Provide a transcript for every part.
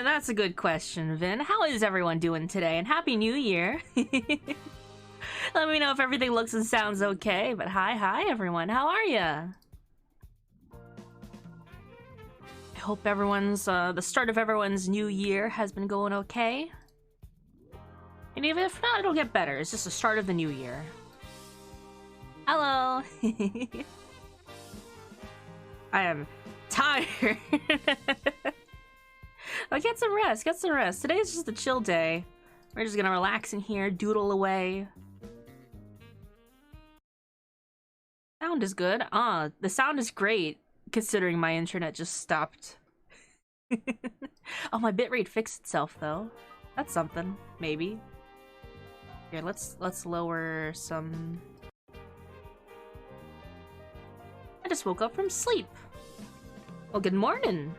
That's a good question, Vin. How is everyone doing today? And Happy New Year! Let me know if everything looks and sounds okay. But hi everyone. How are ya? I hope everyone's, the start of everyone's new year has been going okay. And even if not, it'll get better. It's just the start of the new year. Hello! I am tired. Oh, get some rest, get some rest. Today's just a chill day. We're just gonna relax in here, doodle away. Sound is good. The sound is great, considering my internet just stopped. Oh, my bitrate fixed itself, though. That's something, maybe. Here, let's lower some... I just woke up from sleep. Well, good morning.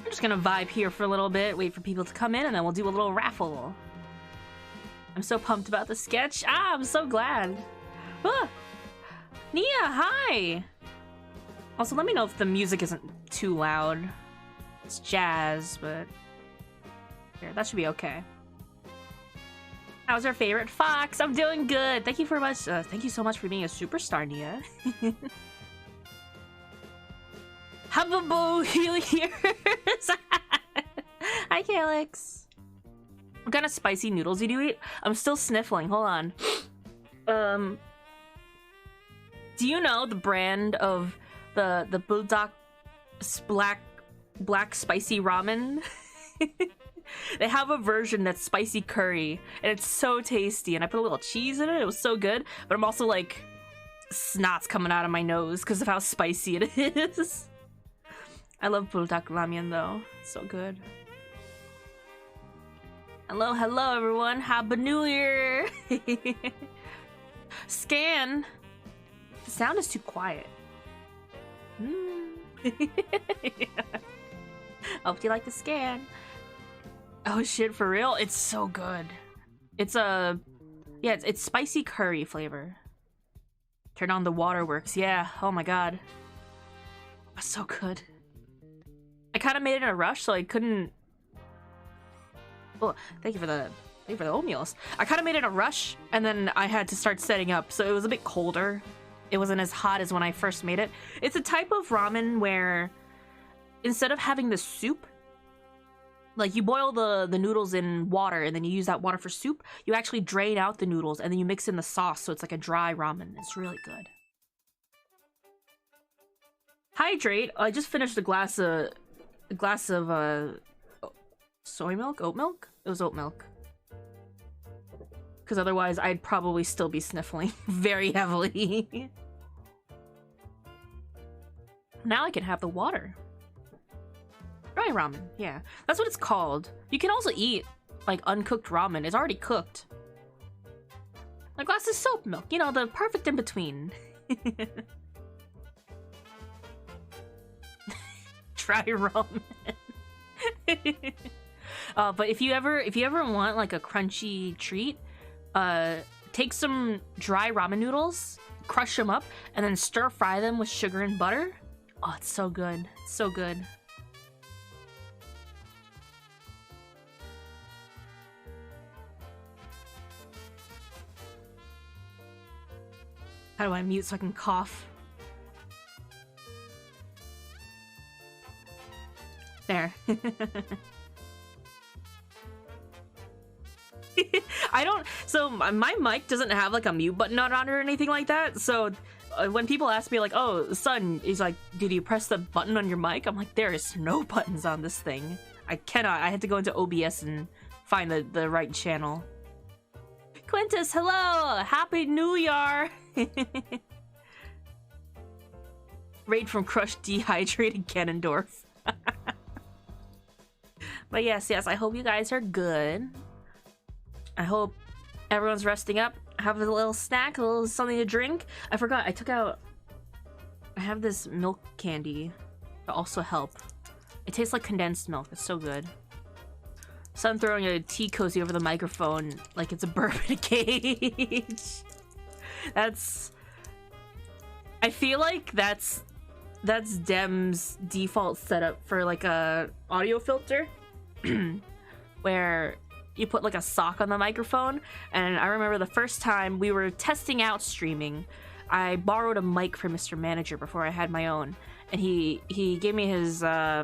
I'm just gonna vibe here for a little bit, wait for people to come in, and then we'll do a little raffle. I'm so pumped about the sketch. I'm so glad. Ah! Nia, hi! Also, let me know if the music isn't too loud. It's jazz, but... Here, that should be okay. How's our favorite fox? I'm doing good. Thank you for much. Thank you so much for being a superstar, Nia. Hababo here. Hi, Calyx. What kind of spicy noodles do you eat? I'm still sniffling. Hold on. Do you know the brand of the bulldog black spicy ramen? They have a version that's spicy curry, and it's so tasty, and I put a little cheese in it. It was so good, but I'm also like, snot's coming out of my nose because of how spicy it is. I love bulldog ramen though. It's so good. Hello, hello everyone. Happy New Year! Scan! The sound is too quiet. Yeah. Hope you like the scan. Oh shit, for real? It's so good. It's a... Yeah, it's spicy curry flavor. Turn on the waterworks. Yeah, oh my god. That's so good. I kind of made it in a rush, so I couldn't... Oh, thank you for the oatmeals. I kind of made it in a rush, and then I had to start setting up, so it was a bit colder. It wasn't as hot as when I first made it. It's a type of ramen where instead of having the soup, like you boil the noodles in water and then you use that water for soup, you actually drain out the noodles and then you mix in the sauce, so it's like a dry ramen. It's really good. Hydrate. I just finished a glass of soy milk? Oat milk? It was oat milk. Because otherwise I'd probably still be sniffling very heavily. Now I can have the water. Dry ramen, yeah. That's what it's called. You can also eat, like, uncooked ramen. It's already cooked. A glass of soap milk. You know, the perfect in-between. Dry ramen. But if you ever want, like, a crunchy treat, take some dry ramen noodles, crush them up, and then stir-fry them with sugar and butter. Oh, it's so good. It's so good. How do I mute so I can cough? There. So my mic doesn't have like a mute button on it or anything like that, so when people ask me like, oh, son, he's like, did you press the button on your mic? I'm like, there is no buttons on this thing. I had to go into OBS and find the right channel. Quintus, hello! Happy New Year! Raid from crushed dehydrated Ganondorf. But yes, I hope you guys are good. I hope everyone's resting up. Have a little snack, a little something to drink. I forgot, I have this milk candy to also help. It tastes like condensed milk. It's so good. So I'm throwing a tea cozy over the microphone like it's a bourbon cage. I feel like that's that's Dem's default setup for like a audio filter where you put like a sock on the microphone. And I remember the first time we were testing out streaming, I borrowed a mic from Mr. Manager before I had my own, and he gave me his I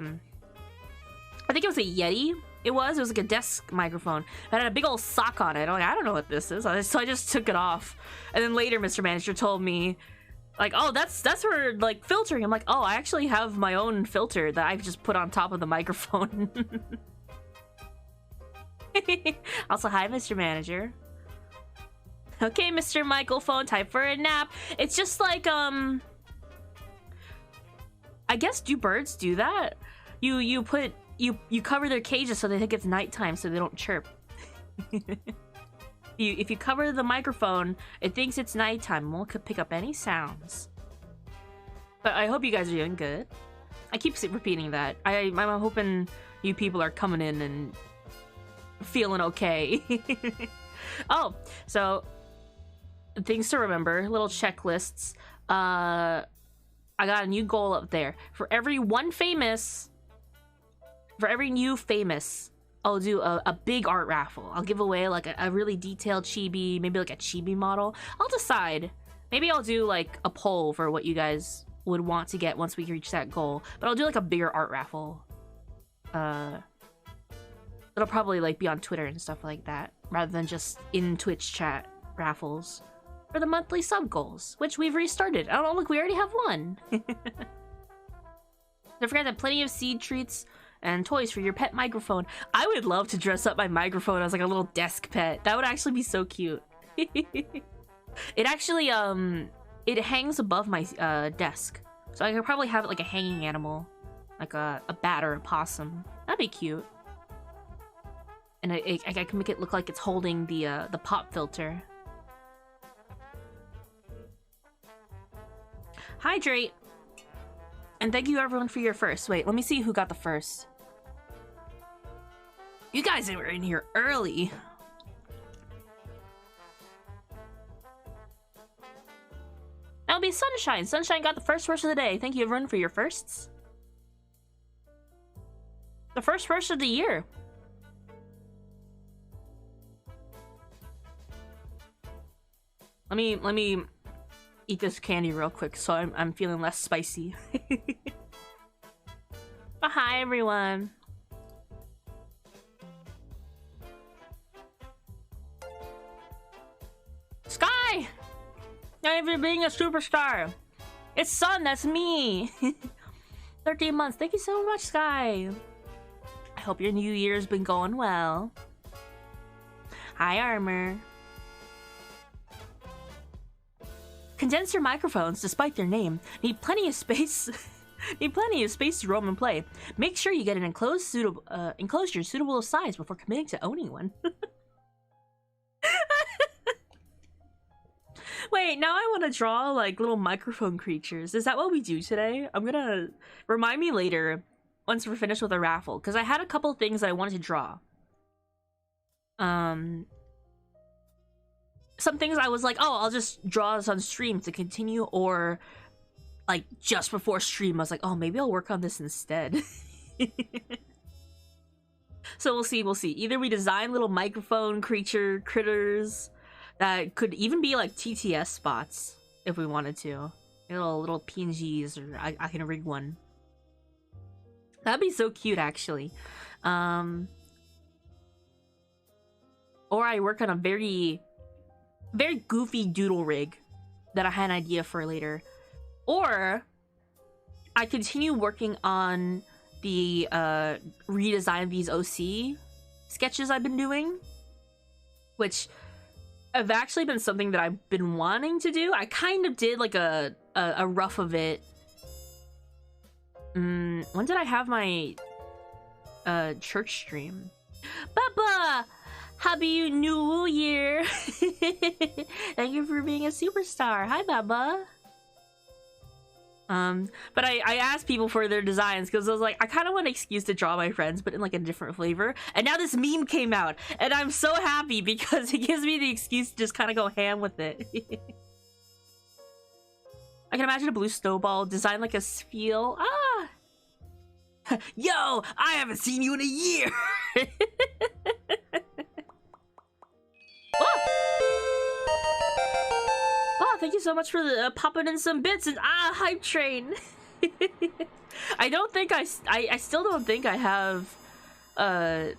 think it was a Yeti. It was like a desk microphone. It had a big old sock on it. I'm like, I don't know what this is. So I just took it off. And then later Mr. Manager told me, like, oh, that's for like filtering. I'm like, oh, I actually have my own filter that I've just put on top of the microphone. Also, hi, Mr. Manager. Okay, Mr. Microphone, time for a nap. It's just like, I guess, do birds do that? You cover their cages so they think it's nighttime so they don't chirp. If you cover the microphone, it thinks it's nighttime and won't pick up any sounds. But I hope you guys are doing good. I keep repeating that. I'm hoping you people are coming in and feeling okay. Oh, so things to remember, little checklists. I got a new goal up there. For every new famous, I'll do a big art raffle. I'll give away like a really detailed chibi, maybe like a chibi model. I'll decide. Maybe I'll do like a poll for what you guys would want to get once we reach that goal. But I'll do like a bigger art raffle. It'll probably like be on Twitter and stuff like that, rather than just in Twitch chat raffles for the monthly sub goals, which we've restarted. Oh, look, we already have one. Don't forget that plenty of seed treats and toys for your pet microphone. I would love to dress up my microphone as like a little desk pet. That would actually be so cute. It actually, it hangs above my desk. So I could probably have it like a hanging animal, like a bat or a possum. That'd be cute. And I can make it look like it's holding the pop filter. Hydrate! And thank you everyone for your first. Wait, let me see who got the first. You guys were in here early. That'll be Sunshine. Sunshine got the first of the day. Thank you everyone for your firsts. The first of the year. Let me eat this candy real quick so I'm feeling less spicy. Oh, hi everyone. Sky! Not even being a superstar. It's Sun, that's me. 13 months. Thank you so much, Sky. I hope your new year's been going well. Hi, Armor. Condenser microphones, despite their name, need plenty of space. Need plenty of space to roam and play. Make sure you get an enclosure suitable of size before committing to owning one. Wait, now I want to draw like little microphone creatures. Is that what we do today? I'm gonna remind me later once we're finished with the raffle, because I had a couple things that I wanted to draw. Some things I was like, oh, I'll just draw this on stream to continue, or like just before stream I was like, oh, maybe I'll work on this instead. So we'll see. Either we design little microphone critters that could even be like TTS spots if we wanted to. Little PNGs, or I can rig one. That'd be so cute, actually. Or I work on a very goofy doodle rig that I had an idea for later. Or I continue working on the redesign of these OC sketches I've been doing, which have actually been something that I've been wanting to do. I kind of did like a rough of it. When did I have my church stream? Baba! Happy New Year! Thank you for being a superstar. Hi, Baba. But I asked people for their designs because I was like, I kind of want an excuse to draw my friends, but in like a different flavor. And now this meme came out, and I'm so happy because it gives me the excuse to just kind of go ham with it. I can imagine a blue snowball designed like a spheal. Ah! Yo, I haven't seen you in a year! Oh! Oh, thank you so much for the, popping in some bits and hype train. I don't think I still don't think I have a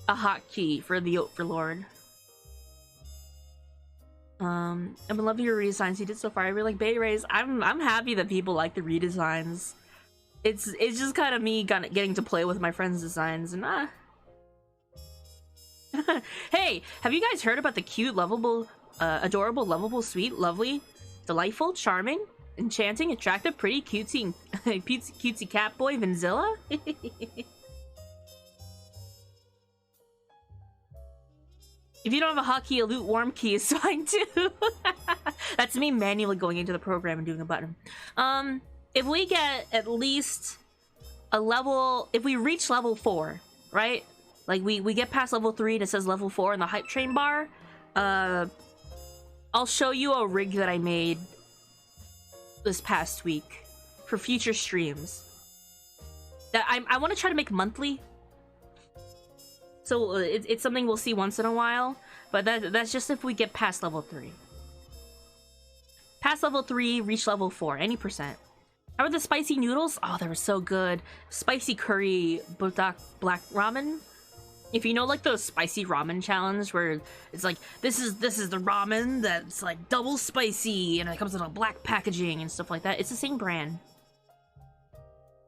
hotkey for the Overlord. I've been loving your redesigns you did so far. I really like Bay Rays. I'm happy that people like the redesigns. It's just kind of me getting to play with my friends' designs and Hey, have you guys heard about the cute, lovable, adorable, lovable, sweet, lovely, delightful, charming, enchanting, attractive, pretty, cutesy, cutesy cat boy Vanzilla? If you don't have a hotkey, a loot worm key is fine too. That's me manually going into the program and doing a button. If we get at least a level, if we reach level 4, right? Like we get past level 3 and it says level 4 in the hype train bar. I'll show you a rig that I made this past week for future streams. That I want to try to make monthly. So it's something we'll see once in a while, but that's just if we get past level 3. Past level 3, reach level 4, any percent. How are the spicy noodles? Oh, they were so good. Spicy curry budak black ramen. If you know like those spicy ramen challenge where it's like this is the ramen that's like double spicy and it comes in a black packaging and stuff like that. It's the same brand.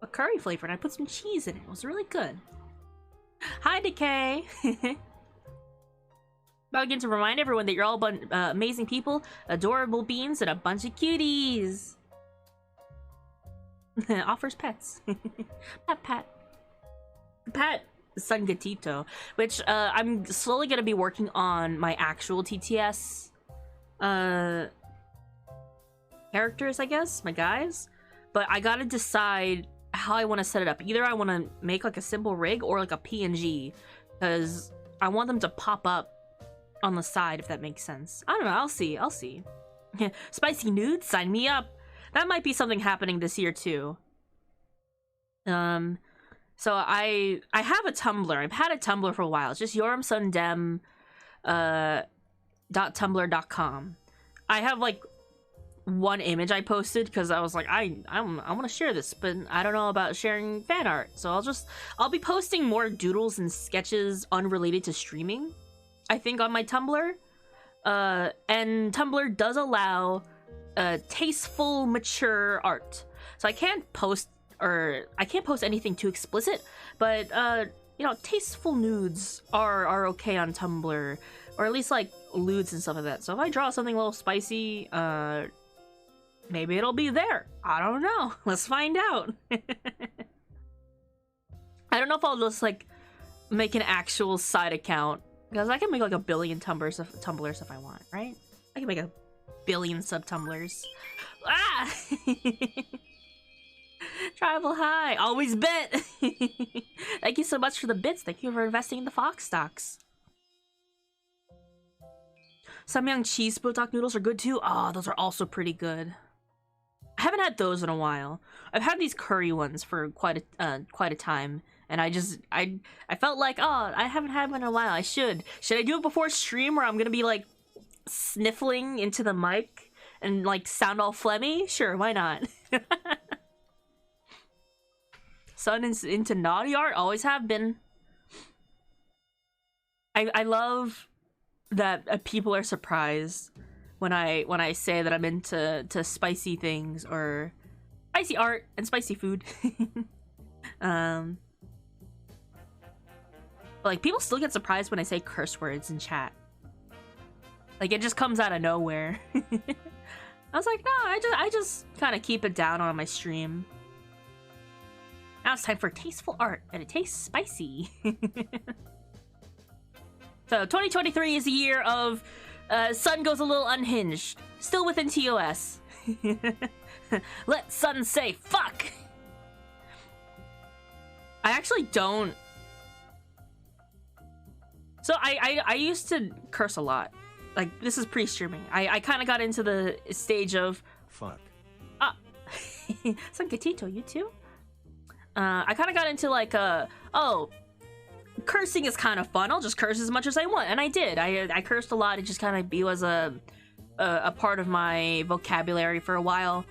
A curry flavor, and I put some cheese in it. It was really good. Hi, Decay. About again to remind everyone that you're all amazing people, adorable beings, and a bunch of cuties. Offers pets. Pat Sun Gatito, which I'm slowly gonna be working on my actual TTS characters, I guess, my guys. But I gotta decide how I want to set it up. Either I want to make like a simple rig or like a PNG, because I want them to pop up on the side, if that makes sense. I don't know, I'll see. Spicy nudes, sign me up. That might be something happening this year too. So I have a Tumblr. I've had a Tumblr for a while. It's just yormsundem .tumblr.com. I have like one image I posted because I was like, I want to share this, but I don't know about sharing fan art. So I'll be posting more doodles and sketches unrelated to streaming, I think, on my Tumblr. And Tumblr does allow tasteful, mature art. So I can't post anything too explicit, but you know, tasteful nudes are okay on Tumblr, or at least like lewds and stuff like that. So if I draw something a little spicy, maybe it'll be there. I don't know. Let's find out. I don't know if I'll just like make an actual side account, because I can make like a billion Tumblrs if I want, right? I can make a billion sub-Tumblrs. Ah! Travel high. Always bet. Thank you so much for the bits. Thank you for investing in the Fox stocks. Samyang cheese bulldog noodles are good too. Oh, those are also pretty good. I haven't had those in a while. I've had these curry ones for quite a time, and I felt like, oh, I haven't had one in a while. I should I do it before stream where I'm gonna be like sniffling into the mic and like sound all phlegmy? Sure, why not? Son is into naughty art, always have been. I love that people are surprised when I say that I'm into spicy things or spicy art and spicy food. Like people still get surprised when I say curse words in chat. Like it just comes out of nowhere. I was like, no, I just kind of keep it down on my stream. Now it's time for tasteful art, and it tastes spicy. So 2023 is a year of Sun goes a little unhinged. Still within TOS. Let Sun say fuck! I actually don't... So I used to curse a lot. Like, this is pre-streaming. I kind of got into the stage of... Fuck. San Gatito, you too? I kind of got into like, oh, cursing is kind of fun. I'll just curse as much as I want. And I did. I cursed a lot. It just kind of was a part of my vocabulary for a while.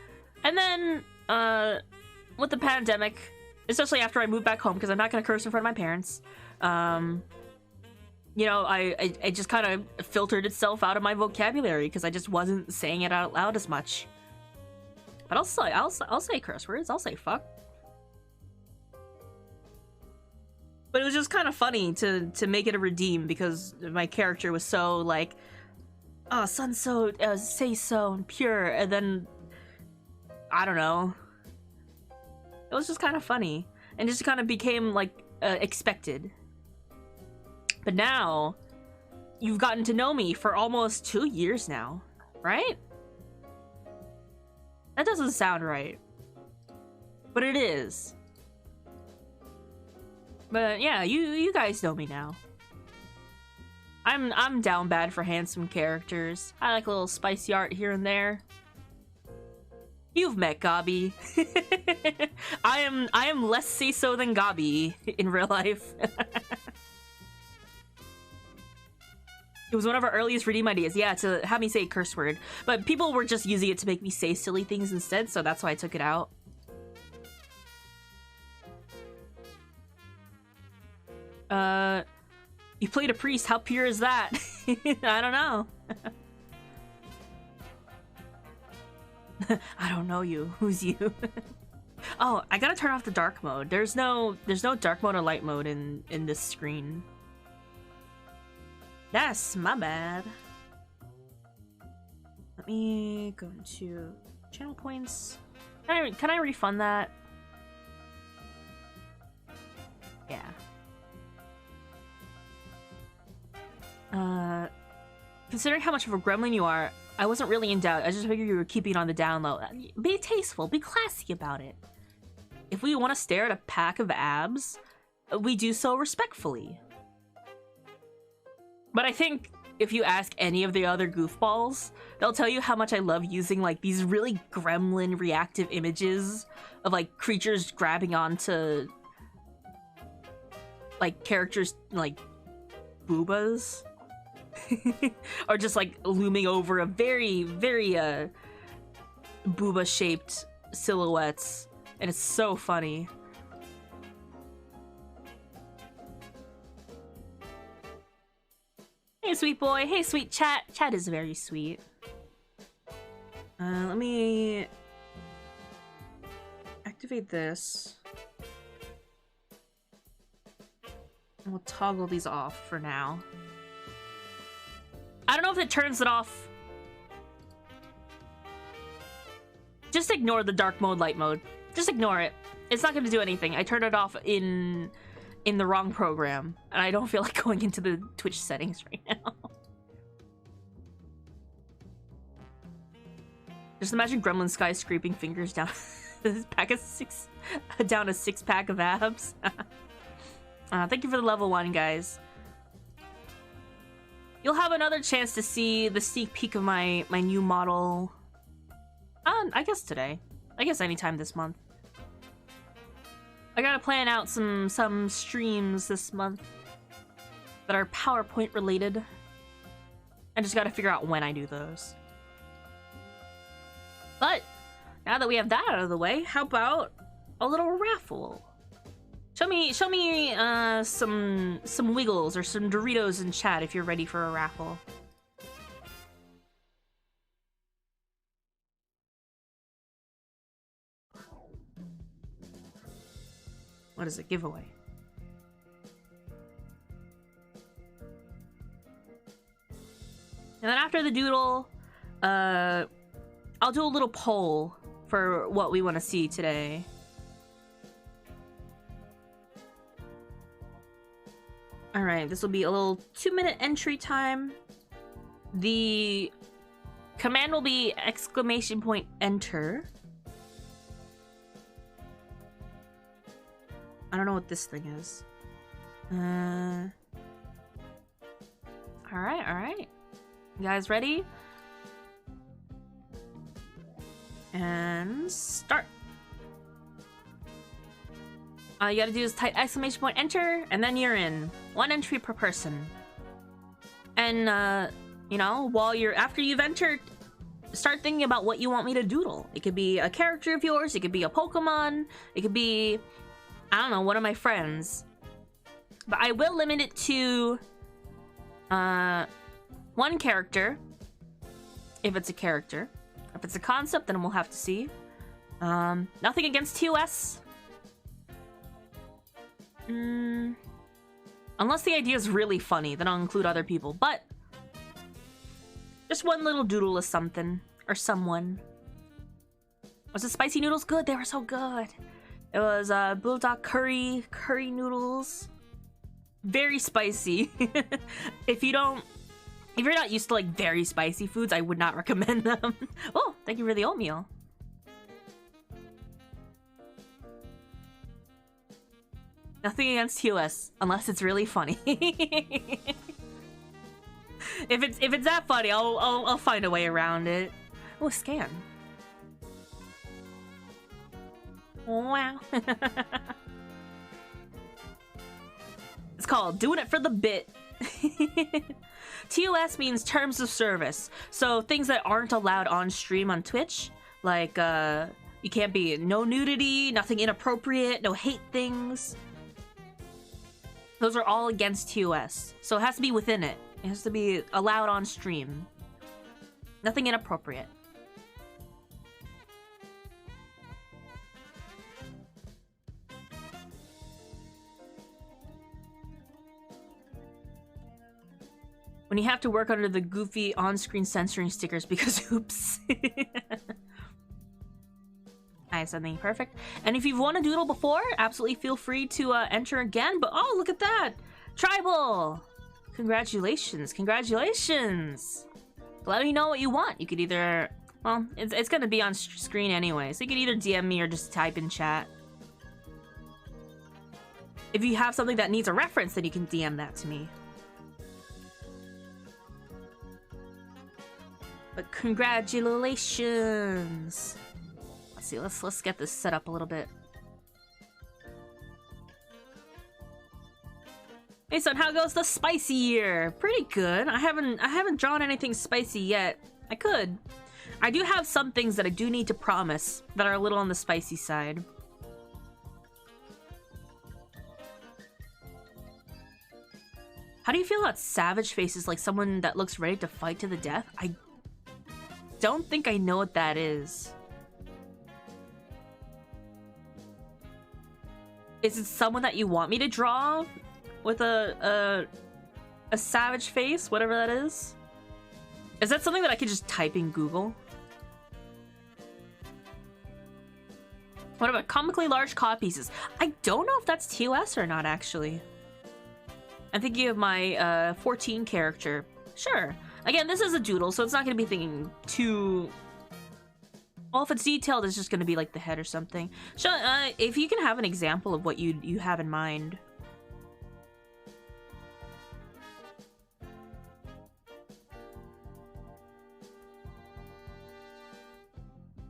And then, with the pandemic, especially after I moved back home, because I'm not going to curse in front of my parents, you know, I just kind of filtered itself out of my vocabulary because I just wasn't saying it out loud as much. But I'll say curse words. I'll say fuck. But it was just kind of funny to make it a redeem because my character was so like, oh, son, so say so and pure, and then I don't know. It was just kind of funny and just kind of became like expected. But now you've gotten to know me for almost 2 years now, right? That doesn't sound right, but it is. But yeah, you guys know me now. I'm down bad for handsome characters. I like a little spicy art here and there. You've met Gabi. I am less say-so than Gabi in real life. It was one of our earliest redeem ideas, yeah, to have me say a curse word. But people were just using it to make me say silly things instead, so that's why I took it out. You played a priest, how pure is that? I don't know. I don't know you. Who's you? Oh, I gotta turn off the dark mode. There's no dark mode or light mode in this screen. That's my bad. Let me go into channel points. Can I refund that? Yeah. Considering how much of a gremlin you are, I wasn't really in doubt. I just figured you were keeping it on the down low. Be tasteful, be classy about it. If we want to stare at a pack of abs, we do so respectfully. But I think if you ask any of the other goofballs, they'll tell you how much I love using like these really gremlin reactive images of like creatures grabbing onto like characters like boobas. Or just like looming over a very booba shaped silhouettes, and it's so funny. Hey sweet boy, hey sweet chat. Chat is very sweet. Let me activate this. And we'll toggle these off for now. I don't know if it turns it off. Just ignore the dark mode, light mode. Just ignore it. It's not going to do anything. I turned it off in the wrong program, and I don't feel like going into the Twitch settings right now. Just imagine Gremlin Sky scraping fingers down this pack of down a 6-pack of abs. Thank you for the level 1, guys. You'll have another chance to see the sneak peek of my new model. I guess today. I guess anytime this month. I gotta plan out some streams this month that are PowerPoint related. I just gotta figure out when I do those. But now that we have that out of the way, how about a little raffle? Show me some wiggles or some Doritos in chat if you're ready for a raffle. What is it? Giveaway. And then after the doodle, I'll do a little poll for what we want to see today. Alright, this will be a little 2-minute entry time. The command will be !enter. I don't know what this thing is. Alright. You guys ready? And start. All you gotta do is type exclamation point enter, and then you're in. 1 entry per person. And, you know, after you've entered, start thinking about what you want me to doodle. It could be a character of yours, it could be a Pokemon, it could be, I don't know, one of my friends. But I will limit it to, 1 character, if it's a character. If it's a concept, then we'll have to see. Nothing against TOS. Unless the idea is really funny, then I'll include other people. But just 1 little doodle of something or someone. Was the spicy noodles good? They were so good. It was bulldog curry noodles. Very spicy. If you're not used to like very spicy foods, I would not recommend them. Oh, thank you for the oatmeal. Nothing against TOS, unless it's really funny. If it's that funny, I'll find a way around it. Oh, scan. Wow. It's called Doing It for the Bit. TOS means terms of service. So things that aren't allowed on stream on Twitch, like you can't be no nudity, nothing inappropriate, no hate things. Those are all against TOS. So it has to be within it. It has to be allowed on stream. Nothing inappropriate. When you have to work under the goofy on-screen censoring stickers because oops. Nice, something perfect. And if you've won a doodle before, absolutely feel free to enter again. But oh, look at that! Tribal! Congratulations, congratulations! Let me know what you want. You could either... Well, it's gonna be on screen anyway, so you could either DM me or just type in chat. If you have something that needs a reference, then you can DM that to me. But congratulations! Let's see, let's get this set up a little bit. Hey son, how goes the spicy year? Pretty good. I haven't drawn anything spicy yet. I could. I do have some things that I do need to promise that are a little on the spicy side. How do you feel about savage faces, like someone that looks ready to fight to the death? I don't think I know what that is. Is it someone that you want me to draw with a savage face, whatever that is? Is that something that I could just type in Google? What about comically large codpieces? I don't know if that's TOS or not, actually. I'm thinking of my 14 character. Sure. Again, this is a doodle, so it's not going to be thinking too... Well, if it's detailed, it's just going to be like the head or something. So, if you can have an example of what you have in mind.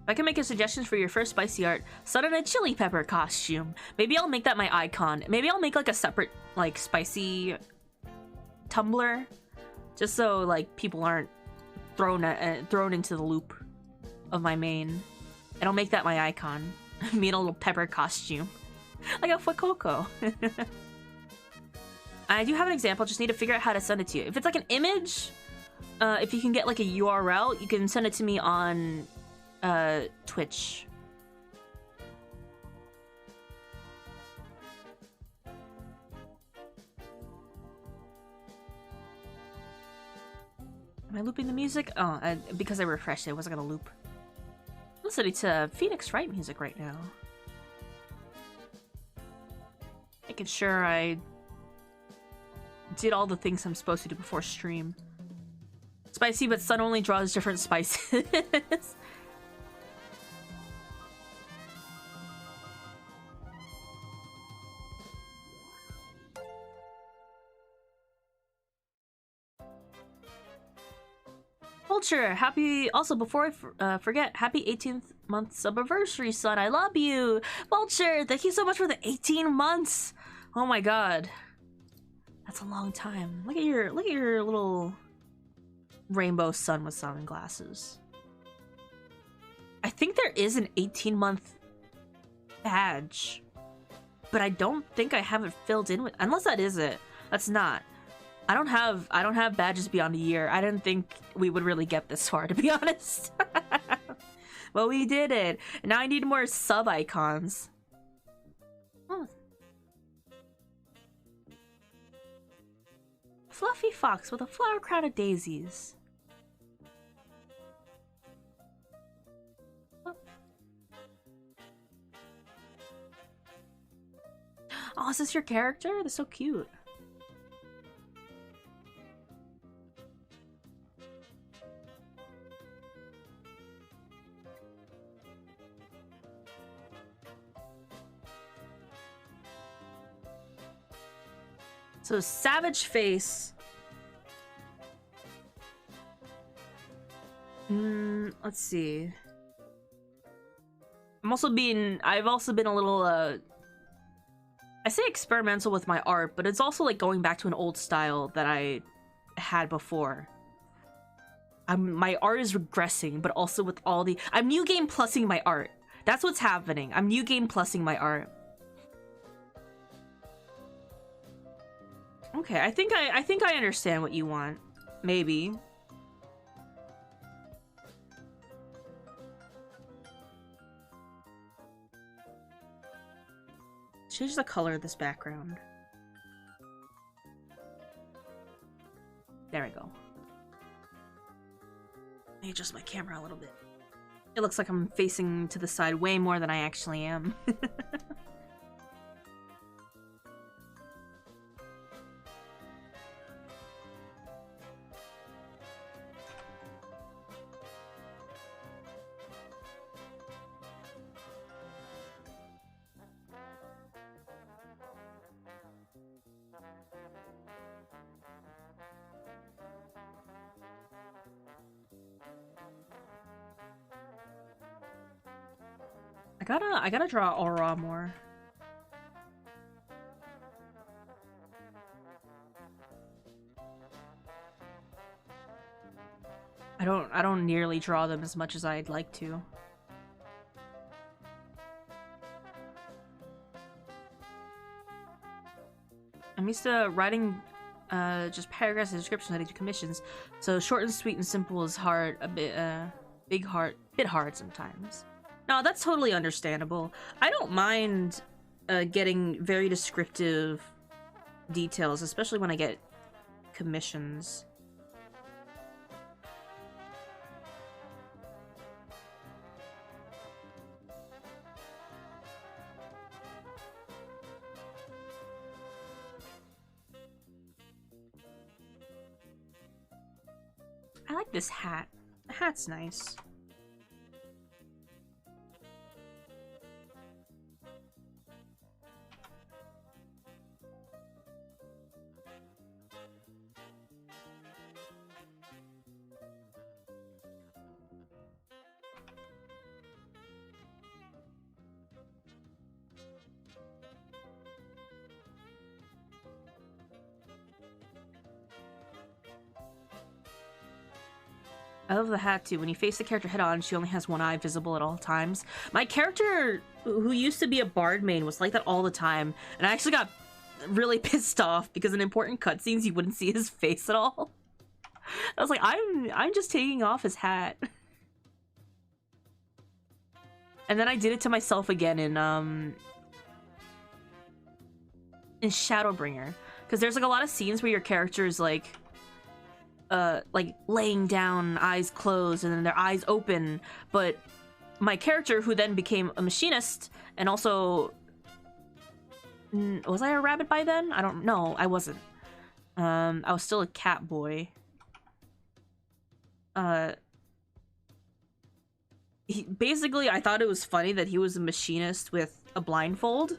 If I can make a suggestion for your first spicy art, sun in a chili pepper costume. Maybe I'll make that my icon. Maybe I'll make like a separate like spicy Tumblr, just so like people aren't thrown into the loop of my main. And I'll make that my icon. Me in a little pepper costume, like a Fuecoco. I do have an example. Just need to figure out how to send it to you. If it's like an image, if you can get like a URL, you can send it to me on Twitch. Am I looping the music? Oh, because I refreshed it, I wasn't gonna loop. I'm listening to Phoenix Wright music right now. Making sure I did all the things I'm supposed to do before stream. Spicy, but Sun only draws different spices. Vulture, happy, also before I forget, happy 18th month subiversary, son. I love you. Vulture, thank you so much for the 18 months. Oh my god. That's a long time. Look at your little rainbow sun with sunglasses. I think there is an 18-month badge, but I don't think I have it filled in with, unless that is it. That's not. I don't have badges beyond a year. I didn't think we would really get this far, to be honest. Well, we did it. Now I need more sub icons. Oh. Fluffy fox with a flower crown of daisies. Oh, is this your character? That's so cute. So savage face. Let's see. I've also been a little I say experimental with my art, but it's also like going back to an old style that I had before. My art is regressing, but also with all the I'm new game plussing my art. That's what's happening. I'm new game plussing my art. Okay, I think I understand what you want. Maybe. Change the color of this background. There we go. Let me adjust my camera a little bit. It looks like I'm facing to the side way more than I actually am. I gotta draw aura more. I don't nearly draw them as much as I'd like to. I'm used to writing just paragraphs and descriptions I do commissions, so short and sweet and simple is hard, a bit bit hard sometimes. No, that's totally understandable. I don't mind getting very descriptive details, especially when I get commissions. I like this hat. The hat's nice. I love the hat too. When you face the character head on, she only has one eye visible at all times. My character, who used to be a bard main, was like that all the time, and I actually got really pissed off because in important cutscenes you wouldn't see his face at all. I was like, I'm just taking off his hat. And then I did it to myself again in Shadowbringer, because there's like a lot of scenes where your character is like laying down, eyes closed, and then their eyes open. But my character, who then became a machinist, and also... was I a rabbit by then? I don't know. I wasn't. I was still a cat boy. Basically, I thought it was funny that he was a machinist with a blindfold.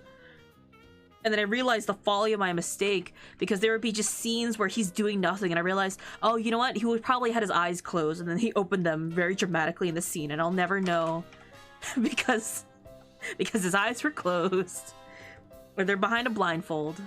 And then I realized the folly of my mistake because there would be just scenes where he's doing nothing, and I realized, oh, you know what? He would probably had his eyes closed, and then he opened them very dramatically in the scene, and I'll never know because his eyes were closed, or they're behind a blindfold.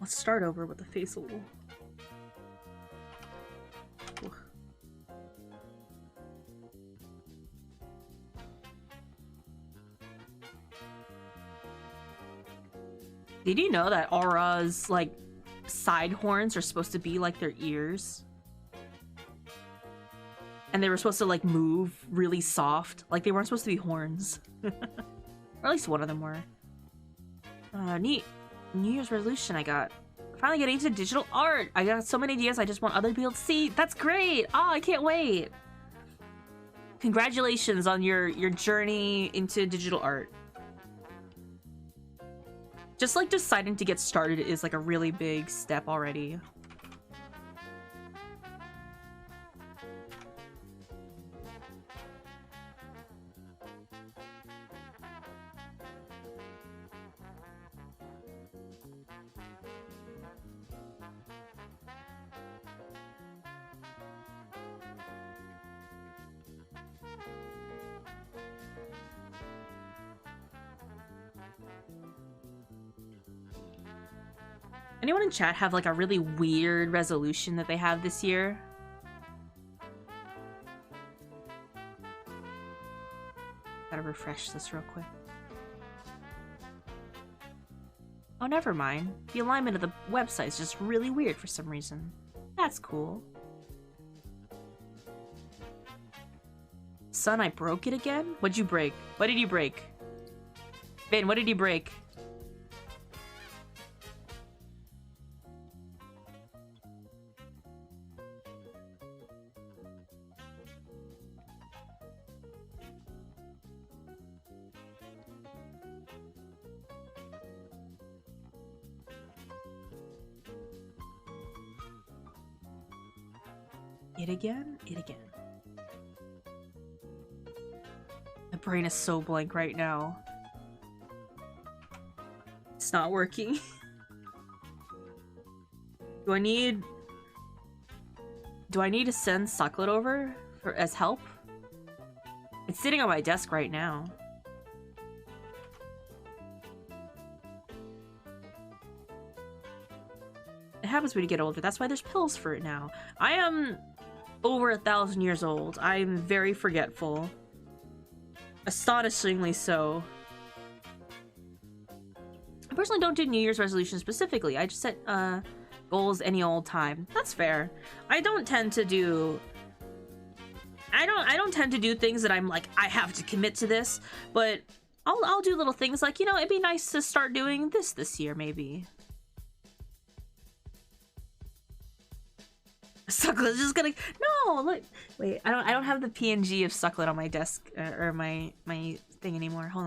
Let's start over with the face a little. Ugh. Did you know that Aura's, like, side horns are supposed to be like their ears? And they were supposed to, like, move really soft. Like, they weren't supposed to be horns. Or at least one of them were. Neat. New Year's resolution I got. Finally getting into digital art. I got so many ideas I just want other people to see. That's great. Oh, I can't wait. Congratulations on your journey into digital art. Just like deciding to get started is like a really big step already. Anyone in chat have like a really weird resolution that they have this year? Gotta refresh this real quick. Oh, never mind. The alignment of the website is just really weird for some reason. That's cool. Son, I broke it again? What'd you break? What did you break? Vin, what did you break? It again? It again. My brain is so blank right now. It's not working. Do I need to send Sucklet over as help? It's sitting on my desk right now. It happens when you get older. That's why there's pills for it now. I am over 1,000 years old. I'm very forgetful. Astonishingly so. I personally don't do New Year's resolutions specifically. I just set goals any old time. That's fair. I don't tend to do things that I'm like, I have to commit to this, but I'll do little things like, you know, it'd be nice to start doing this year maybe. Sucklet's just gonna no look. Wait, I don't have the PNG of Sucklet on my desk or my thing anymore. Hold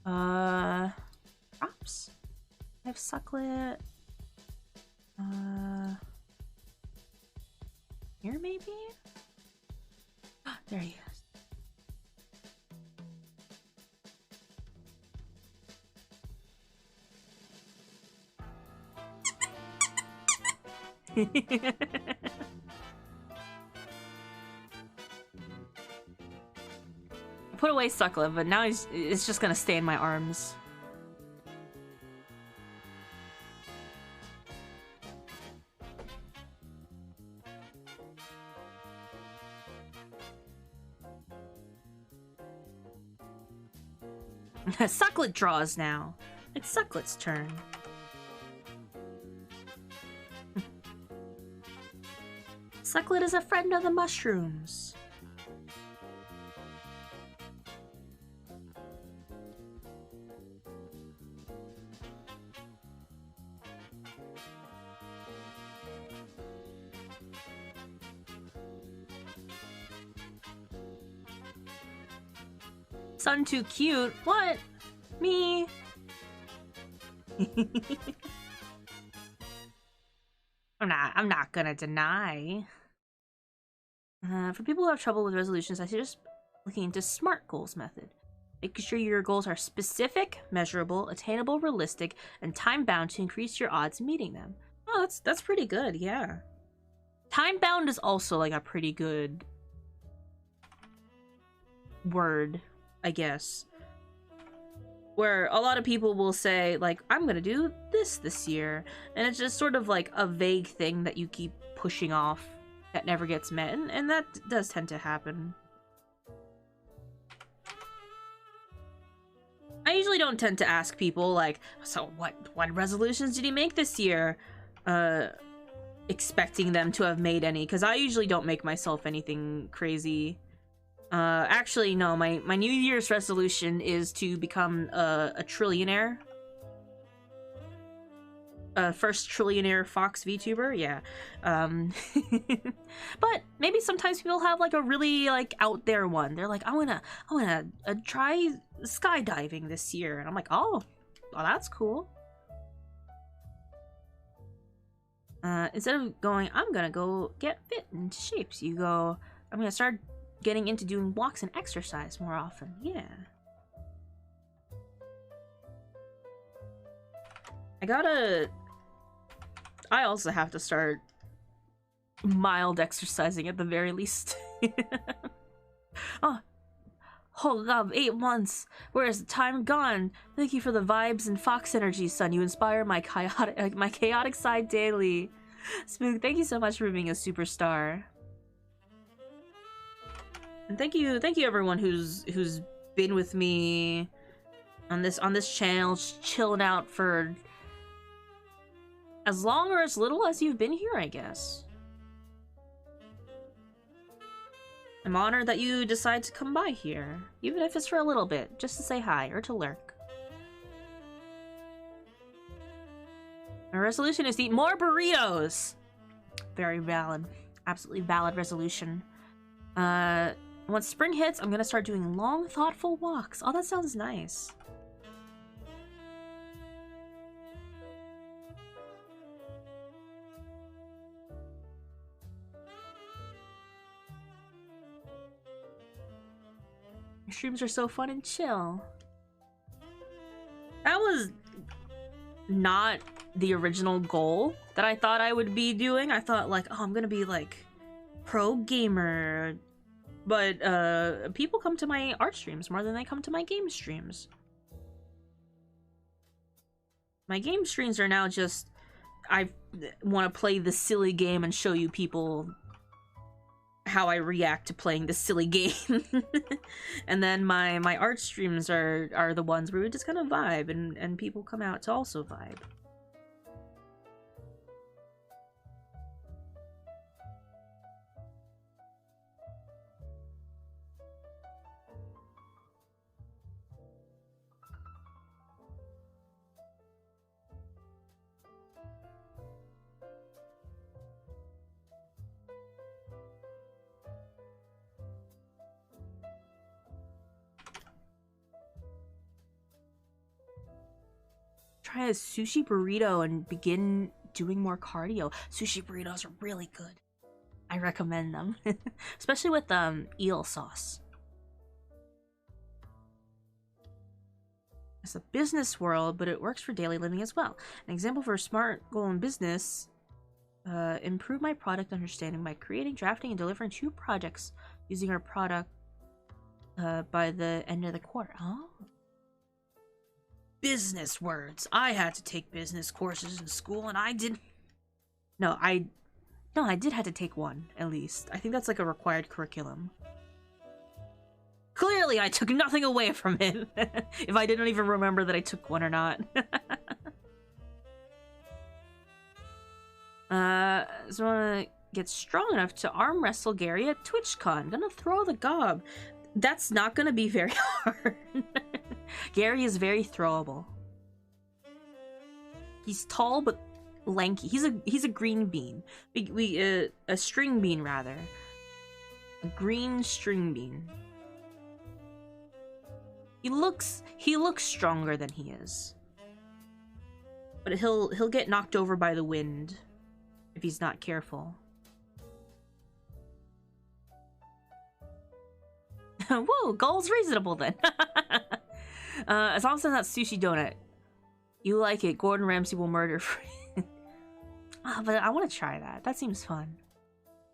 on. Props. I have Sucklet. Here maybe. There he is. Put away Sucklet, but now it's just gonna stay in my arms. Sucklet draws now. It's Sucklet's turn. Sucklet is a friend of the mushrooms. Son too cute. What? Me? I'm not gonna deny. For people who have trouble with resolutions, I suggest looking into SMART goals method. Making sure your goals are specific, measurable, attainable, realistic, and time-bound to increase your odds meeting them. Oh, that's pretty good, yeah. Time-bound is also like a pretty good word, I guess. Where a lot of people will say, like, I'm gonna do this year, and it's just sort of like a vague thing that you keep pushing off that never gets met, and that does tend to happen. I usually don't tend to ask people, like, so what resolutions did you make this year? Expecting them to have made any, because I usually don't make myself anything crazy. Actually, no, my New Year's resolution is to become a trillionaire. First trillionaire Fox VTuber, yeah. But maybe sometimes people have like a really like out there one. They're like, I wanna try skydiving this year, and I'm like, oh, well, that's cool. Instead of going, I'm gonna go get fit into shapes, you go, I'm gonna start getting into doing walks and exercise more often. Yeah. I also have to start mild exercising at the very least. Oh, hold up, 8 months. Where has the time gone? Thank you for the vibes and fox energy, son. You inspire my chaotic side daily. Spook, thank you so much for being a superstar. And thank you everyone who's been with me on this channel, just chilling out for as long or as little as you've been here, I guess. I'm honored that you decide to come by here, even if it's for a little bit, just to say hi or to lurk. My resolution is to eat more burritos. Very valid. Absolutely valid resolution. Once spring hits, I'm gonna start doing long, thoughtful walks. Oh, that sounds nice. Your streams are so fun and chill. That was not the original goal that I thought I would be doing. I thought like, oh, I'm gonna be like pro gamer. But people come to my art streams more than they come to my game streams. My game streams are now just, I want to play the silly game and show you people how I react to playing this silly game. And then my art streams are the ones where we just kind of vibe and people come out to also vibe. Try a sushi burrito and begin doing more cardio. Sushi burritos are really good. I recommend them. Especially with eel sauce. It's a business world, but it works for daily living as well. An example for a smart goal in business, improve my product understanding by creating, drafting, and delivering 2 projects using our product by the end of the quarter. Oh. Business words. I had to take business courses in school, and I didn't. No, I did have to take one, at least. I think that's like a required curriculum. Clearly, I took nothing away from it. If I didn't even remember that I took one or not. So I wanna get strong enough to arm wrestle Gary at TwitchCon. Gonna throw the gob. That's not gonna be very hard. Gary is very throwable. He's tall but lanky. He's a green bean. A string bean rather. A green string bean. He looks stronger than he is. But he'll get knocked over by the wind if he's not careful. Whoa, goal's reasonable then. As long as it's not sushi donut. You like it, Gordon Ramsay will murder for you. But I want to try that. That seems fun.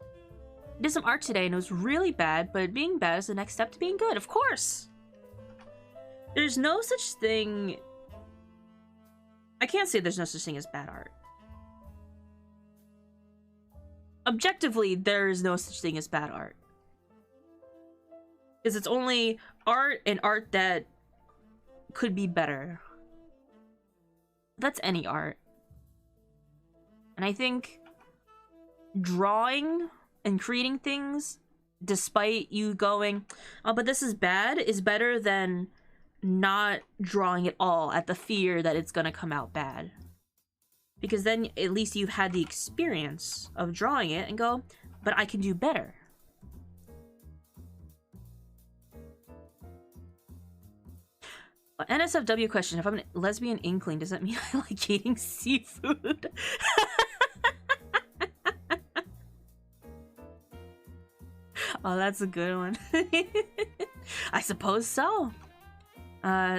I did some art today and it was really bad, but being bad is the next step to being good, of course. There's no such thing... I can't say there's no such thing as bad art. Objectively, there is no such thing as bad art. Because it's only art and art that could be better. That's any art. And I think drawing and creating things, despite you going, oh, but this is bad, is better than not drawing at all at the fear that it's gonna come out bad. Because then at least you've had the experience of drawing it and go, but I can do better. NSFW question, if I'm a lesbian inkling, does that mean I like eating seafood? Oh, that's a good one. I suppose so.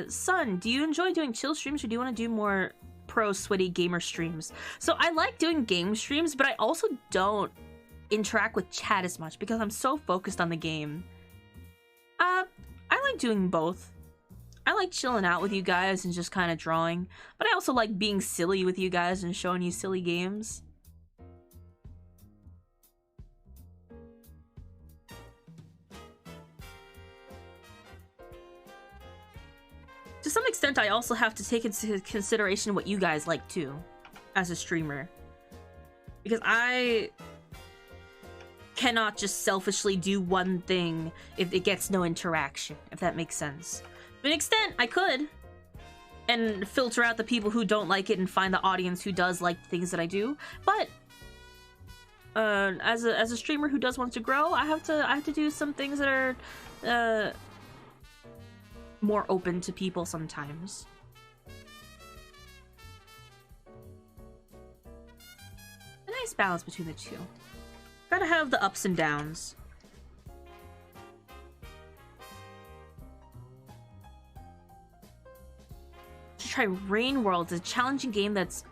Son, do you enjoy doing chill streams or do you want to do more pro sweaty gamer streams? So I like doing game streams, but I also don't interact with chat as much because I'm so focused on the game. I like doing both. I like chilling out with you guys and just kind of drawing, but I also like being silly with you guys and showing you silly games. To some extent, I also have to take into consideration what you guys like too, as a streamer. Because I cannot just selfishly do one thing if it gets no interaction, if that makes sense. To an extent, I could, and filter out the people who don't like it and find the audience who does like the things that I do. But as a streamer who does want to grow, I have to do some things that are more open to people sometimes. A nice balance between the two. Gotta have the ups and downs. Try Rain World. It's a challenging game that's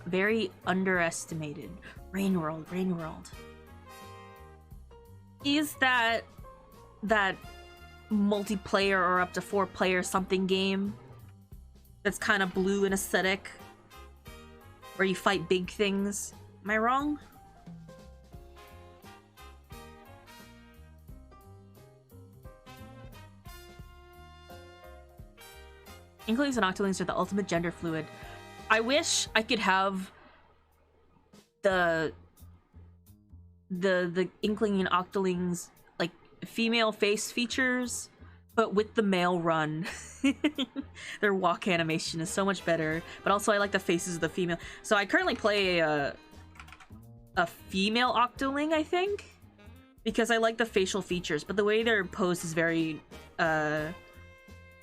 very underestimated. Rain World. Is that multiplayer or up to 4-player something game that's kind of blue and aesthetic, where you fight big things? Am I wrong? Inklings and Octolings are the ultimate gender fluid. I wish I could have the Inkling and Octolings like female face features, but with the male run. Their walk animation is so much better, but also I like the faces of the female. So I currently play a female Octoling, I think, because I like the facial features, but the way they're posed is very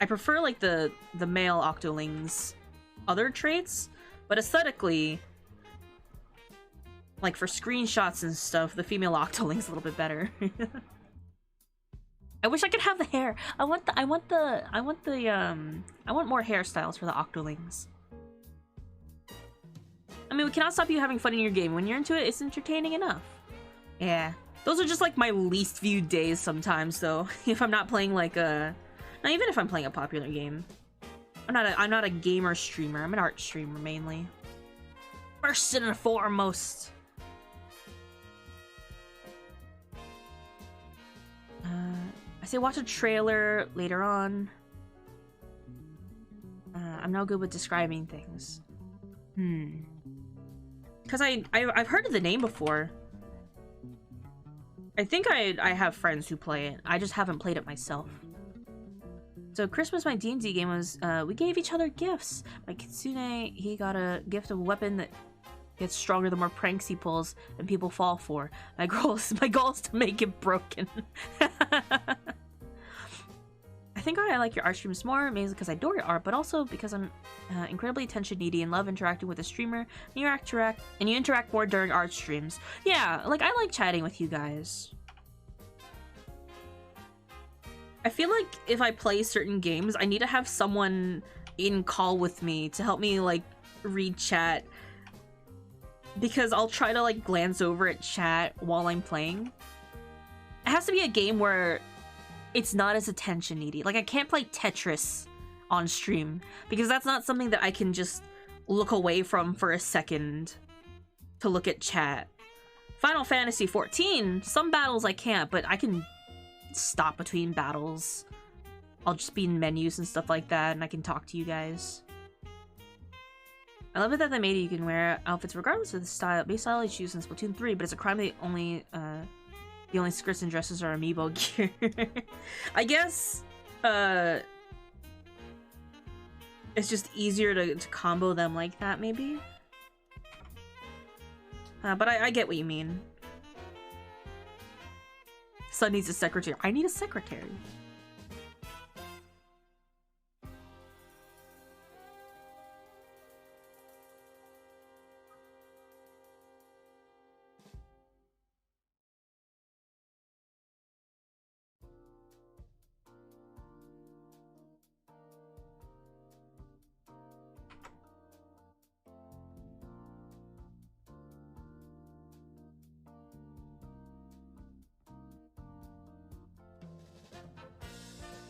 I prefer like the male Octolings' other traits, but aesthetically, like for screenshots and stuff, the female Octoling's a little bit better. I wish I could have the hair. I want more hairstyles for the Octolings. I mean, we cannot stop you having fun in your game. When you're into it, it's entertaining enough. Yeah. Those are just like my least viewed days sometimes, though. If I'm not playing like a... Now, even if I'm playing a popular game. I'm not a gamer streamer. I'm an art streamer, mainly. First and foremost. I say watch a trailer later on. I'm no good with describing things. Because I've heard of the name before. I think I have friends who play it. I just haven't played it myself. So Christmas, my D&D game was, we gave each other gifts. My Kitsune, he got a gift of a weapon that gets stronger the more pranks he pulls and people fall for. My goal is to make it broken. I think I like your art streams more, mainly because I adore your art, but also because I'm incredibly attention needy and love interacting with a streamer. And you interact more during art streams. Yeah, like I like chatting with you guys. I feel like if I play certain games, I need to have someone in call with me to help me like read chat, because I'll try to like glance over at chat while I'm playing. It has to be a game where it's not as attention needy. Like I can't play Tetris on stream because that's not something that I can just look away from for a second to look at chat. Final Fantasy 14, some battles I can't, but I can stop between battles. I'll just be in menus and stuff like that, and I can talk to you guys. I love it that they made it you can wear outfits regardless of the style. Base style I choose in Splatoon 3, but it's a crime the only skirts and dresses are amiibo gear. I guess it's just easier to combo them like that, maybe. But I get what you mean. Son needs a secretary. I need a secretary.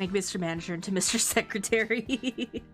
Make Mr. Manager into Mr. Secretary.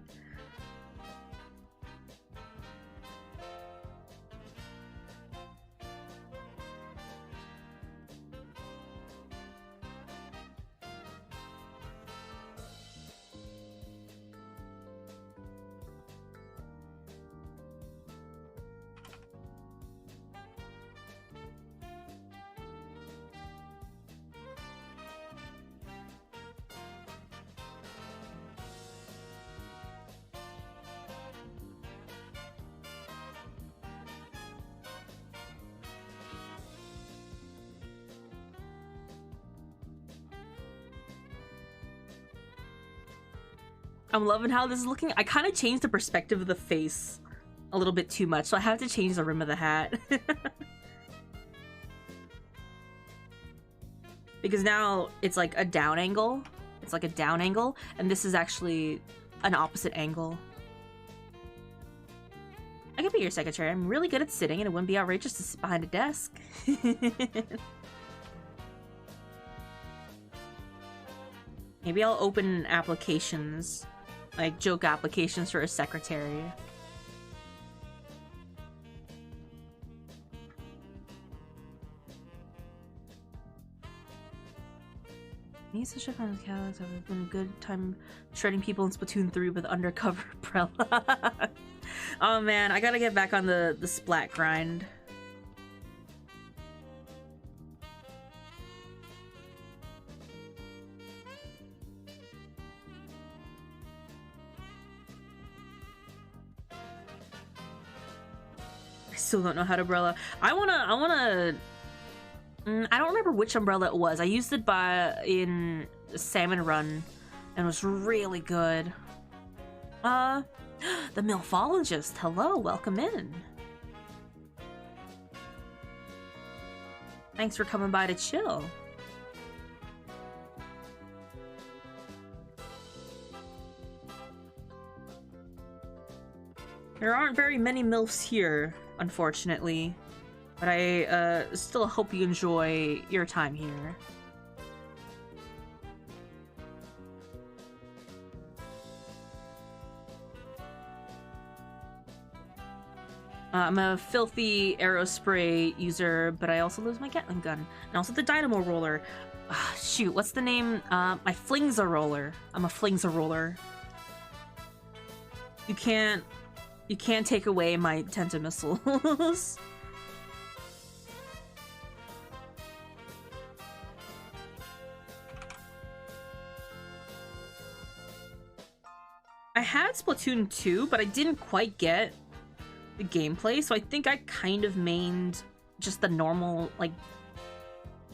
I'm loving how this is looking. I kind of changed the perspective of the face a little bit too much, so I have to change the rim of the hat. Because now it's like a down angle. It's like a down angle, and this is actually an opposite angle. I could be your secretary. I'm really good at sitting, and it wouldn't be outrageous to sit behind a desk. Maybe I'll open applications. Like joke applications for a secretary. Me such a fun cats have been a good time shredding people in Splatoon 3 with undercover umbrella. Oh man, I gotta get back on the splat grind. Still don't know how to umbrella. I don't remember which umbrella it was. I used it in Salmon Run and it was really good. The Milfologist. Hello, welcome in. Thanks for coming by to chill. There aren't very many MILFs here, unfortunately, but I still hope you enjoy your time here. I'm a filthy aerospray user, but I also lose my Gatling gun, and also the dynamo roller. Shoot, what's the name? My Flingza roller. I'm a Flingza roller. You can't take away my Tenta missiles. I had Splatoon 2, but I didn't quite get the gameplay, so I think I kind of mained just the normal, like,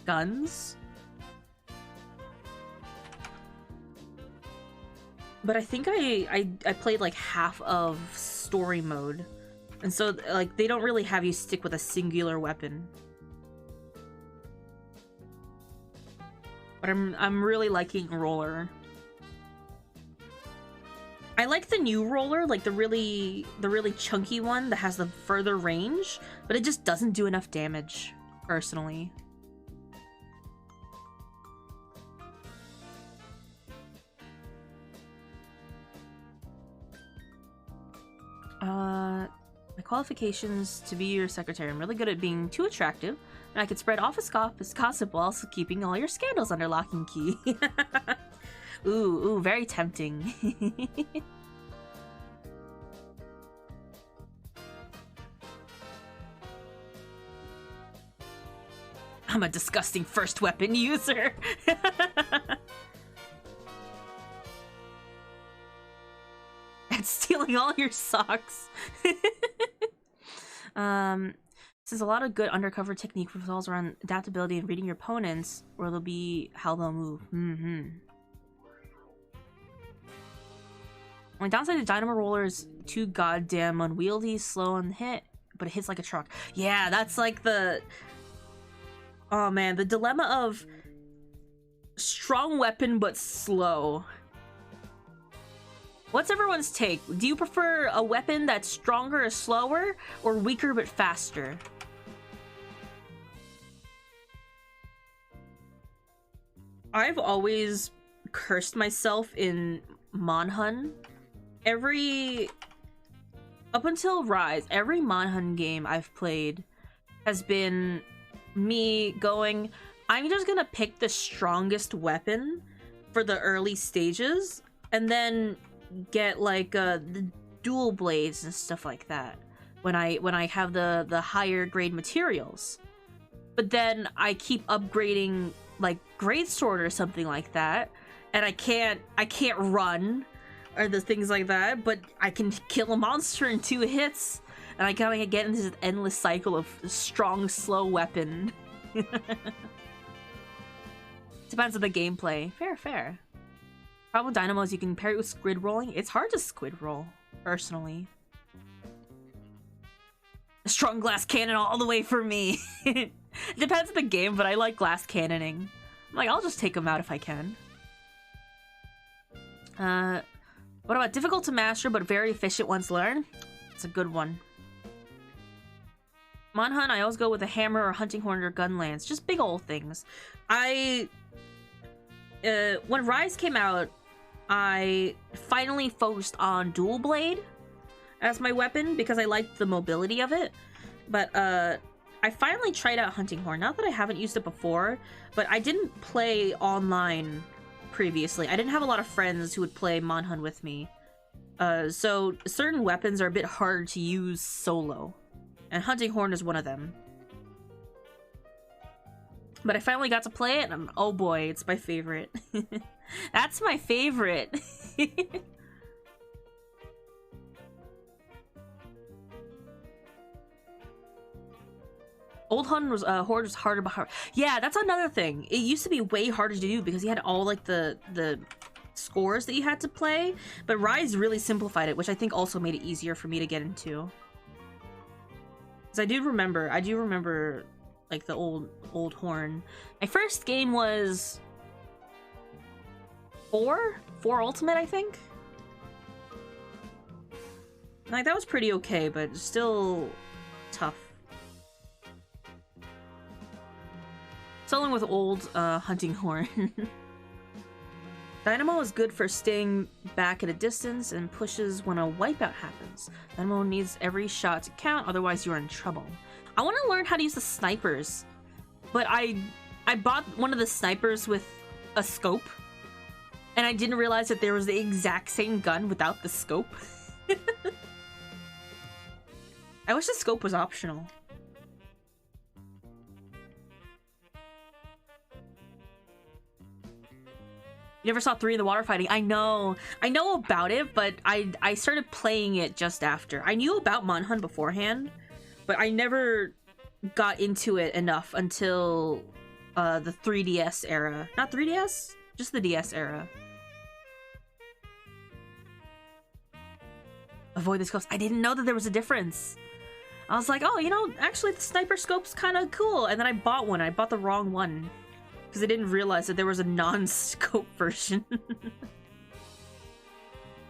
guns. But I think I played like half of story mode. And so like they don't really have you stick with a singular weapon. But I'm really liking Roller. I like the new Roller, like the really chunky one that has the further range, but it just doesn't do enough damage, personally. My qualifications to be your secretary. I'm really good at being too attractive, and I could spread office gossip while also keeping all your scandals under lock and key. Ooh, very tempting. I'm a disgusting first weapon user. And stealing all your socks. There's a lot of good undercover technique revolves around adaptability and reading your opponents, or they'll be how they'll move. My downside to Dynamo Roller is too goddamn unwieldy, slow on hit, but it hits like a truck. Yeah, that's like the... Oh man, the dilemma of strong weapon but slow. What's everyone's take? Do you prefer a weapon that's stronger or slower, or weaker but faster? I've always cursed myself in Monhun. Up until Rise, every Monhun game I've played has been me going, I'm just gonna pick the strongest weapon for the early stages, and then get like the dual blades and stuff like that when I have the higher grade materials. But then I keep upgrading like greatsword or something like that, and I can't run or the things like that, but I can kill a monster in 2 hits, and I kind of get into this endless cycle of strong, slow weapon. Depends on the gameplay. Fair. Problem with Dynamo is you can pair it with squid rolling. It's hard to squid roll, personally. A strong glass cannon all the way for me. Depends on the game, but I like glass cannoning. I'm like, I'll just take them out if I can. What about difficult to master but very efficient once learned? It's a good one. Monhun, I always go with a hammer or hunting horn or gun lance. Just big old things. When Rise came out, I finally focused on dual blade as my weapon because I liked the mobility of it. But I finally tried out hunting horn. Not that I haven't used it before, but I didn't play online previously. I didn't have a lot of friends who would play Monhun with me. So certain weapons are a bit hard to use solo. And hunting horn is one of them. But I finally got to play it, and oh boy, it's my favorite. That's my favorite. Old Horde was harder but hard. Yeah, that's another thing. It used to be way harder to do because you had all like the scores that you had to play, but Rise really simplified it, which I think also made it easier for me to get into. Because I do remember like the old horn. My first game was 4 Ultimate, I think. Like that was pretty okay, but still tough. Soloing with old hunting horn. Dynamo is good for staying back at a distance and pushes when a wipeout happens. Dynamo needs every shot to count, otherwise you're in trouble. I want to learn how to use the snipers, but I bought one of the snipers with a scope, and I didn't realize that there was the exact same gun without the scope. I wish the scope was optional. You never saw 3 in the water fighting. I know about it, but I started playing it just after. I knew about Monhun beforehand, but I never got into it enough until the 3DS era. Not 3DS? Just the DS era. Avoid the scopes. I didn't know that there was a difference. I was like, oh, you know, actually the sniper scope's kind of cool. And then I bought one. I bought the wrong one because I didn't realize that there was a non-scope version.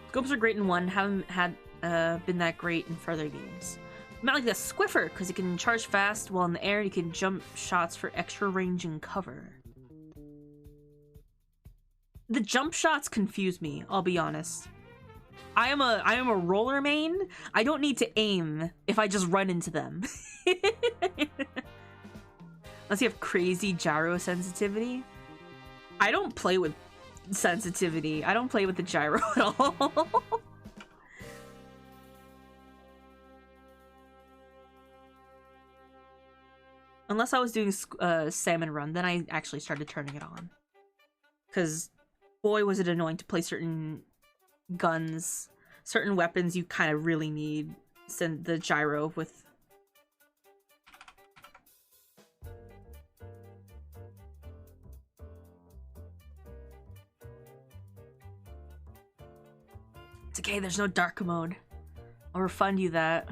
Scopes are great in 1. Haven't had been that great in further games. Not like the Squiffer, because you can charge fast while in the air. You can jump shots for extra range and cover. The jump shots confuse me, I'll be honest. I am a roller main. I don't need to aim if I just run into them. Unless you have crazy gyro sensitivity. I don't play with sensitivity. I don't play with the gyro at all. Unless I was doing Salmon Run, then I actually started turning it on. Because, boy, was it annoying to play certain guns, certain weapons you kind of really need the gyro with. It's okay, there's no dark mode. I'll refund you that.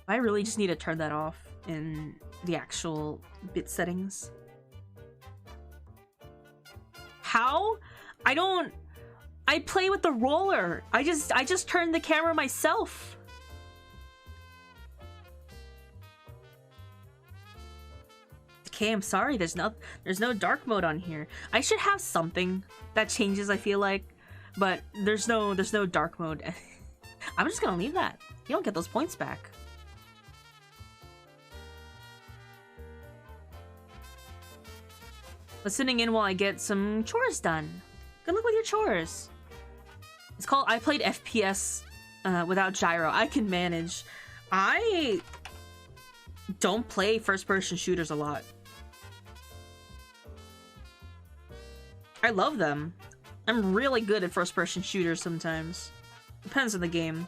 I really just need to turn that off in the actual bit settings. How? I play with the roller. I just turned the camera myself. Okay, I'm sorry. There's no dark mode on here. I should have something that changes, I feel like, but there's no dark mode. I'm just gonna leave that. You don't get those points back. Listening in while I get some chores done. Good luck with your chores. It's called I played FPS without gyro. I can manage. I don't play first-person shooters a lot. I love them. I'm really good at first-person shooters sometimes. Depends on the game.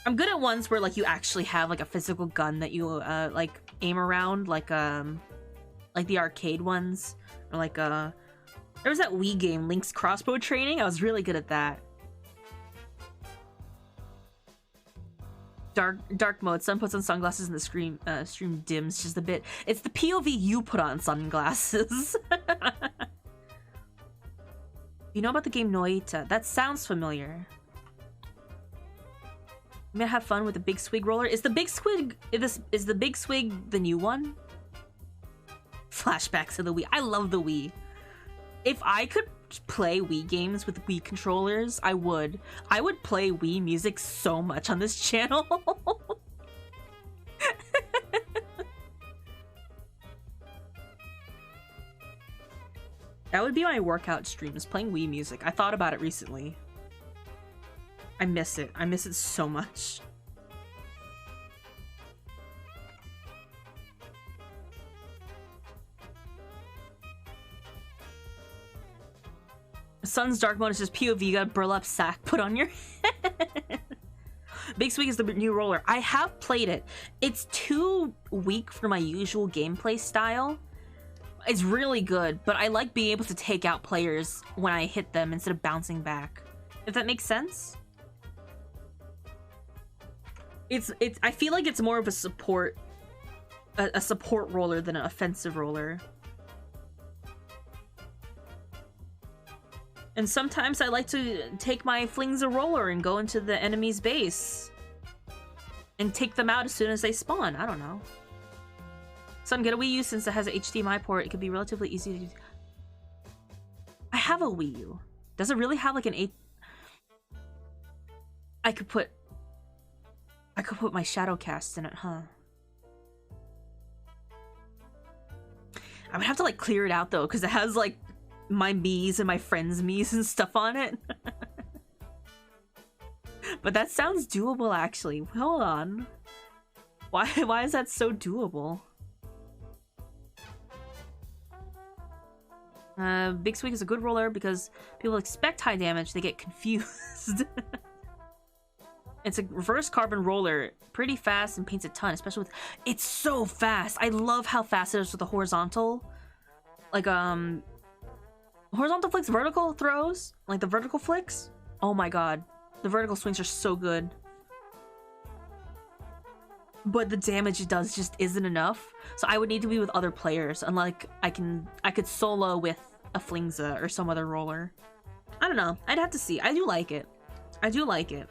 I'm good at ones where like you actually have like a physical gun that you like aim around, like the arcade ones. Or like there was that Wii game, Link's Crossbow Training. I was really good at that. Dark mode. Sun puts on sunglasses and the stream dims just a bit. It's the POV you put on sunglasses. You know about the game Noita? That sounds familiar. I'm gonna have fun with the Big Swig roller. Is the Big Swig the new one? Flashbacks to the Wii. I love the Wii. If I could play Wii games with Wii controllers, I would. I would play Wii music so much on this channel. That would be my workout streams, playing Wii music. I thought about it recently. I miss it. I miss it so much. Sun's dark mode is just POV. You got a burlap sack put on your head. Big Swig is the new roller. I have played it. It's too weak for my usual gameplay style. It's really good, but I like being able to take out players when I hit them instead of bouncing back. If that makes sense? I feel like it's more of a support roller than an offensive roller. And sometimes I like to take my flings a roller and go into the enemy's base and take them out as soon as they spawn. I don't know. Some get a Wii U since it has an HDMI port. It could be relatively easy to use. I have a Wii U. Does it really have like an 8? I could put my Shadowcast in it, huh? I would have to like clear it out though, because it has like my Mii's and my friends' Mii's and stuff on it. But that sounds doable actually. Hold on. Why is that so doable? Big Swig is a good roller because people expect high damage, they get confused. It's a reverse carbon roller, pretty fast and paints a ton, especially with... It's so fast! I love how fast it is with the horizontal. Like, horizontal flicks, vertical throws, like the vertical flicks. Oh my god. The vertical swings are so good. But the damage it does just isn't enough. So I would need to be with other players. Unlike I could solo with a Flingza or some other roller. I don't know. I'd have to see. I do like it. I do like it.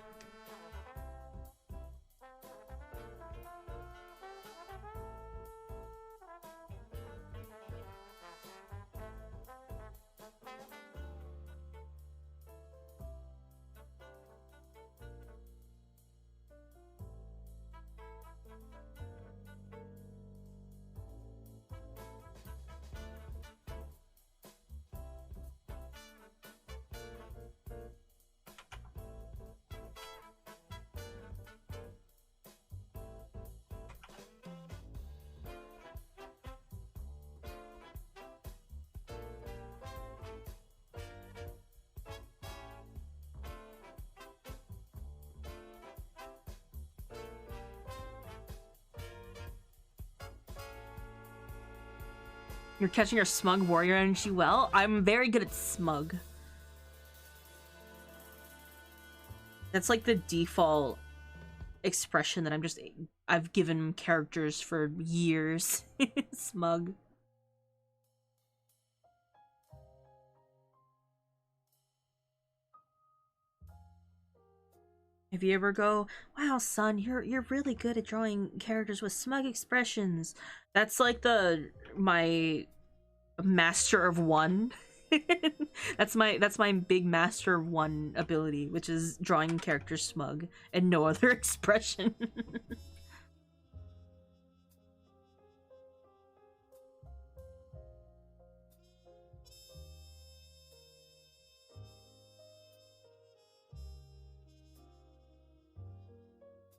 You're catching your smug warrior energy well. I'm very good at smug. That's like the default expression that I've given characters for years. Smug. If you ever go, wow, son, you're really good at drawing characters with smug expressions. That's like my master of one. that's my big master of one ability, which is drawing characters smug and no other expression.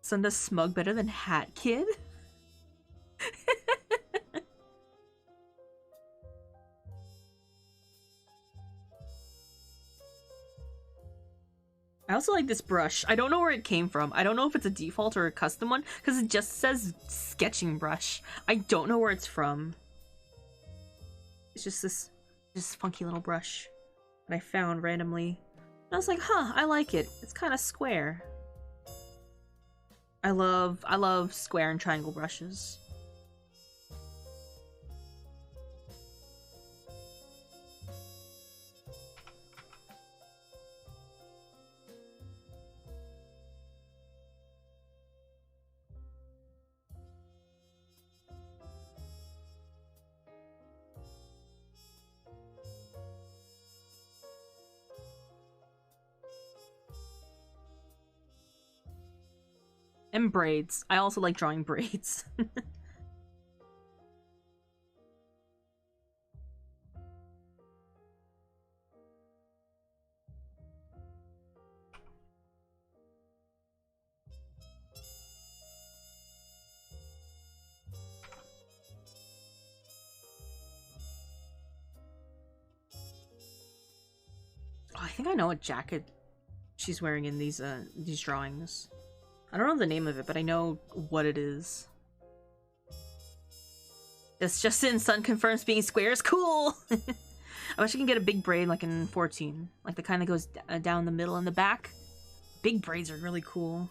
Son does smug better than Hat Kid? I also like this brush. I don't know where it came from. I don't know if it's a default or a custom one, because it just says sketching brush. I don't know where it's from. It's just this funky little brush that I found randomly. And I was like, huh, I like it. It's kind of square. I love square and triangle brushes. And braids. I also like drawing braids. Oh, I think I know what jacket she's wearing in these drawings. I don't know the name of it, but I know what it is. This Justin Sun confirms being square is cool! I wish I can get a big braid like in 14. Like the kind that goes down the middle and the back. Big braids are really cool.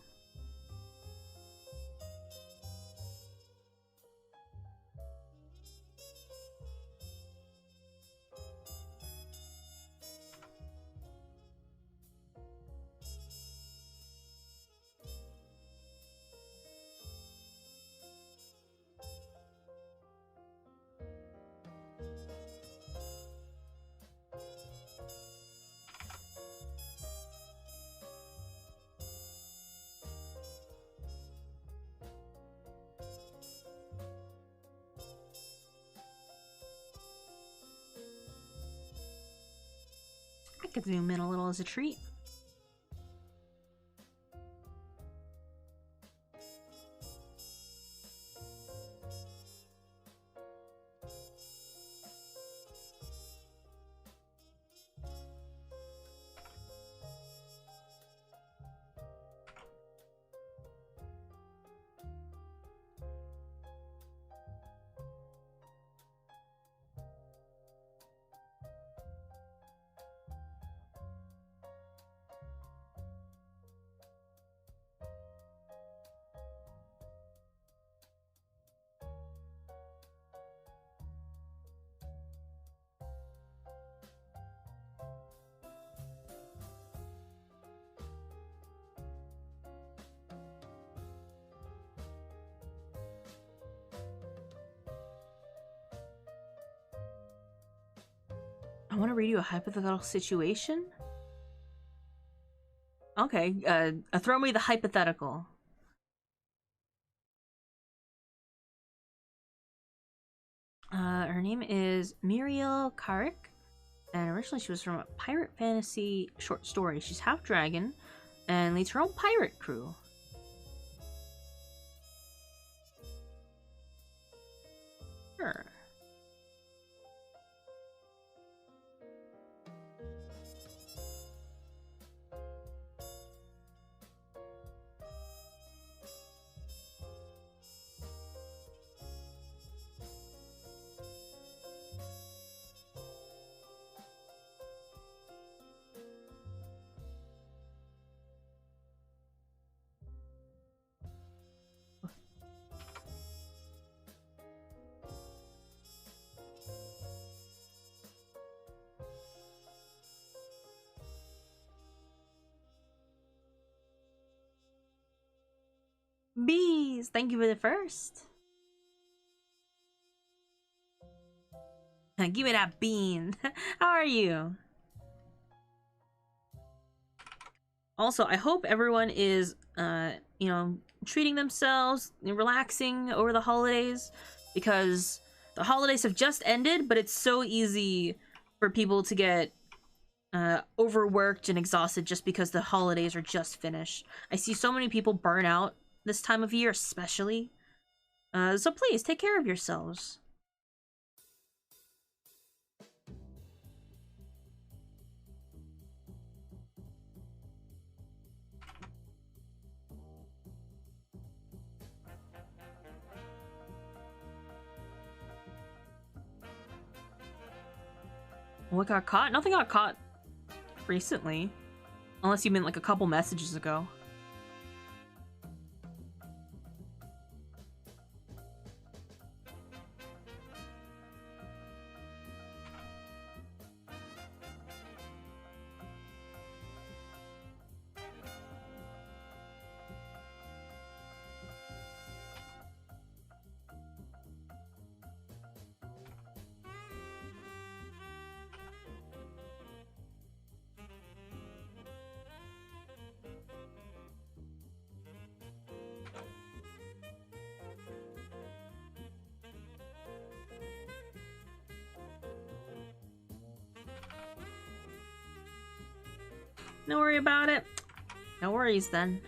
I could zoom in a little as a treat. want to read you a hypothetical situation. Okay, throw me the hypothetical. Her name is Muriel Karik, and originally she was from a pirate fantasy short story. She's half dragon, and leads her own pirate crew. Sure. Bees, thank you for the first. Give me that bean. How are you? Also, I hope everyone is, you know, treating themselves, relaxing over the holidays, because the holidays have just ended, but it's so easy for people to get overworked and exhausted just because the holidays are just finished. I see so many people burn out this time of year, especially. So please, take care of yourselves. What got caught? Nothing got caught recently. Unless you meant like a couple messages ago. No worry about it. No worries then.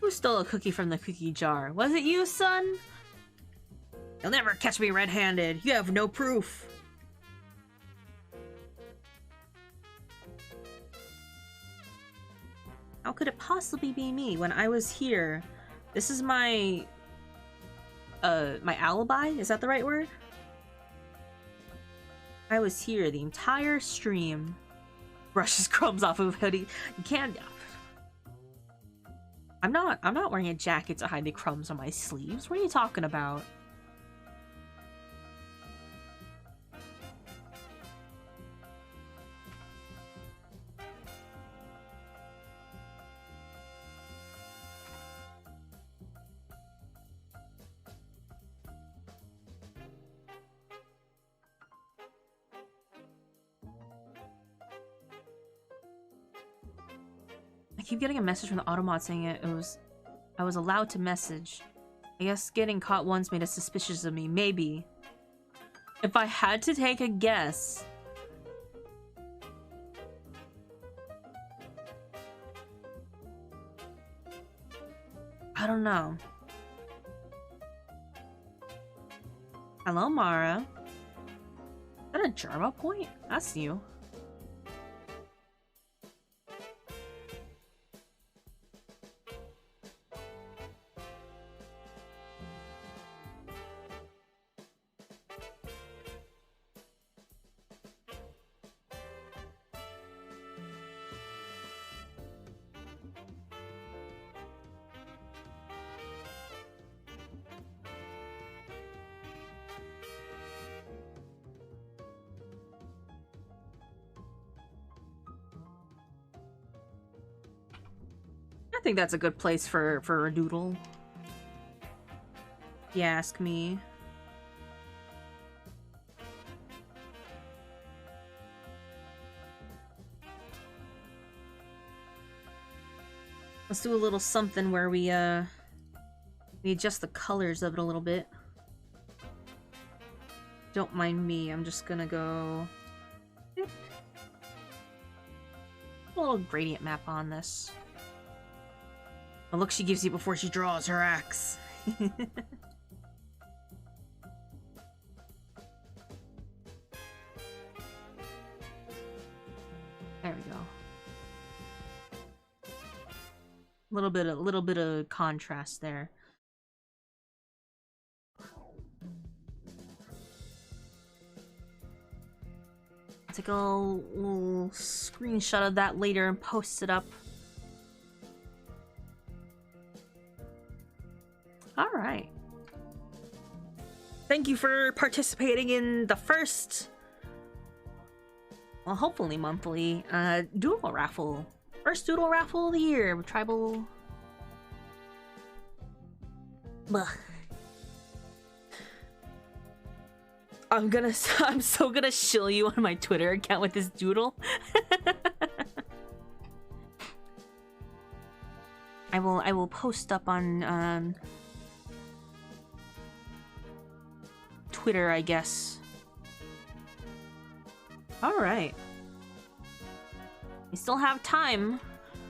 Who stole a cookie from the cookie jar? Was it you, son? You'll never catch me red-handed. You have no proof. How could it possibly be me when I was here? This is my... my alibi? Is that the right word? I was here the entire stream. Brushes crumbs off of hoodie. You can't... I'm not wearing a jacket to hide the crumbs on my sleeves. What are you talking about? I keep getting a message from the Automod saying it was I was allowed to message. I guess getting caught once made us suspicious of me. Maybe. If I had to take a guess... I don't know. Hello, Mara. Is that a Jarma point? That's new. I think that's a good place for a doodle. If you ask me. Let's do a little something where we adjust the colors of it a little bit. Don't mind me, I'm just gonna go... a little gradient map on this. The look she gives you before she draws her axe. There we go. Little bit of contrast there. Take a little screenshot of that later and post it up. Alright. Thank you for participating in the first, well, hopefully monthly, Doodle Raffle. First Doodle Raffle of the year with tribal... Blah. I'm so gonna shill you on my Twitter account with this doodle. I will post up on Twitter, I guess. Alright. We still have time.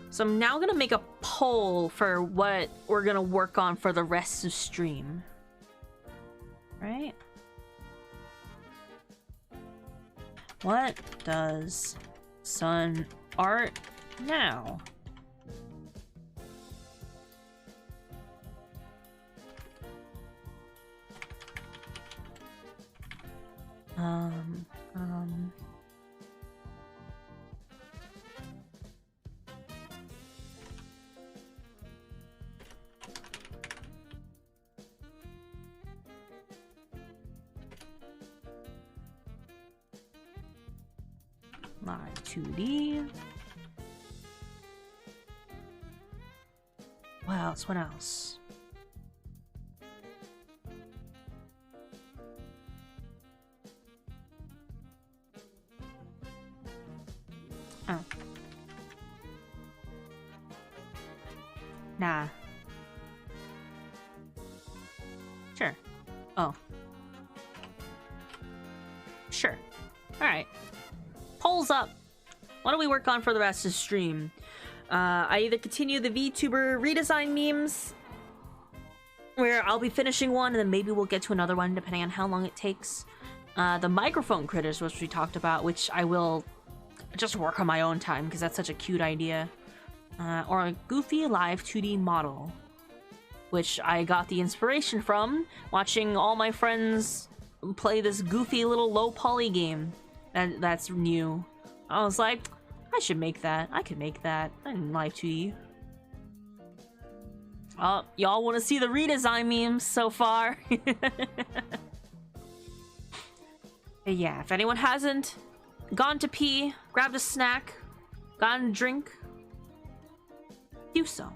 So I'm now gonna make a poll for what we're gonna work on for the rest of stream. Right? What does Sun art now? Live 2D. What else? What else? Oh. Nah. Sure. Oh. Sure. Alright. Polls up. What do we work on for the rest of the stream? I either continue the VTuber redesign memes, where I'll be finishing one, and then maybe we'll get to another one, depending on how long it takes. The microphone critters, which we talked about, which I will just work on my own time, because that's such a cute idea. Or a goofy live 2D model, which I got the inspiration from watching all my friends play this goofy little low poly game. That's new. I was like, I should make that. I could make that in live 2D. Y'all want to see the redesign memes so far? Yeah, if anyone hasn't gone to pee, grabbed a snack, gotten a drink, do so.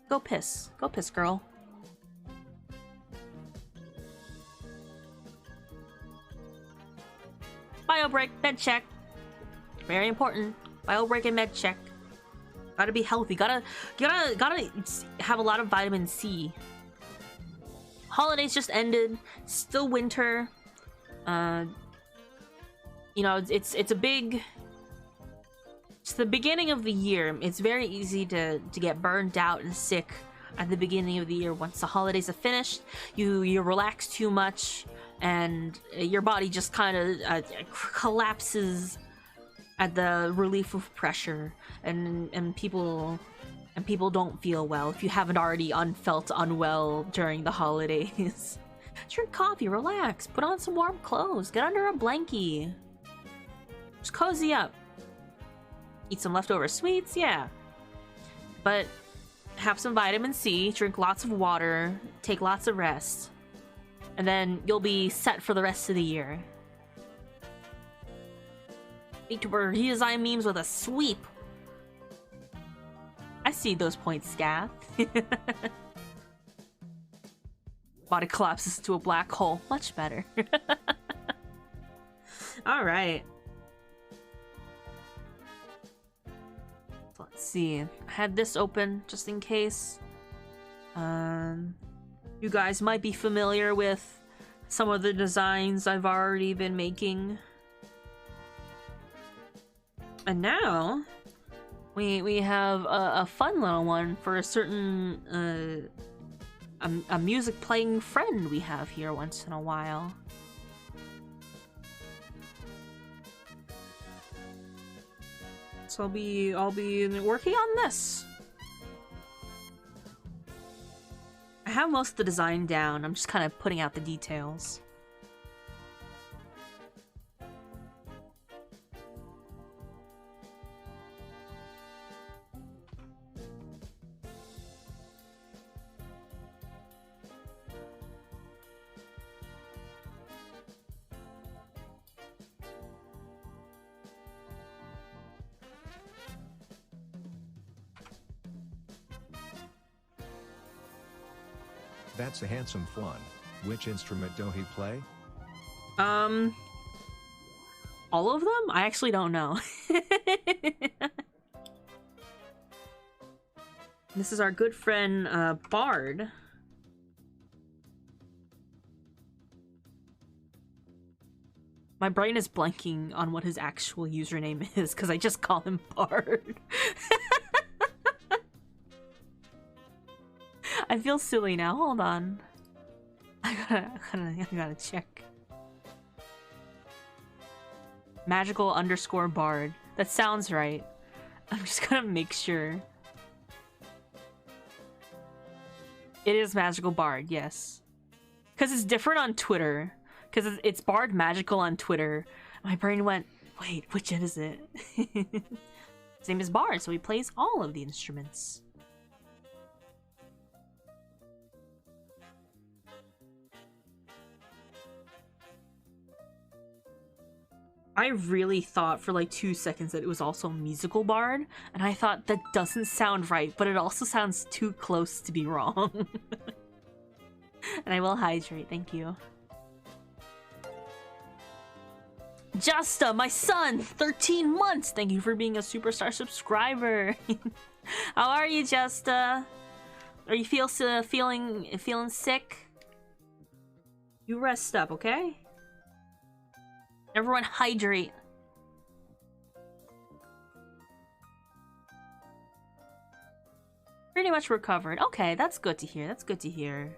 Go piss. Go piss, girl. Bio break, med check. Very important. Bio break and med check. Gotta be healthy. Gotta have a lot of vitamin C. Holidays just ended. Still winter. You know, it's a big... It's the beginning of the year. It's very easy to get burned out and sick at the beginning of the year. Once the holidays are finished, you relax too much, and your body just kind of collapses at the relief of pressure, and people don't feel well if you haven't already felt unwell during the holidays. Drink coffee, relax, put on some warm clothes, get under a blankie, just cozy up. Eat some leftover sweets, yeah. But have some vitamin C, drink lots of water, take lots of rest, and then you'll be set for the rest of the year. VTuber redesign memes with a sweep. I see those points, Scath. Body collapses into a black hole. Much better. Alright. Let's see. I had this open just in case. You guys might be familiar with some of the designs I've already been making. And now we have a fun little one for a certain a music playing friend we have here once in a while. So I'll be working on this. I have most of the design down. I'm just kind of putting out the details. That's a handsome flan. Which instrument do he play? All of them? I actually don't know. This is our good friend, Bard. My brain is blanking on what his actual username is, because I just call him Bard. I feel silly now. Hold on. I gotta check. Magical_Bard. That sounds right. I'm just gonna make sure. It is Magical Bard, yes. Because it's different on Twitter. Because it's Bard Magical on Twitter. My brain went, wait, which is it? His name is Bard, so he plays all of the instruments. I really thought for like 2 seconds that it was also Musical Bard, and I thought that doesn't sound right, but it also sounds too close to be wrong. And I will hydrate, thank you. Justa, my son, 13 months! Thank you for being a superstar subscriber. How are you, Justa? Are you feeling sick? You rest up, okay? Everyone hydrate. Pretty much recovered. Okay, that's good to hear. That's good to hear.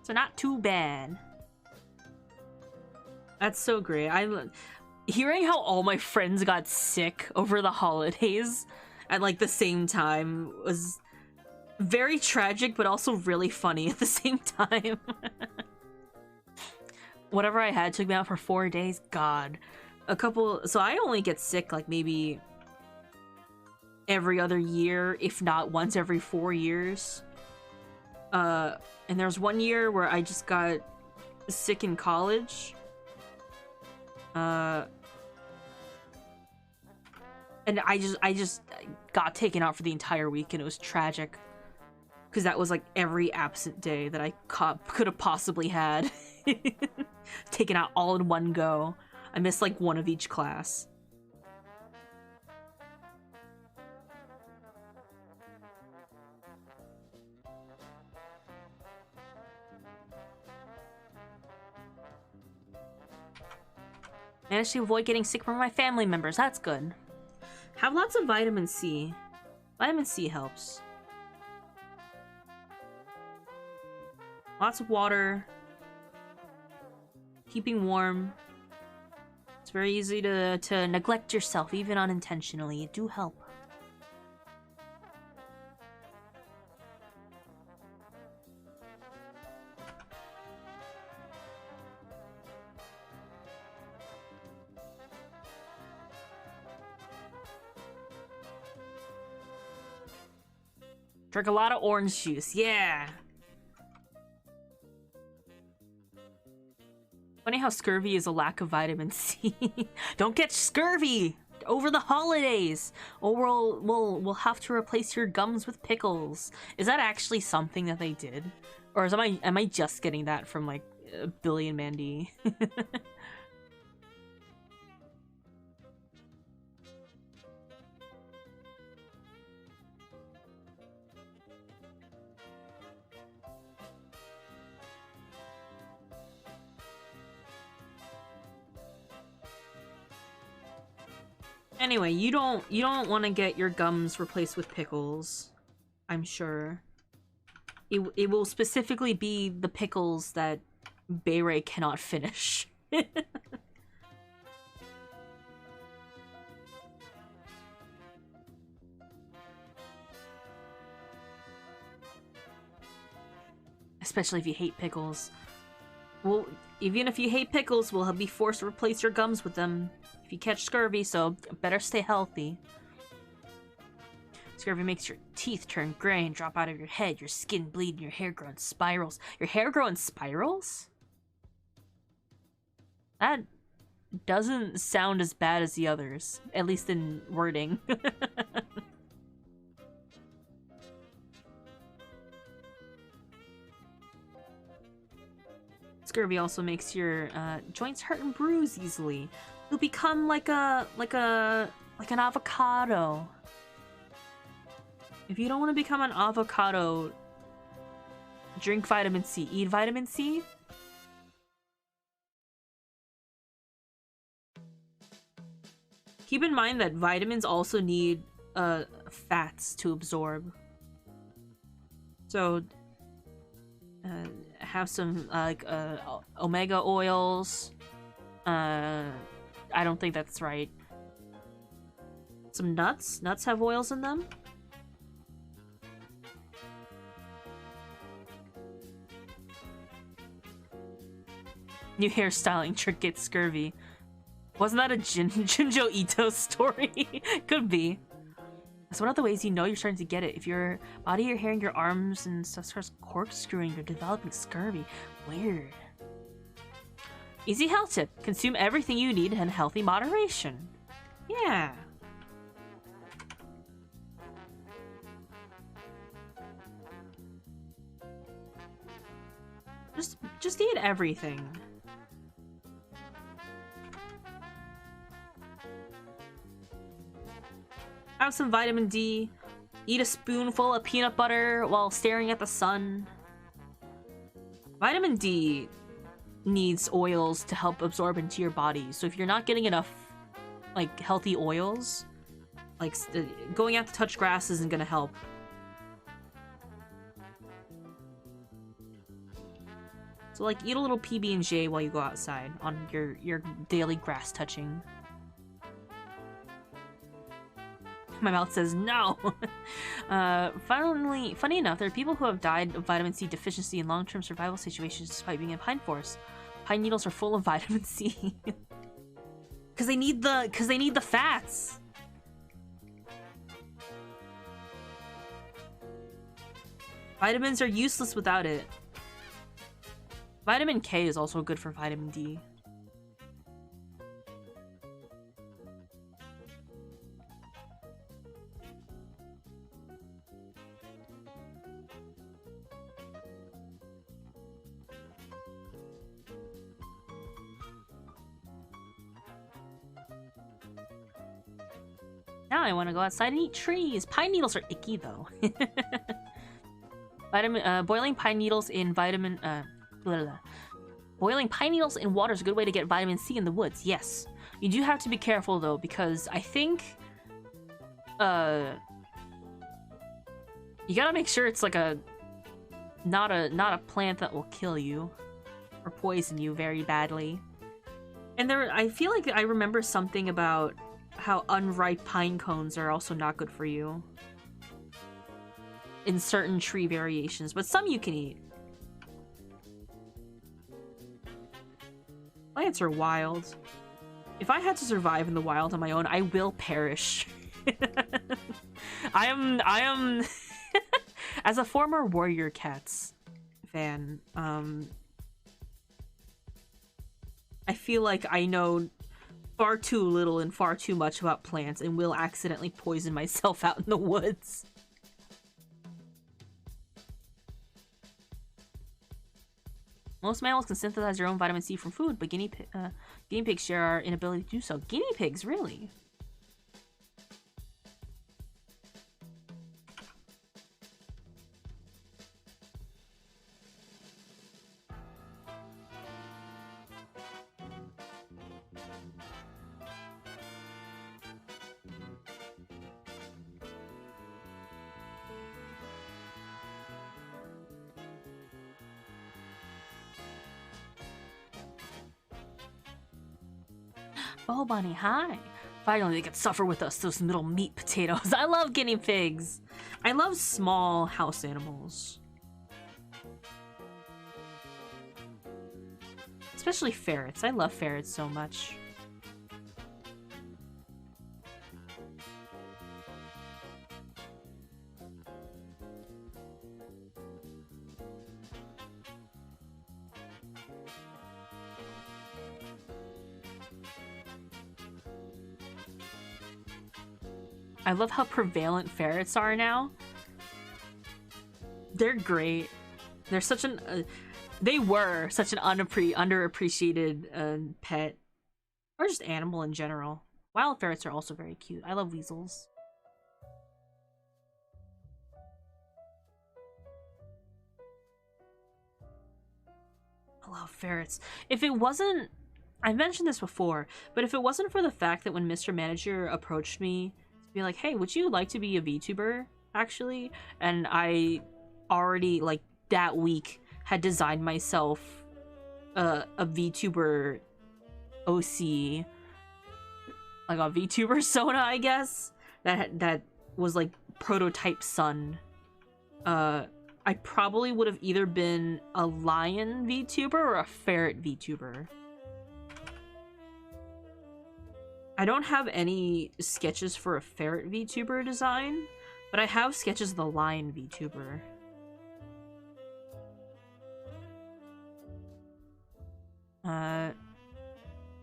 So not too bad. That's so great. Hearing how all my friends got sick over the holidays at like the same time was very tragic, but also really funny at the same time. Whatever I had took me out for 4 days. God, so I only get sick like maybe every other year, if not once every 4 years. And there was 1 year where I just got sick in college. And I just got taken out for the entire week, and it was tragic. Because that was like every absent day that I could have possibly had. Taken out all in one go. I missed like one of each class. Managed to avoid getting sick from my family members. That's good. Have lots of vitamin C. Vitamin C helps. Lots of water. Keeping warm. It's very easy to neglect yourself, even unintentionally. It do help. Drink a lot of orange juice, yeah! Funny how scurvy is a lack of vitamin C. Don't get scurvy over the holidays, or we'll have to replace your gums with pickles. Is that actually something that they did, or am I just getting that from like Billy and Mandy? Anyway, you don't want to get your gums replaced with pickles, I'm sure. It will specifically be the pickles that Beret cannot finish. Especially if you hate pickles. Well, even if you hate pickles, we'll be forced to replace your gums with them if you catch scurvy, so better stay healthy. Scurvy makes your teeth turn gray and drop out of your head, your skin bleed, and your hair grow in spirals. Your hair grow in spirals? That doesn't sound as bad as the others, at least in wording. Scurvy also makes your joints hurt and bruise easily. You'll become like an avocado. If you don't want to become an avocado, drink vitamin C. Eat vitamin C. Keep in mind that vitamins also need fats to absorb. So have some like omega oils. I don't think that's right. Some nuts. Nuts have oils in them. New hairstyling trick gets scurvy. Wasn't that a Junjo Ito story? Could be. That's one of the ways you know you're starting to get it. If your body, your hair, and your arms and stuff starts corkscrewing, you're developing scurvy. Weird. Easy health tip. Consume everything you need in healthy moderation. Yeah. Just eat everything. Have some vitamin D. Eat a spoonful of peanut butter while staring at the sun. Vitamin D needs oils to help absorb into your body. So if you're not getting enough, like, healthy oils, like, going out to touch grass isn't gonna help. So, like, eat a little PB&J while you go outside on your daily grass touching. My mouth says no. Funny enough, there are people who have died of vitamin C deficiency in long-term survival situations despite being in pine forests. Pine needles are full of vitamin C. Because they need the fats. Vitamins are useless without it. Vitamin K is also good for vitamin D. Now I want to go outside and eat trees. Pine needles are icky though. Boiling pine needles in boiling pine needles in water is a good way to get vitamin C in the woods. Yes, you do have to be careful though, because I think you gotta make sure it's like not a plant that will kill you or poison you very badly. And I feel like I remember something about how unripe pine cones are also not good for you in certain tree variations, but some you can eat. Plants are wild. If I had to survive in the wild on my own, I will perish. I am as a former Warrior Cats fan, I feel like I know far too little and far too much about plants and will accidentally poison myself out in the woods. Most mammals can synthesize their own vitamin C from food, but guinea pigs share our inability to do so. Guinea pigs, really? Oh, Bunny, hi. Finally, they could suffer with us, those little meat potatoes. I love guinea pigs. I love small house animals. Especially ferrets. I love ferrets so much. I love how prevalent ferrets are now. They're great. They're such an they were such an underappreciated pet, or just animal in general. Wild ferrets are also very cute. I love weasels. I love ferrets. If it wasn't, I mentioned this before, but if it wasn't for the fact that when Mr. Manager approached me be like, hey, would you like to be a VTuber, actually? And I already, like, that week had designed myself a VTuber OC, like a VTuber Sona, I guess, that was like prototype Sun. I probably would have either been a lion VTuber or a ferret VTuber. I don't have any sketches for a ferret VTuber design, but I have sketches of the lion VTuber.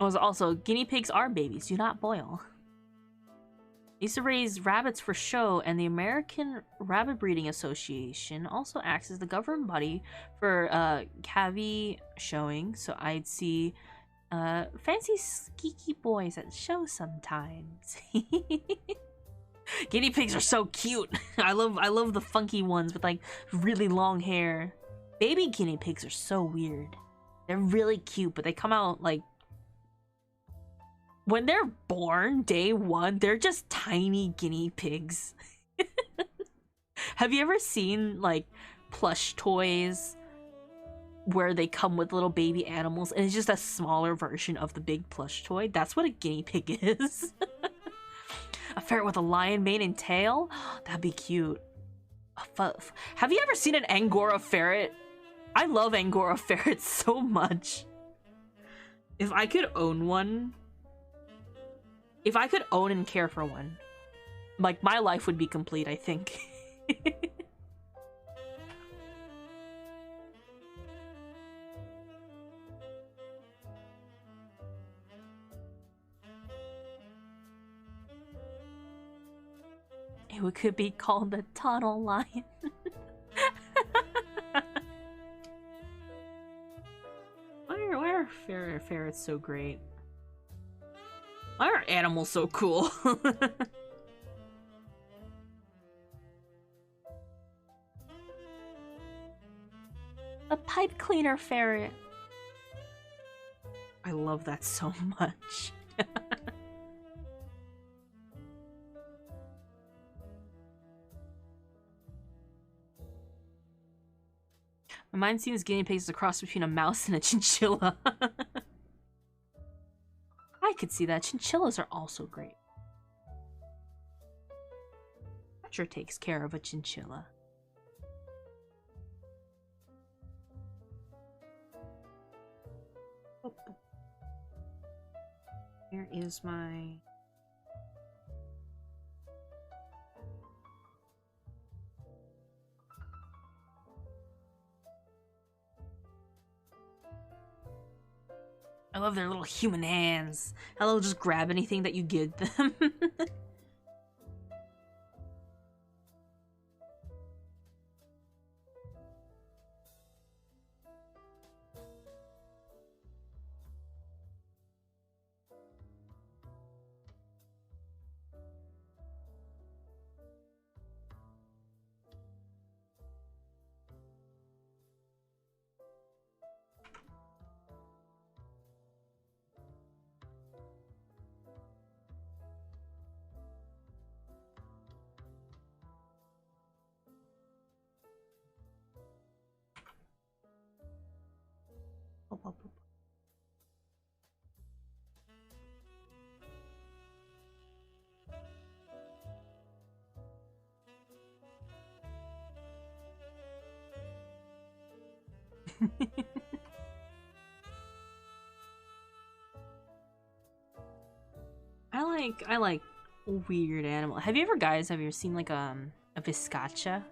Also, guinea pigs are babies, do not boil. I used to raise rabbits for show, and the American Rabbit Breeding Association also acts as the government body for cavy showing, so I'd see fancy skeeky boys at show sometimes. Guinea pigs are so cute. I love the funky ones with like really long hair. Baby guinea pigs are so weird. They're really cute, but they come out like when they're born, day one, they're just tiny guinea pigs. Have you ever seen like plush toys where they come with little baby animals and it's just a smaller version of the big plush toy? That's what a guinea pig is. A ferret with a lion mane and tail? That'd be cute. Have you ever seen an Angora ferret? I love Angora ferrets so much. If I could own one, if I could own and care for one, like my life would be complete, I think. It could be called the tunnel lion. Why are ferrets so great? Why are animals so cool? A pipe cleaner ferret. I love that so much. My mind seems guinea pigs a cross between a mouse and a chinchilla. I could see that. Chinchillas are also great. Sure takes care of a chinchilla. Oh. Where is my... I love their little human hands. How they'll just grab anything that you give them. I like weird animal. Have you ever seen like a viscacha?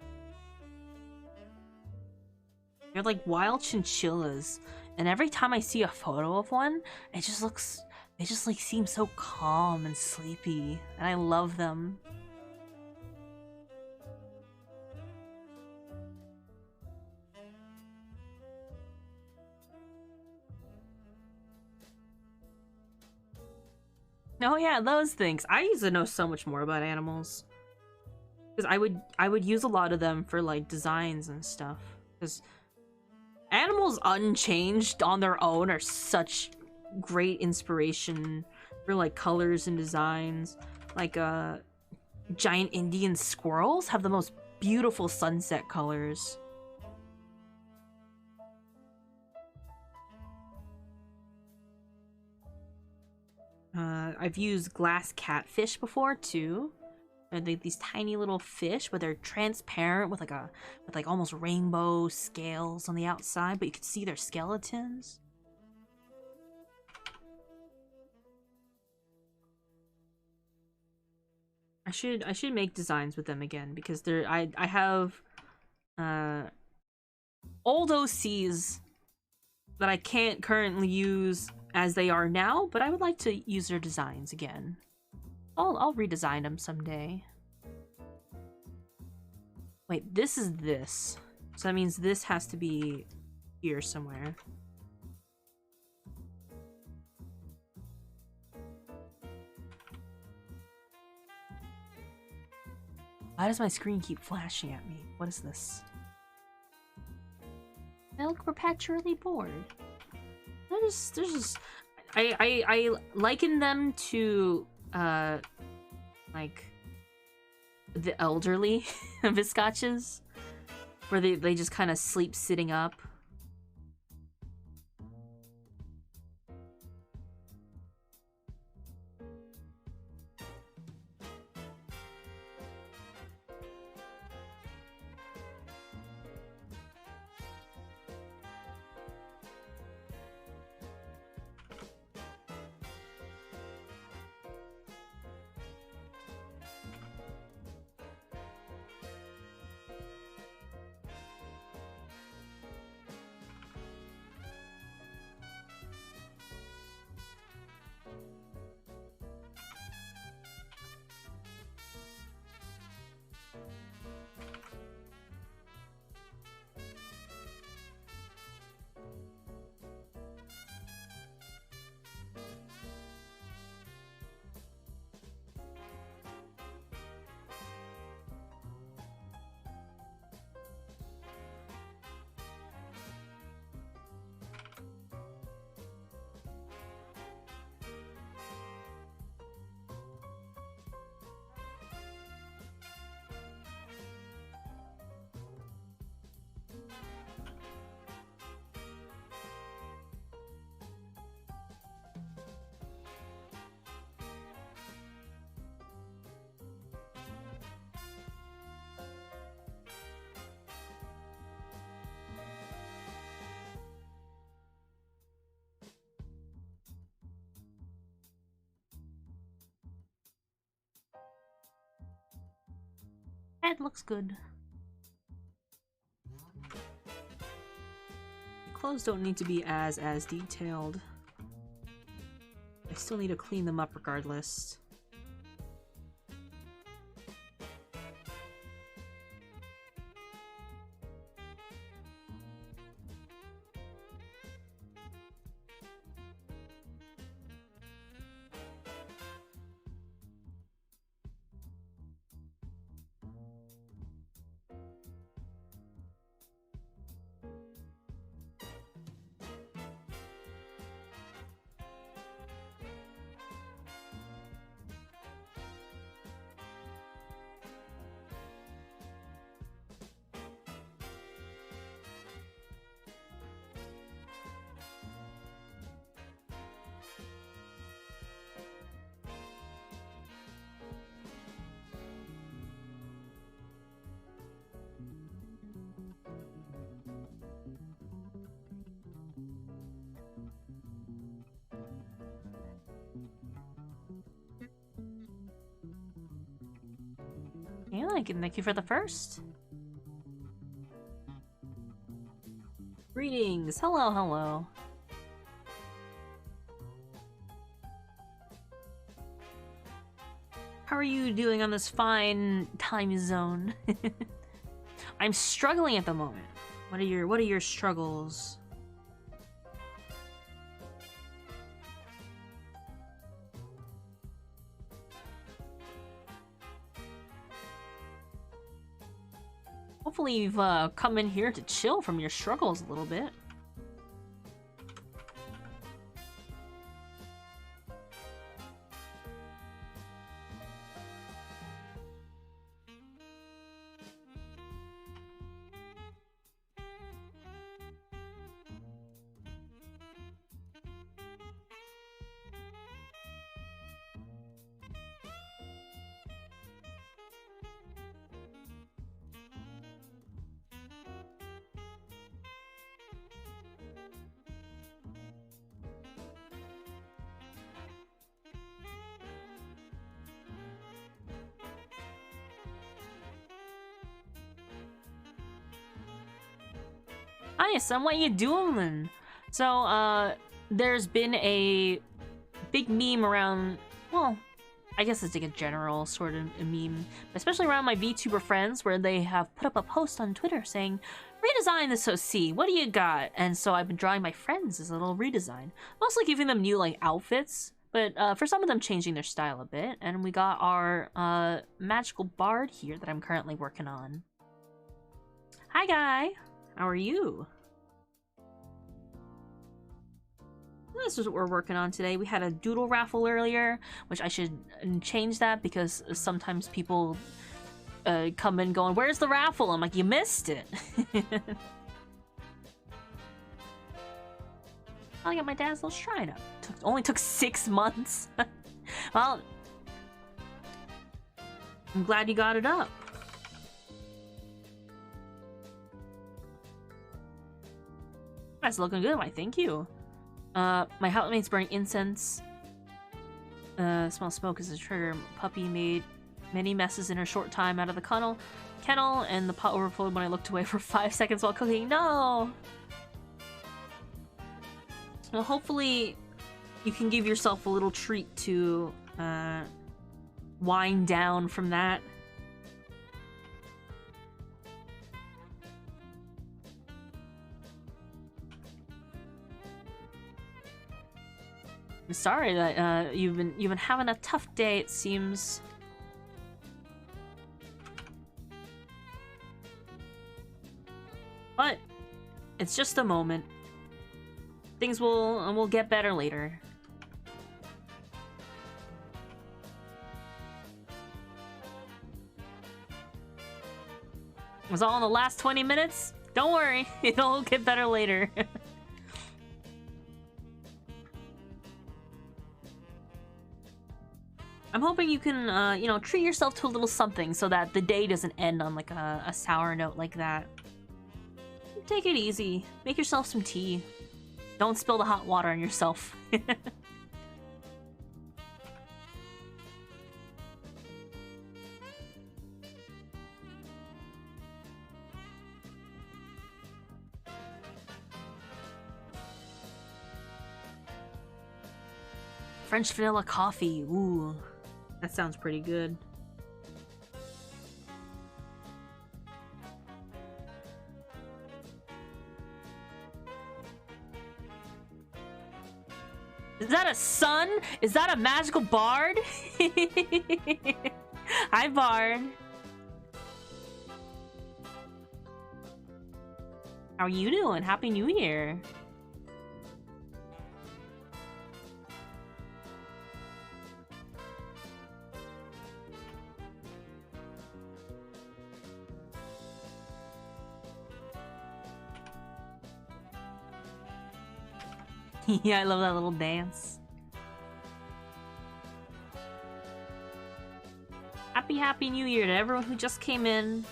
They're like wild chinchillas, and every time I see a photo of one, it just like seem so calm and sleepy, and I love them. Oh yeah, those things. I used to know so much more about animals. Because I would use a lot of them for like designs and stuff. Because animals unchanged on their own are such great inspiration for like colors and designs. Like giant Indian squirrels have the most beautiful sunset colors. I've used glass catfish before too. They're these tiny little fish, but they're transparent with like almost rainbow scales on the outside, but you can see their skeletons. I should make designs with them again because I have old OCs that I can't currently use as they are now, but I would like to use their designs again. I'll redesign them someday. Wait, this is this. So that means this has to be here somewhere. Why does my screen keep flashing at me? What is this? I look perpetually bored. There's just I liken them to like the elderly viscachas, where they just kind of sleep sitting up. It looks good. The clothes don't need to be as detailed. I still need to clean them up regardless. Thank you for the first. Greetings. Hello, hello. How are you doing on this fine time zone? I'm struggling at the moment. What are your struggles? Hopefully you've come in here to chill from your struggles a little bit. Hi, son, what you doing? So, there's been a big meme around, well, I guess it's like a general sort of a meme, especially around my VTuber friends, where they have put up a post on Twitter saying, redesign this OC, what do you got? And so I've been drawing my friends as a little redesign. Mostly giving them new, like, outfits, but for some of them changing their style a bit. And we got our magical bard here that I'm currently working on. Hi, guy. How are you? This is what we're working on today. We had a Doodle Raffle earlier, which I should change that because sometimes people come in going, where's the raffle? I'm like, you missed it. I got my dad's little shrine up. Only took 6 months. Well, I'm glad you got it up. That's looking good, why thank you. My housemate's burning incense. Smell smoke as a trigger. Puppy made many messes in her short time out of the kennel, and the pot overflowed when I looked away for 5 seconds while cooking. No! Well, hopefully you can give yourself a little treat to wind down from that. I'm sorry that you've been having a tough day, it seems. But it's just a moment. Things will get better later. It was all in the last 20 minutes? Don't worry, it'll get better later. I'm hoping you can, you know, treat yourself to a little something so that the day doesn't end on, like, a sour note like that. Take it easy. Make yourself some tea. Don't spill the hot water on yourself. French vanilla coffee. Ooh, that sounds pretty good. Is that a sun? Is that a magical bard? Hi, Bard. How are you doing? Happy New Year. Yeah, I love that little dance. Happy New Year to everyone who just came in.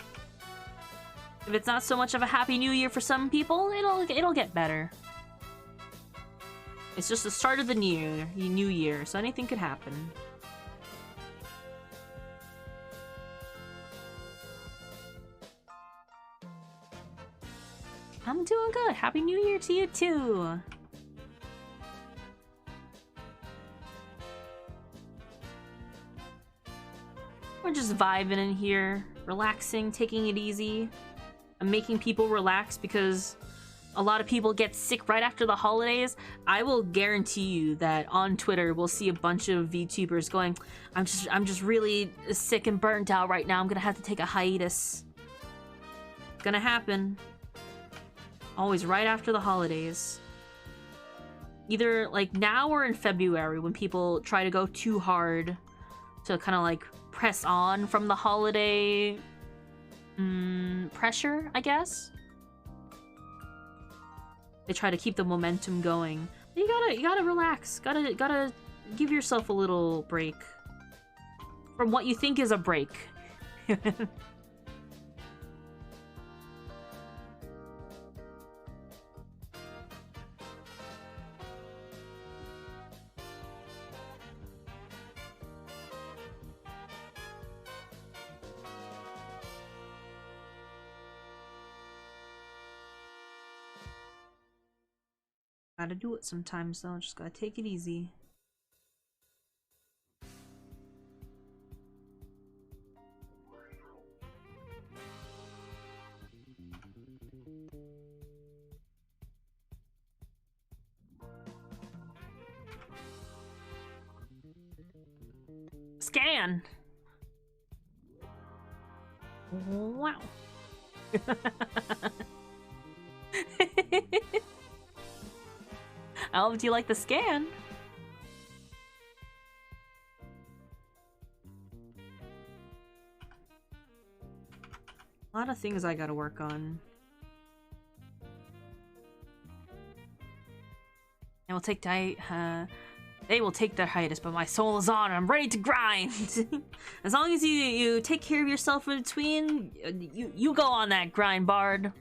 If it's not so much of a Happy New Year for some people, it'll get better. It's just the start of the new year, so anything could happen. I'm doing good. Happy New Year to you too. We're just vibing in here, relaxing, taking it easy. I'm making people relax because a lot of people get sick right after the holidays. I will guarantee you that on Twitter we'll see a bunch of VTubers going, I'm just really sick and burnt out right now. I'm gonna have to take a hiatus. It's gonna happen. Always right after the holidays. Either like now or in February when people try to go too hard to kind of like press on from the holiday pressure, I guess. They try to keep the momentum going. You gotta relax. Gotta give yourself a little break from what you think is a break. Gotta do it sometimes though, just gotta take it easy. Scan! Wow. Oh, do you like the scan? A lot of things I gotta work on. They will take their hiatus, but my soul is on. I'm ready to grind. As long as you take care of yourself in between, you go on that grind, Bard.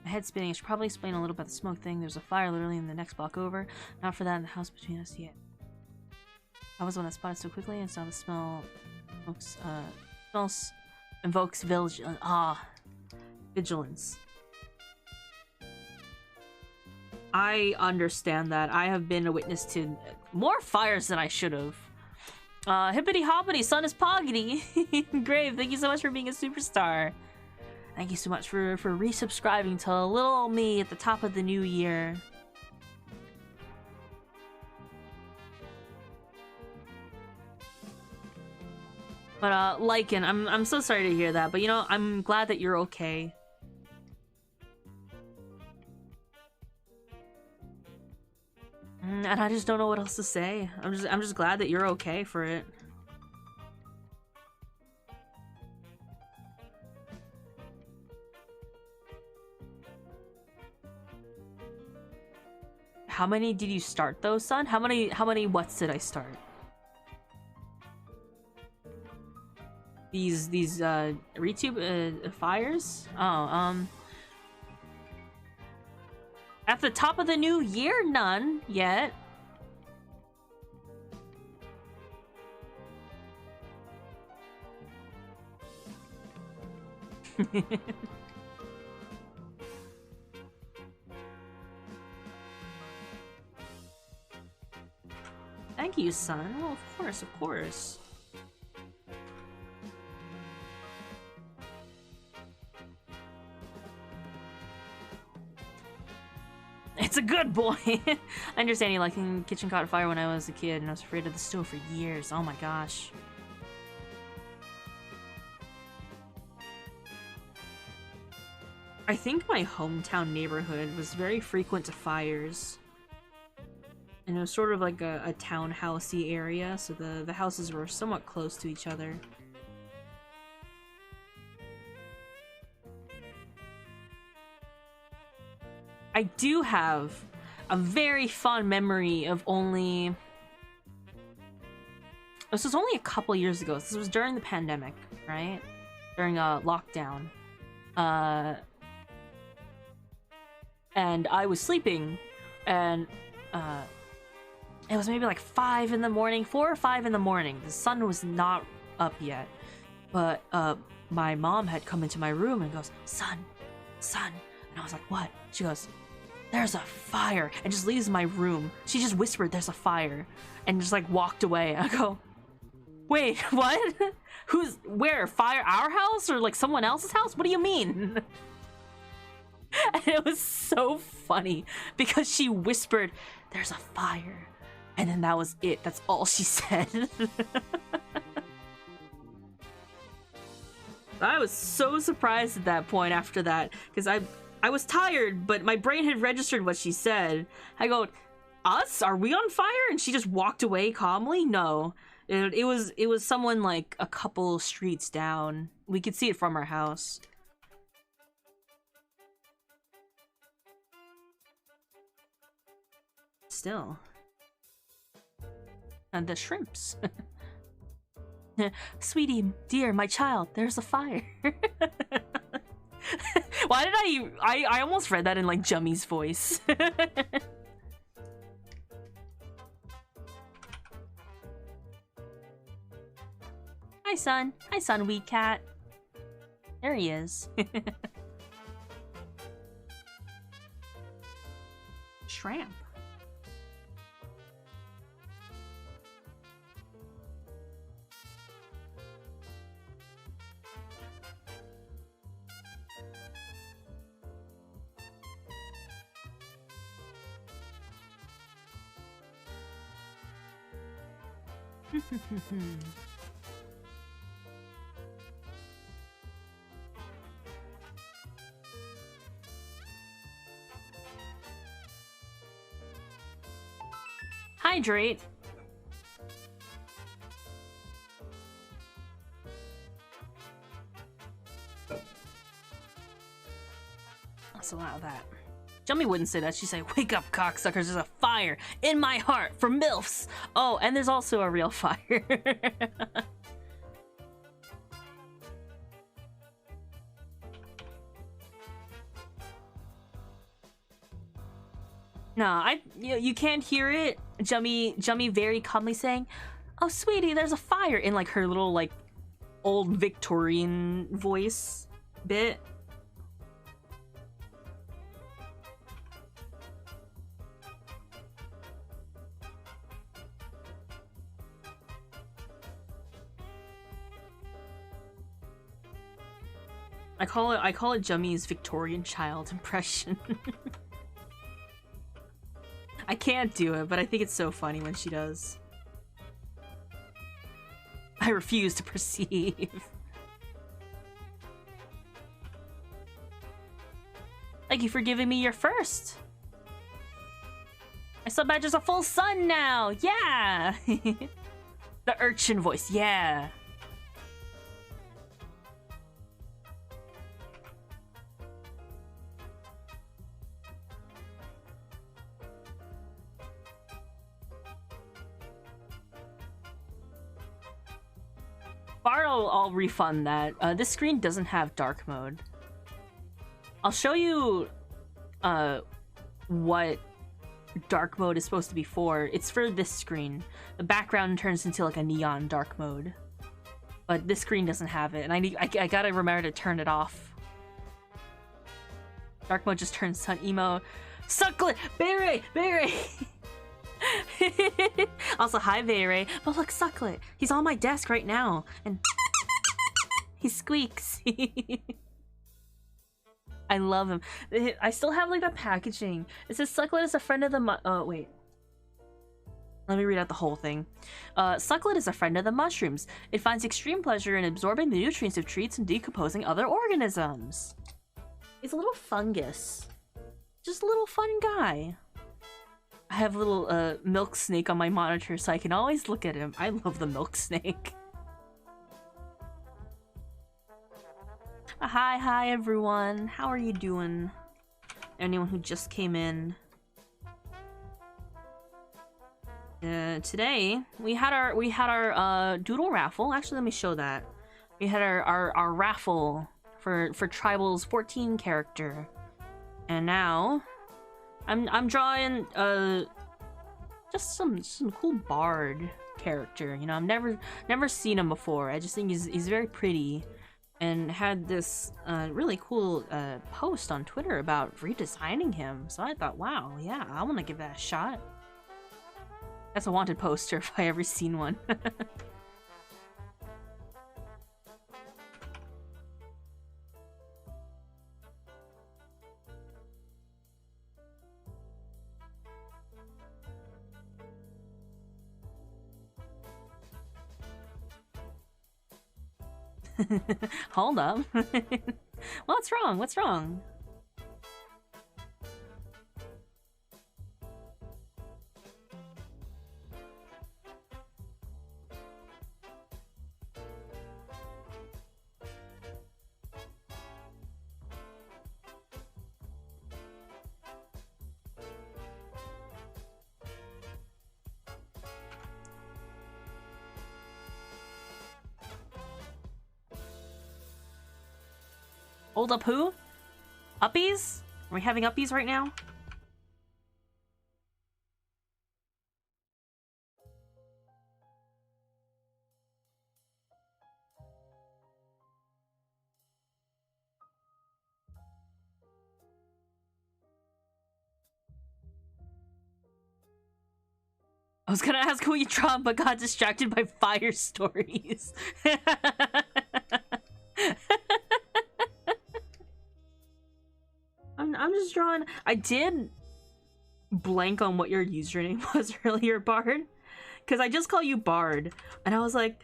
My head spinning. I should probably explain a little about the smoke thing. There's a fire literally in the next block over. Not for that in the house between us yet. I was the one that spotted so quickly and saw the smell. Smells invokes vigilance. I understand that. I have been a witness to more fires than I should have. Hippity hoppity, sun is poggity. Grave, thank you so much for being a superstar. Thank you so much for resubscribing to little old me at the top of the new year. But Lycan, I'm so sorry to hear that, but you know, I'm glad that you're okay. And I just don't know what else to say. I'm just glad that you're okay for it. How many did you start though, son? How many whats did I start? These ReTube fires? Oh, at the top of the new year, none yet. Thank you, son. Oh, of course, of course. It's a good boy. I understand you liking kitchen caught fire when I was a kid, and I was afraid of the stove for years. Oh my gosh. I think my hometown neighborhood was very frequent to fires. And it was sort of like a townhousey area, so the houses were somewhat close to each other. I do have a very fond memory of only... This was only a couple years ago. This was during the pandemic, right? During a lockdown. And I was sleeping, and it was maybe like 5 in the morning, 4 or 5 in the morning. The sun was not up yet, but my mom had come into my room and goes, "Son, son," and I was like, "What?" She goes, "There's a fire," and just leaves my room. She just whispered, "There's a fire," and just like walked away. I go, "Wait, what? Where? Fire? Our house or like someone else's house? What do you mean?" And it was so funny because she whispered, "There's a fire," and then that was it. That's all she said. I was so surprised at that point after that because I was tired, but my brain had registered what she said. I go, "Us? Are we on fire?" And she just walked away calmly. No, it was someone like a couple streets down. We could see it from our house. Still. And the shrimps. "Sweetie, dear, my child, there's a fire." Why did I almost read that in like Jummy's voice. Hi, son. Hi, son, wee cat. There he is. Shrimp. Hydrate. Let's allow that. Jummy wouldn't say that. She'd say, "Wake up, cocksuckers, there's a fire in my heart for MILFs. Oh, and there's also a real fire." No, you can't hear it. Jummy very calmly saying, "Oh, sweetie, there's a fire," in like her little like old Victorian voice bit. I call it Jummy's Victorian child impression. I can't do it, but I think it's so funny when she does. I refuse to perceive. Thank you for giving me your first. My sub badge is a full sun now. Yeah. The urchin voice. Yeah. Bard, I'll refund that. This screen doesn't have dark mode. I'll show you what dark mode is supposed to be for. It's for this screen. The background turns into like a neon dark mode. But this screen doesn't have it, and I gotta remember to turn it off. Dark mode just turns sun emo. Sucklet! Beret! Beret! Also, hi Beret. But look, Sucklet. He's on my desk right now, and he squeaks. I love him. I still have like the packaging. It says Sucklet is a friend of the oh wait. Let me read out the whole thing. Sucklet is a friend of the mushrooms. It finds extreme pleasure in absorbing the nutrients of treats and decomposing other organisms. He's a little fungus. Just a little fun guy. I have a little milk snake on my monitor so I can always look at him. I love the milk snake. Hi everyone. How are you doing? Anyone who just came in. Today we had our Doodle Raffle. Actually, let me show that. We had our raffle for Tribal's 14 character, and now I'm drawing just some cool bard character. You know, I've never seen him before. I just think he's very pretty, and had this really cool post on Twitter about redesigning him. So I thought, wow, yeah, I want to give that a shot. That's a wanted poster if I ever seen one. Hold up. What's wrong? What's wrong? Hold up, who? Uppies? Are we having uppies right now? I was gonna ask who you draw, but got distracted by fire stories. I'm just drawing. I did blank on what your username was earlier, Bard, because I just call you Bard, and I was like,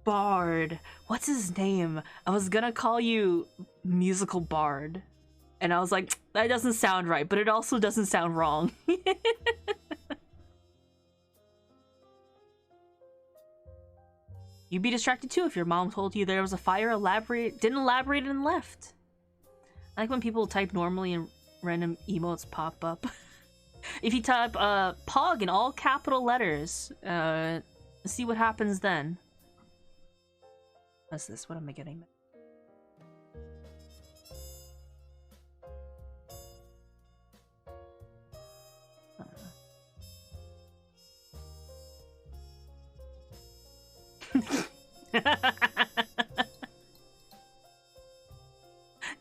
Bard, what's his name? I was gonna call you Musical Bard, and I was like, that doesn't sound right, but it also doesn't sound wrong. You'd be distracted too if your mom told you there was a fire, didn't elaborate and left. I like when people type normally and random emotes pop up. If you type POG in all capital letters, see what happens then. What's this? What am I getting?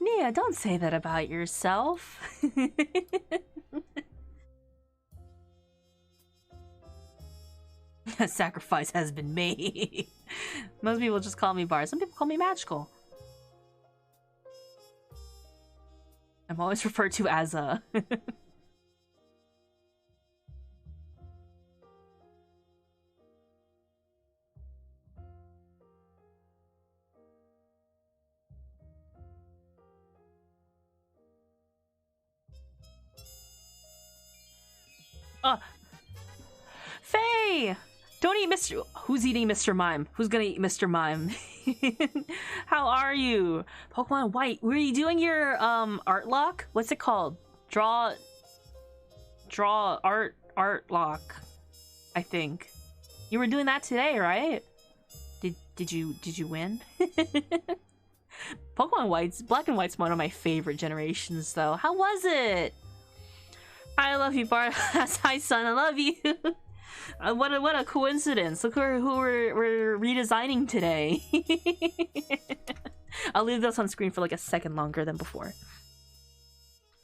Nia, don't say that about yourself. A sacrifice has been made. Most people just call me Bard. Some people call me Magical. I'm always referred to as a... Faye! Don't eat Mr. Who's eating Mr. Mime? Who's gonna eat Mr. Mime? How are you? Pokemon White, were you doing your art lock? What's it called? Draw art lock, I think. You were doing that today, right? Did you win? Pokemon White's Black and White's one of my favorite generations, though. How was it? I love you, Bart. Hi, son. I love you. What a coincidence. Look who we're redesigning today. I'll leave this on screen for like a second longer than before.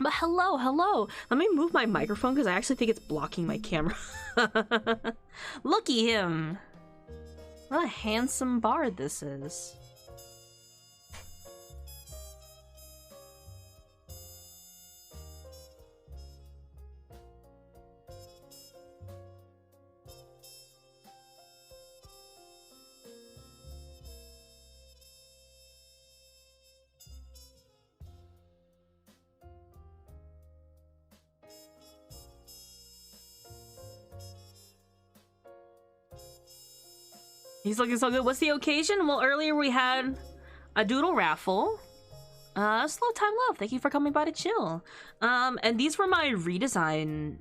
But hello. Let me move my microphone because I actually think it's blocking my camera. Looky him. What a handsome bard this is. He's looking so good. What's the occasion? Well, earlier we had a Doodle Raffle. Slow Time Love, thank you for coming by to chill. And these were my redesign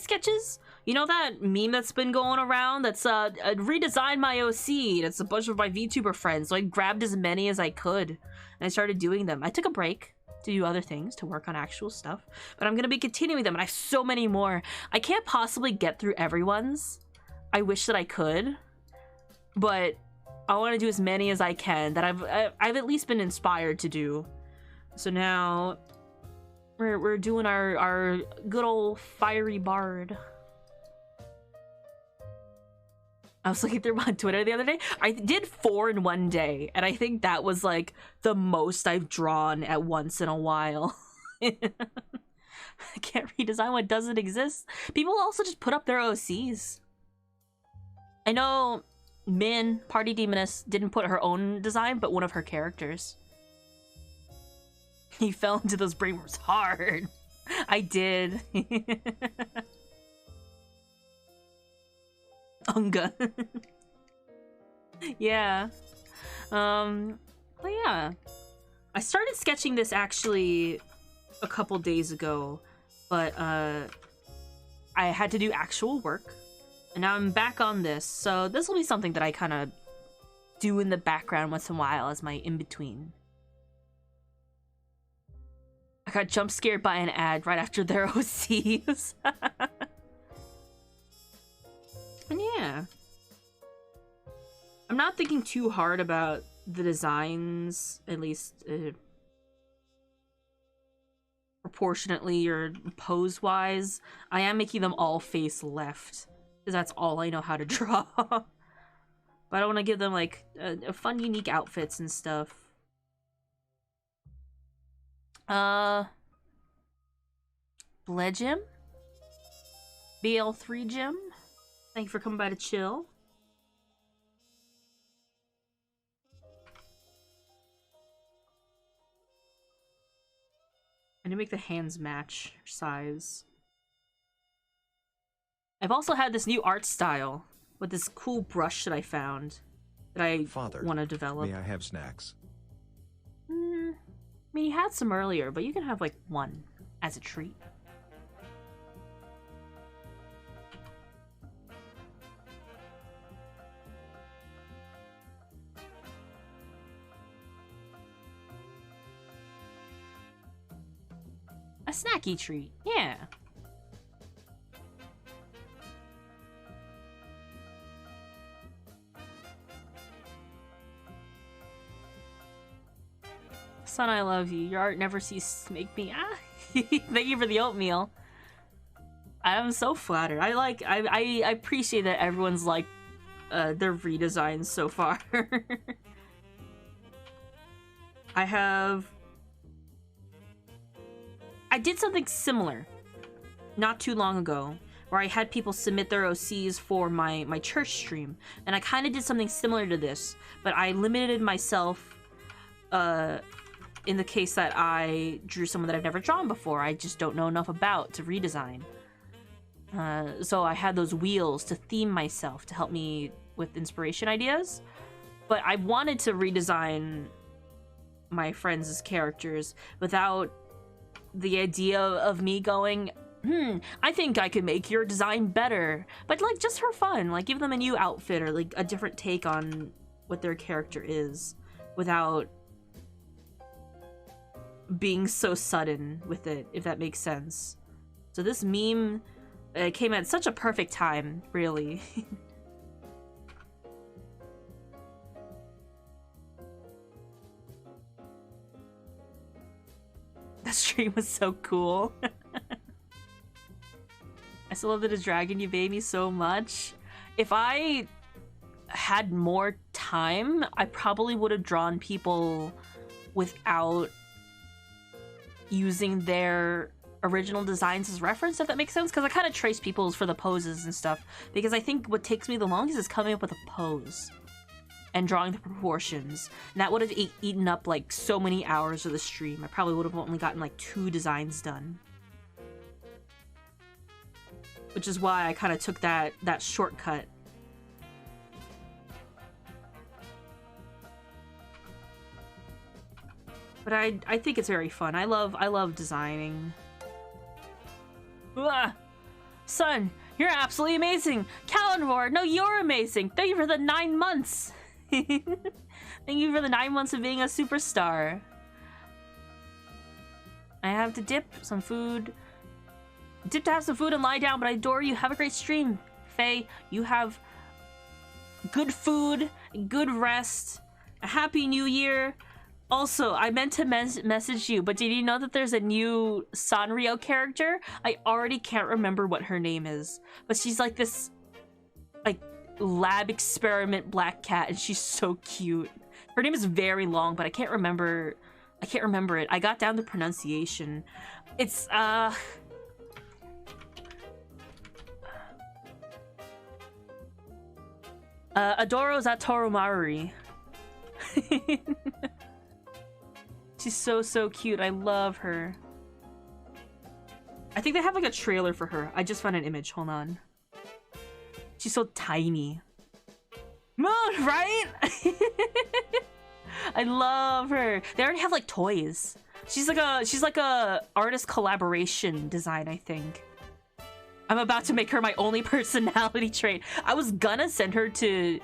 sketches. You know that meme that's been going around? That's redesign my OC. That's a bunch of my VTuber friends. So I grabbed as many as I could and I started doing them. I took a break to do other things, to work on actual stuff, but I'm gonna be continuing them, and I have so many more. I can't possibly get through everyone's. I wish that I could, but I want to do as many as I can that I've at least been inspired to do. So now we're doing our good old fiery bard. I was looking through my Twitter the other day. I did 4 in one day, and I think that was like the most I've drawn at once in a while. I can't redesign what doesn't exist. People also just put up their OCs. I know Min, Party Demoness, didn't put her own design, but one of her characters. He fell into those brainworms hard. I did. Unga. Yeah. Well, yeah. I started sketching this actually a couple days ago, but I had to do actual work. And now I'm back on this, so this will be something that I kind of do in the background once in a while as my in-between. I got jump scared by an ad right after their OCs. And yeah. I'm not thinking too hard about the designs, at least proportionately or pose-wise. I am making them all face left, because that's all I know how to draw. But I want to give them like a fun, unique outfits and stuff. Bledgem? BL3 Gym? Thank you for coming by to chill. I need to make the hands match size. I've also had this new art style with this cool brush that I found that I want to develop. May I have snacks? I mean, you had some earlier, but you can have like one as a treat. A snacky treat, yeah. Son, I love you. Your art never ceases to make me Thank you for the oatmeal. I'm so flattered. I appreciate that everyone's like their redesigns so far. I did something similar not too long ago where I had people submit their OCs for my church stream, and I kind of did something similar to this, but I limited myself in the case that I drew someone that I've never drawn before. I just don't know enough about to redesign. So I had those wheels to theme myself to help me with inspiration ideas, but I wanted to redesign my friends' characters without the idea of me going, I think I could make your design better. But like just for fun, like give them a new outfit or like a different take on what their character is without being so sudden with it, if that makes sense. So this meme came at such a perfect time, really. That stream was so cool. I still love that it's dragging you, baby, so much. If I had more time, I probably would have drawn people without using their original designs as reference, if that makes sense, because I kind of trace people's for the poses and stuff, because I think what takes me the longest is coming up with a pose and drawing the proportions, and that would have eaten up like so many hours of the stream. I probably would have only gotten like 2 designs done, which is why I kind of took that shortcut. But I think it's very fun. I love designing. Ugh. Son, you're absolutely amazing. Calendar, no, you're amazing. Thank you for the 9 months. Thank you for the 9 months of being a superstar. I have to dip some food. Dip to have some food and lie down, but I adore you. Have a great stream, Faye. You have good food, good rest. A happy new year. Also, I meant to message you, but did you know that there's a new Sanrio character? I already can't remember what her name is, but she's like this, like, lab experiment black cat, and she's so cute. Her name is very long, but I can't remember it. I got down the pronunciation. It's Adoro Zatoromaru. She's so cute. I love her. I think they have like a trailer for her. I just found an image. Hold on. She's so tiny. Moon, right? I love her. They already have like toys. She's like a artist collaboration design, I think. I'm about to make her my only personality trait. I was gonna send her to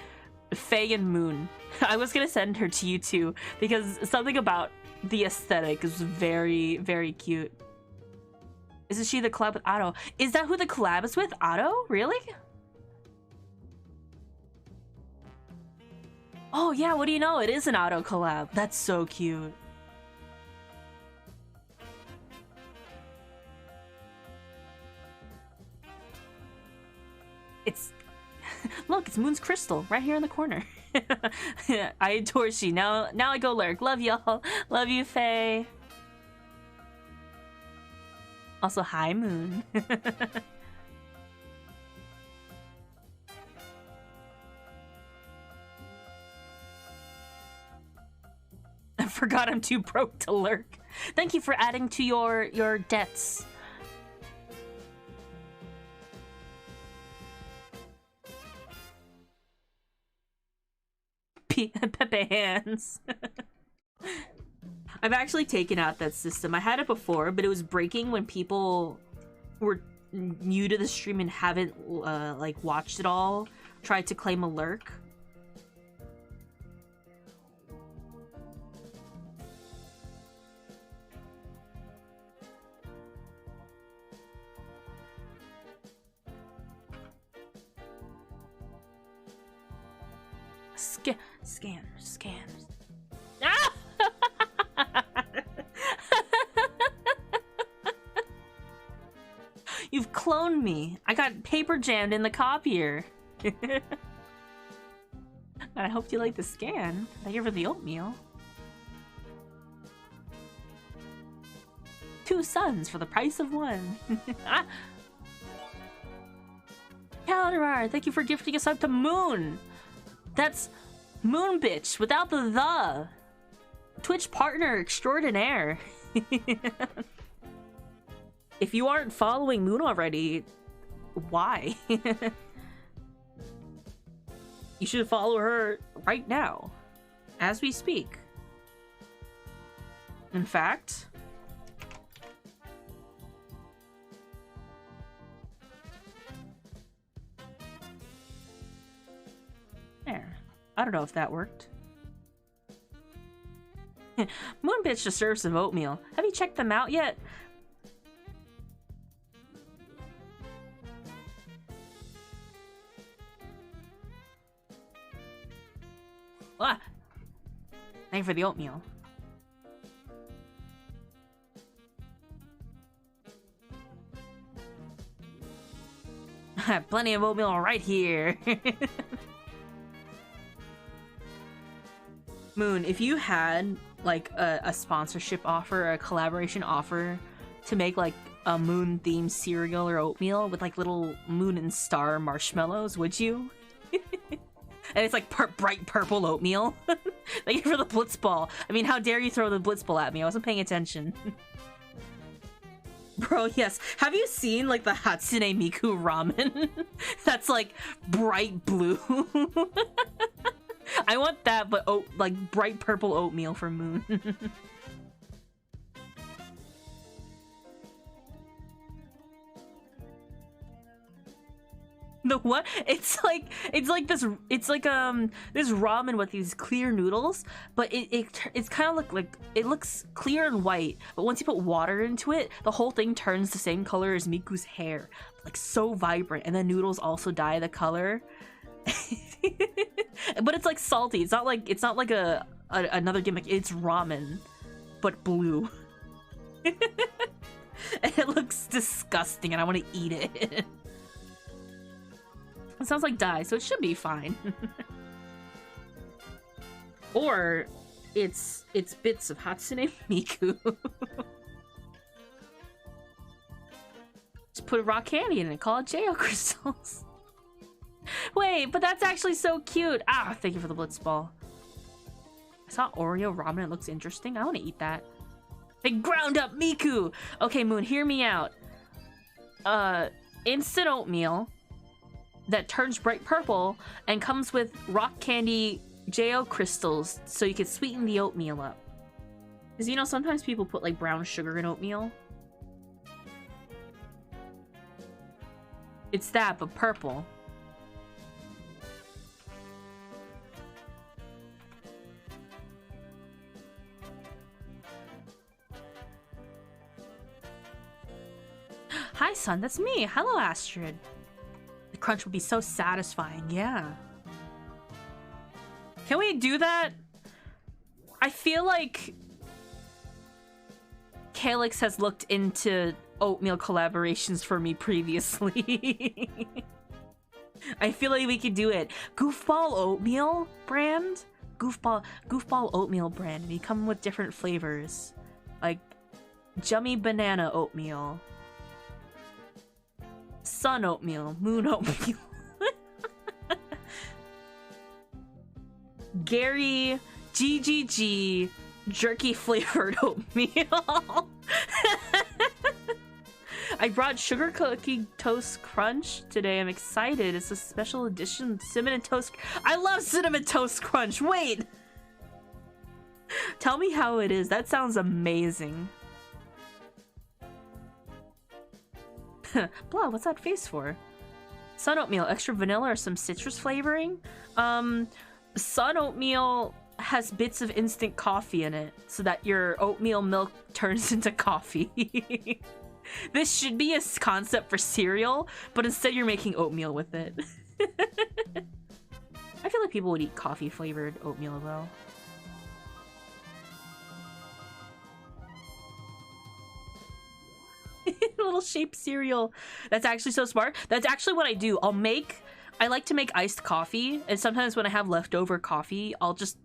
Faye and Moon. I was gonna send her to you two because something about the aesthetic is very cute. Isn't she the collab with Otto? Is that who the collab is with? Otto? Really? Oh yeah, what do you know? It is an Otto collab. That's so cute. It's look, it's Moon's crystal right here in the corner. I adore she. Now I go lurk. Love y'all. Love you, Faye. Also, hi, Moon. I forgot I'm too broke to lurk. Thank you for adding to your debts. Pepe hands. I've actually taken out that system. I had it before, but it was breaking when people who were new to the stream and haven't like watched it all tried to claim a lurk. Scan. Ah! You've cloned me. I got paper jammed in the copier. I hope you like the scan. Thank you for the oatmeal. 2 sons for the price of 1. Ah! Calendar, thank you for gifting us up to Moon. That's Moon Bitch without the. Twitch partner extraordinaire. If you aren't following Moon already, why? You should follow her right now, as we speak. In fact, I don't know if that worked. Moonbitch deserves some oatmeal. Have you checked them out yet? Ah! Thank you for the oatmeal. Plenty of oatmeal right here. Moon, if you had like a sponsorship offer, or a collaboration offer to make like a moon themed cereal or oatmeal with like little moon and star marshmallows, would you? And it's like bright purple oatmeal. Thank you for the blitzball. I mean, how dare you throw the blitzball at me? I wasn't paying attention. Bro, yes. Have you seen like the Hatsune Miku ramen? That's like bright blue. I want that, but like bright purple oatmeal for Moon. The what? It's like this ramen with these clear noodles, but it's kind of like it looks clear and white, but once you put water into it, the whole thing turns the same color as Miku's hair, like so vibrant, and the noodles also dye the color. But it's like salty. It's not like another gimmick. It's ramen, but blue. And it looks disgusting, and I want to eat it. It sounds like dye, so it should be fine. Or it's bits of Hatsune Miku. Just put rock candy in it, call it J.O. crystals. Wait, but that's actually so cute. Ah, thank you for the blitzball. I saw Oreo ramen, it looks interesting. I want to eat that. They ground up Miku! Okay, Moon, hear me out. Instant oatmeal that turns bright purple and comes with rock candy J.O. crystals so you can sweeten the oatmeal up. Because, you know, sometimes people put, like, brown sugar in oatmeal. It's that, but purple. Hi, son, that's me. Hello, Astrid. The crunch would be so satisfying, yeah. Can we do that? I feel like Calyx has looked into oatmeal collaborations for me previously. I feel like we could do it. Goofball oatmeal brand? Goofball oatmeal brand. We come with different flavors. Like Jummy banana oatmeal. Sun oatmeal. Moon oatmeal. Gary GGG jerky flavored oatmeal. I brought sugar cookie toast crunch today. I'm excited. It's a special edition cinnamon toast. I love cinnamon toast crunch. Wait. Tell me how it is. That sounds amazing. Blah, what's that face for? Sun oatmeal, extra vanilla or some citrus flavoring? Sun oatmeal has bits of instant coffee in it so that your oatmeal milk turns into coffee. This should be a concept for cereal, but instead you're making oatmeal with it. I feel like people would eat coffee flavored oatmeal though. Little shaped cereal. That's actually so smart. That's actually what I do. I like to make iced coffee, and sometimes when I have leftover coffee, I'll just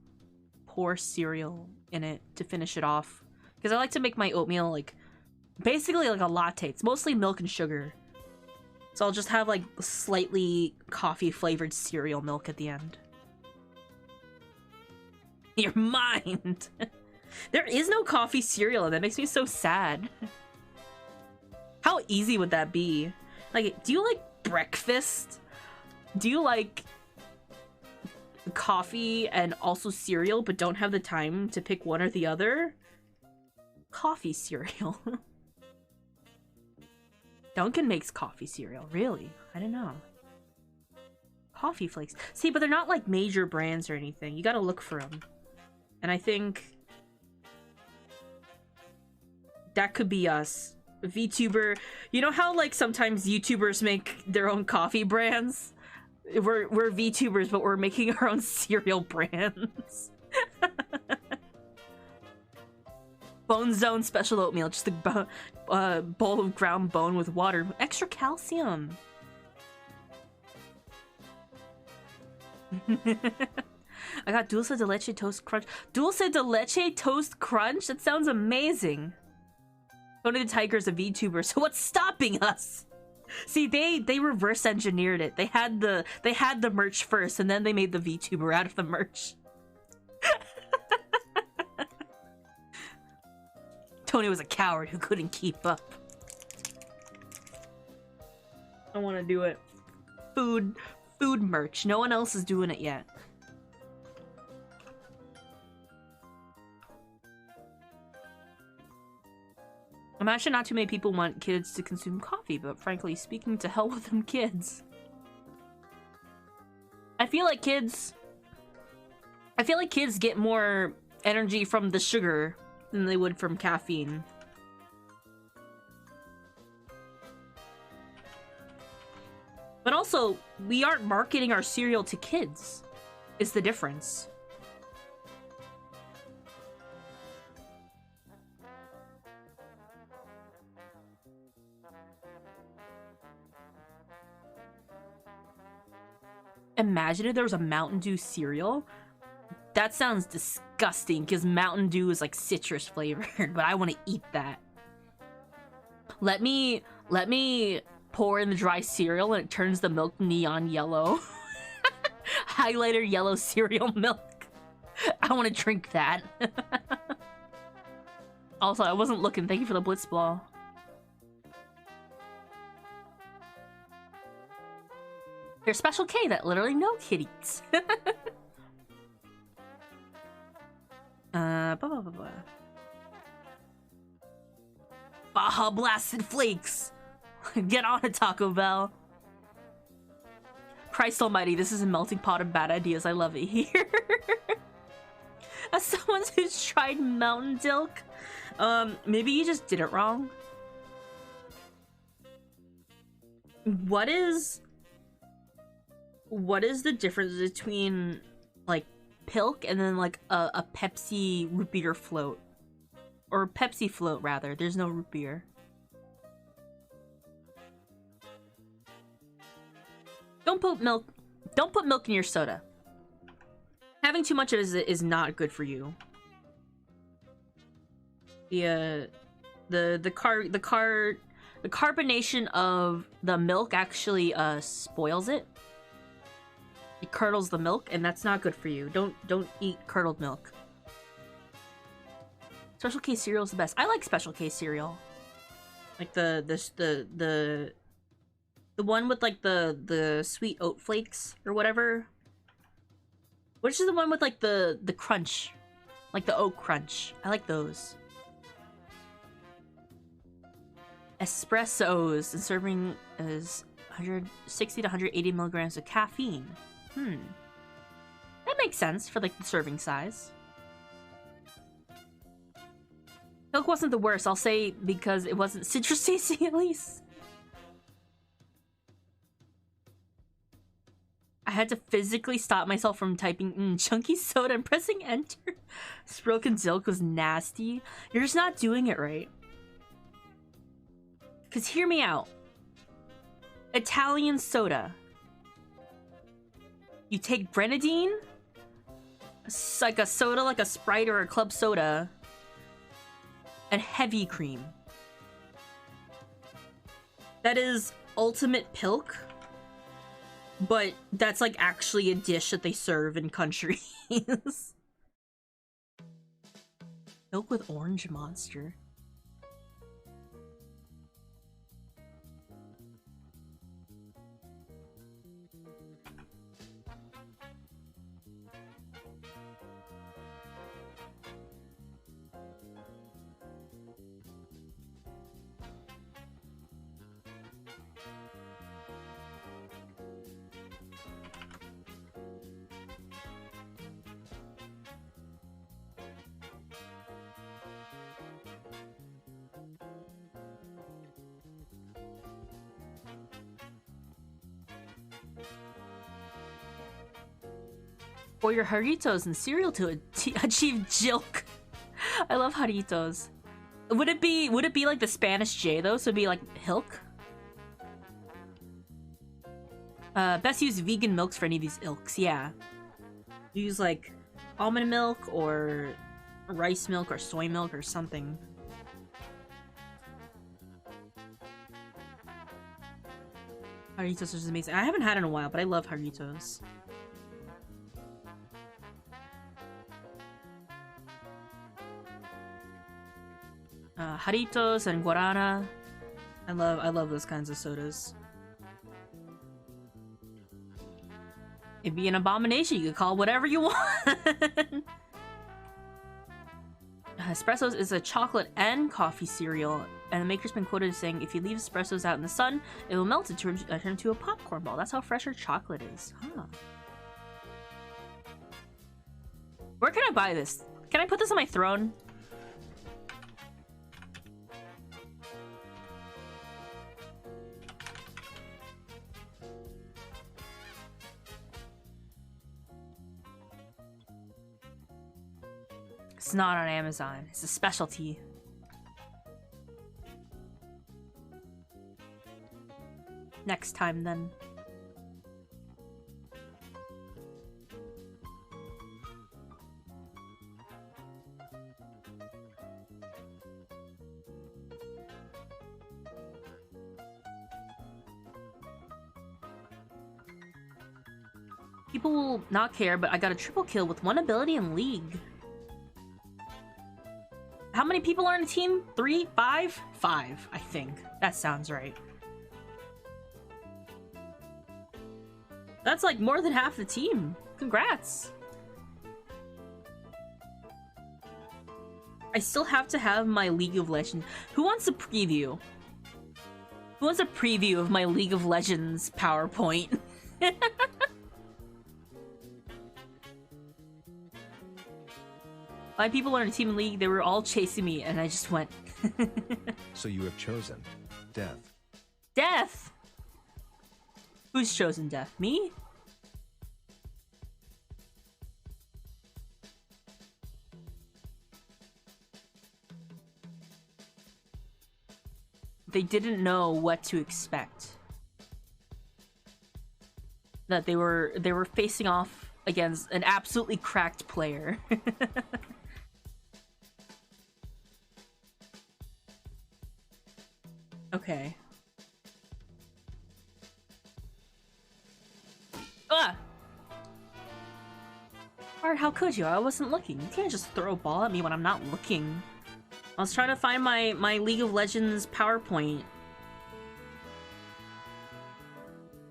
pour cereal in it to finish it off. Because I like to make my oatmeal like basically like a latte. It's mostly milk and sugar. So I'll just have like slightly coffee flavored cereal milk at the end. Your mind. There is no coffee cereal, and that makes me so sad. How easy would that be? Like, do you like breakfast? Do you like coffee and also cereal, but don't have the time to pick one or the other? Coffee cereal. Duncan makes coffee cereal, really? I don't know. Coffee flakes. See, but they're not like major brands or anything. You gotta look for them. And I think that could be us. VTuber. You know how like sometimes YouTubers make their own coffee brands? We're VTubers, but we're making our own cereal brands. Bone Zone special oatmeal, just a bowl of ground bone with water, extra calcium. I got dulce de leche toast crunch. Dulce de leche toast crunch? That sounds amazing. Tony the Tiger's a VTuber, so what's stopping us? See, they reverse engineered it. They had the merch first, and then they made the VTuber out of the merch. Tony was a coward who couldn't keep up. I want to do it. Food merch. No one else is doing it yet. Imagine not too many people want kids to consume coffee, but frankly speaking, to hell with them kids. I feel like kids get more energy from the sugar than they would from caffeine. But also, we aren't marketing our cereal to kids, is the difference. Imagine if there was a Mountain Dew cereal. That sounds disgusting because Mountain Dew is like citrus flavored, but I want to eat that. Let me pour in the dry cereal and it turns the milk neon yellow. Highlighter yellow cereal milk. I want to drink that. Also, I wasn't looking. Thank you for the blitz ball. There's Special K that literally no kid eats. Baja Blasted Flakes. Get on it, Taco Bell. Christ almighty, this is a melting pot of bad ideas. I love it here. As someone who's tried Mountain Dilk, maybe you just did it wrong. What is the difference between like Pilk and then like a Pepsi root beer float? Or Pepsi float rather, there's no root beer. Don't put milk in your soda. Having too much of it is not good for you. The carbonation of the milk actually spoils it. It curdles the milk, and that's not good for you. Don't eat curdled milk. Special K cereal is the best. I like Special K cereal. Like the one with like the sweet oat flakes or whatever. Which is the one with like the crunch, like the oat crunch. I like those. Espressos, and serving is 160 to 180 milligrams of caffeine. That makes sense for like the serving size. Milk wasn't the worst, I'll say, because it wasn't citrus tasty at least. I had to physically stop myself from typing chunky soda and pressing enter. Sprilk and Zilk was nasty. You're just not doing it right. Because hear me out. Italian soda. You take grenadine, it's like a soda, like a Sprite or a club soda, and heavy cream. That is ultimate Pilk, but that's like actually a dish that they serve in countries. Milk with orange monster. Or your Haritos and cereal to achieve Jilk. I love Haritos. Would it be like the Spanish J though? So it'd be like Hilk? Best use vegan milks for any of these ilks, yeah. Use like almond milk or rice milk or soy milk or something. Haritos is amazing. I haven't had it in a while, but I love Haritos. Haritos and Guarana. I love those kinds of sodas. It'd be an abomination. You could call it whatever you want. Espressos is a chocolate and coffee cereal, and the maker's been quoted as saying, if you leave espressos out in the sun, it will melt and turn into a popcorn ball. That's how fresh your chocolate is. Huh. Where can I buy this? Can I put this on my throne? It's not on Amazon. It's a specialty. Next time, then. People will not care, but I got a triple kill with one ability in League. How many people are in a team? 3? 5? 5, I think. That sounds right. That's like more than half the team. Congrats. I still have to have my League of Legends. Who wants a preview? Who wants a preview of my League of Legends PowerPoint? My people are in a team in League, they were all chasing me, and I just went. So you have chosen death. Death? Who's chosen death? Me? They didn't know what to expect. That they were facing off against an absolutely cracked player. Okay. Ah! Alright, how could you? I wasn't looking. You can't just throw a ball at me when I'm not looking. I was trying to find my League of Legends PowerPoint.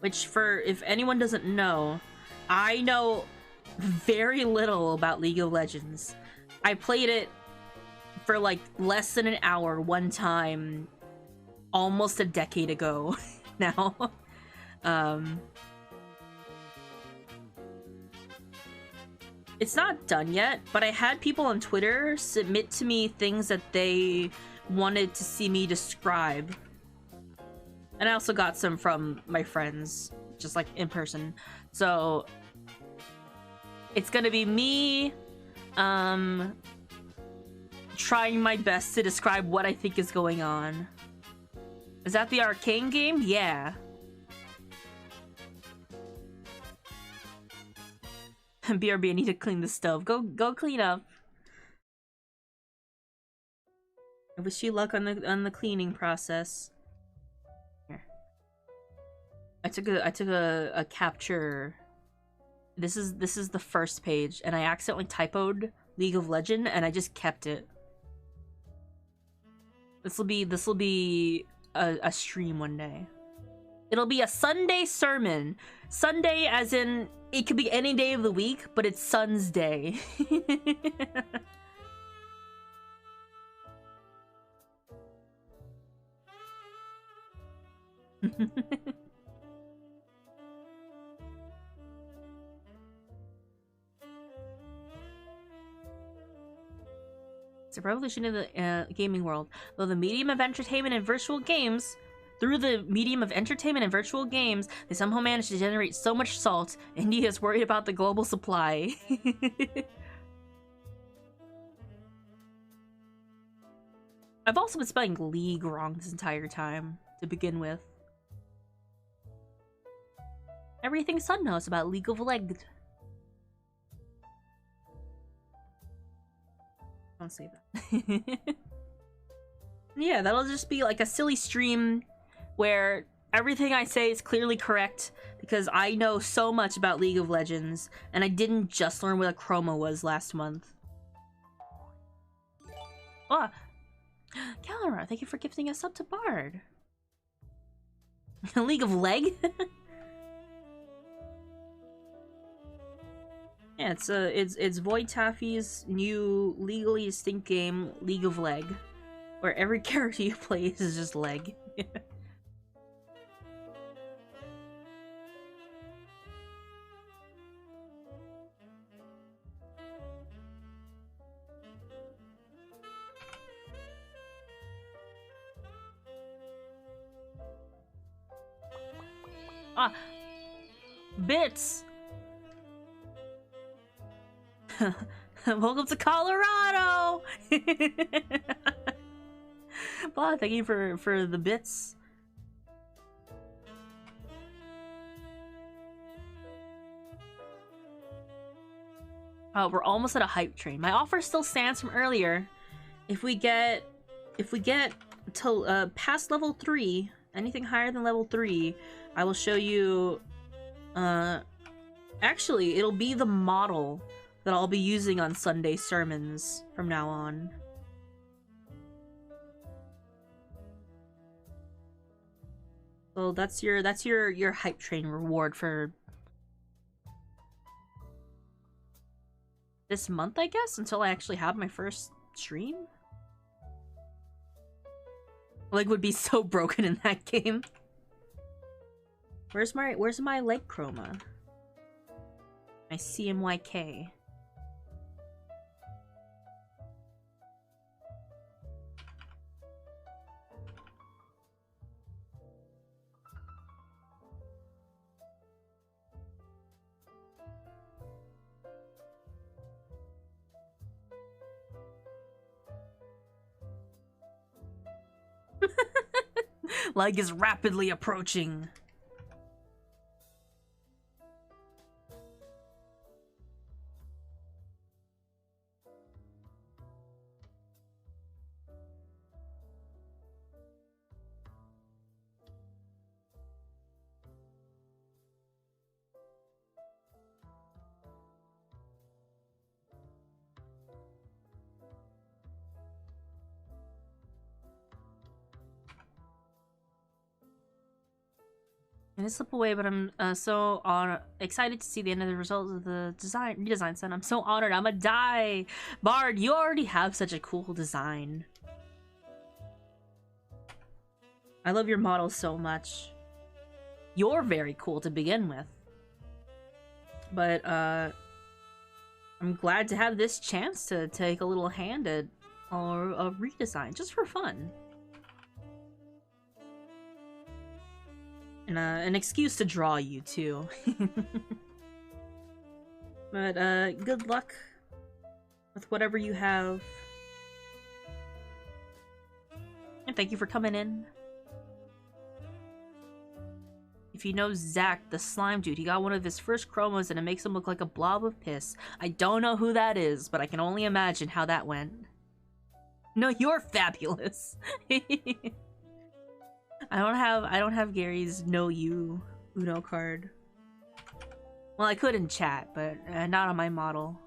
Which, for if anyone doesn't know, I know very little about League of Legends. I played it for like less than an hour one time almost a decade ago now. It's not done yet, but I had people on Twitter submit to me things that they wanted to see me describe. And I also got some from my friends, just like in person. So it's gonna be me trying my best to describe what I think is going on. Is that the arcane game? Yeah. BRB, I need to clean the stove. Go clean up. I wish you luck on the cleaning process. Here. I took a capture. This is the first page, and I accidentally typoed League of Legend, and I just kept it. This will be a stream one day. It'll be a Sunday sermon. Sunday as in it could be any day of the week, but it's Sun's Day. It's a revolution in the gaming world. Though the medium of entertainment and virtual games Through the medium of entertainment and virtual games, they somehow managed to generate so much salt. India is worried about the global supply. I've also been spelling League wrong this entire time, to begin with. Everything Sun knows about League of Legends. Don't say that. Yeah, that'll just be like a silly stream where everything I say is clearly correct because I know so much about League of Legends and I didn't just learn what a chroma was last month. Oh, Calora, thank you for gifting us up to Bard. League of Leg? Yeah, it's Void Taffy's new legally distinct game, League of Leg, where every character you play is just leg. Ah, bits. Welcome to Colorado. Well, thank you for the bits. We're almost at a hype train. My offer still stands from earlier. If we get to past level 3, anything higher than level 3, I will show you. Actually, it'll be the model that I'll be using on Sunday sermons from now on. So that's your hype train reward for this month, I guess, until I actually have my first stream. Leg would be so broken in that game. Where's my leg chroma? My CMYK. Leg is rapidly approaching. And I slip away, but I'm so excited to see the end of the results of the redesign set. I'm so honored. I'm gonna die. Bard, you already have such a cool design. I love your model so much. You're very cool to begin with. But I'm glad to have this chance to take a little hand at a redesign, just for fun. And an excuse to draw you, too. But, good luck with whatever you have. And thank you for coming in. If you know Zach, the slime dude, he got one of his first chromos and it makes him look like a blob of piss. I don't know who that is, but I can only imagine how that went. No, you're fabulous. I don't have Gary's Know You Uno card. Well, I could in chat, but not on my model.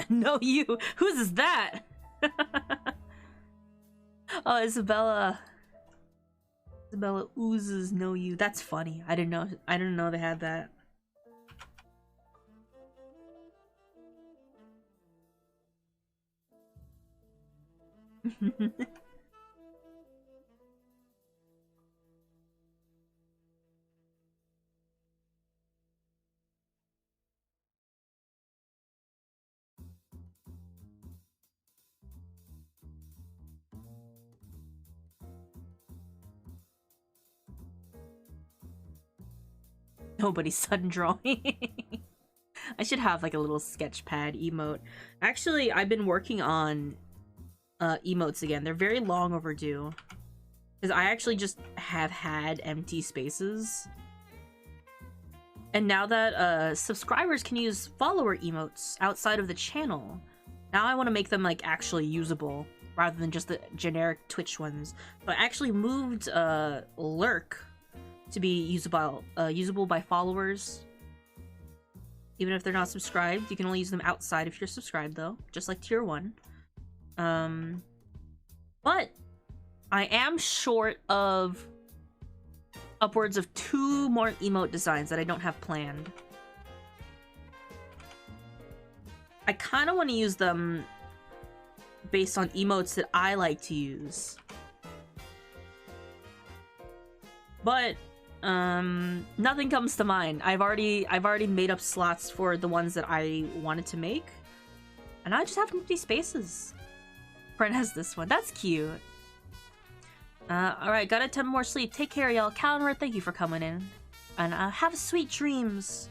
Know You? Whose is that? Oh, Isabella. Isabella oozes Know You. That's funny. I didn't know they had that. nobody's sudden drawing. I should have like a little sketch pad emote. Actually, I've been working on emotes again. They're very long overdue. Because I actually just have had empty spaces. And now that subscribers can use follower emotes outside of the channel, now I want to make them like actually usable rather than just the generic Twitch ones. So I actually moved Lurk to be usable by followers. Even if they're not subscribed, you can only use them outside if you're subscribed though, just like tier 1. But I am short of upwards of 2 more emote designs that I don't have planned. I kind of want to use them based on emotes that I like to use. But nothing comes to mind. I've already made up slots for the ones that I wanted to make. And I just have empty spaces. Friend has this one. That's cute. Alright, gotta 10 more sleep. Take care, y'all. Calendar, thank you for coming in. And have sweet dreams.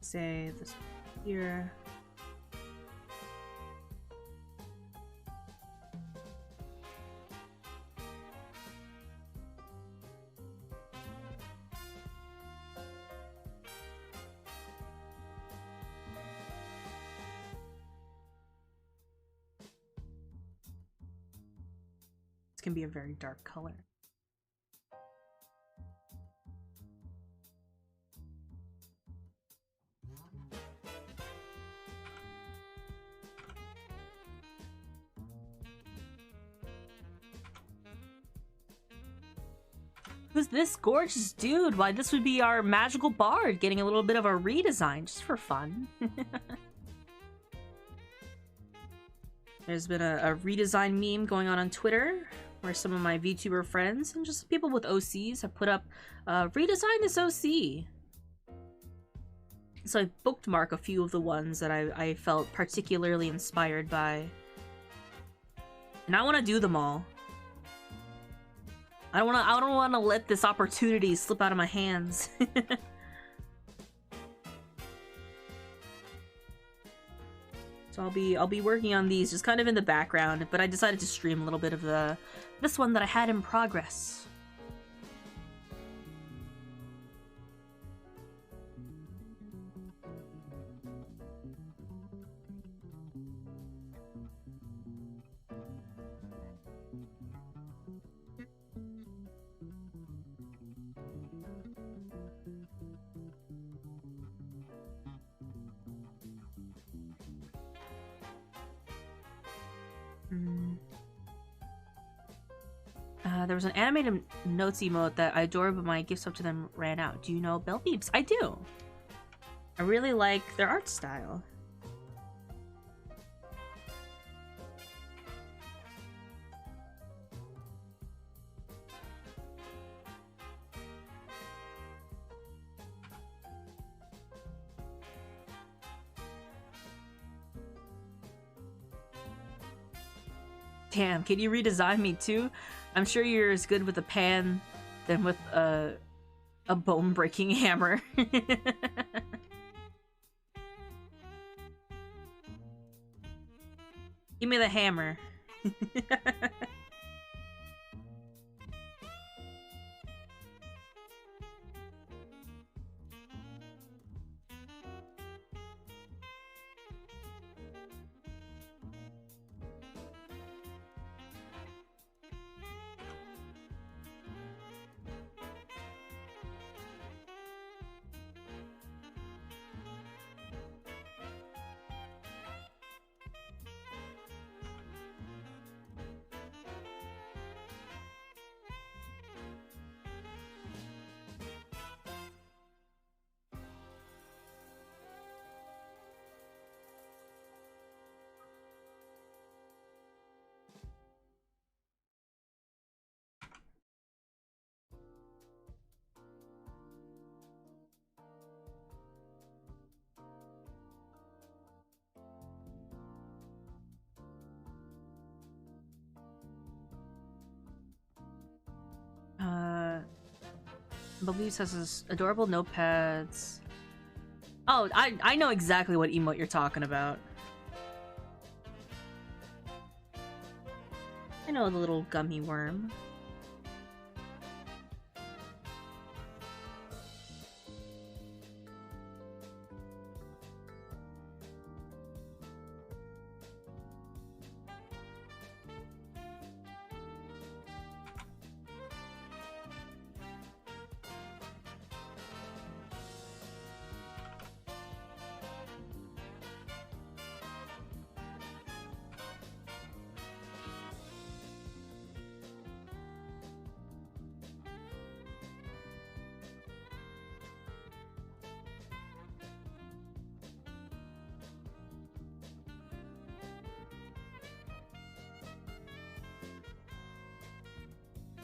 Say this here. This can be a very dark color. Who's this gorgeous dude? Why, this would be our magical bard getting a little bit of a redesign just for fun. There's been a redesign meme going on Twitter where some of my VTuber friends and just people with OCs have put up, redesign this OC. So I bookmark a few of the ones that I felt particularly inspired by. And I want to do them all. I don't want to let this opportunity slip out of my hands. So I'll be working on these just kind of in the background, but I decided to stream a little bit of this one that I had in progress. There was an animated notes emote that I adored, but my gifts up to them ran out. Do you know Bell Beeps? I do. I really like their art style. Damn, can you redesign me too? I'm sure you're as good with a pan than with a bone-breaking hammer. Give me the hammer. Bumblebees has his adorable notepads. Oh, I know exactly what emote you're talking about. I know the little gummy worm.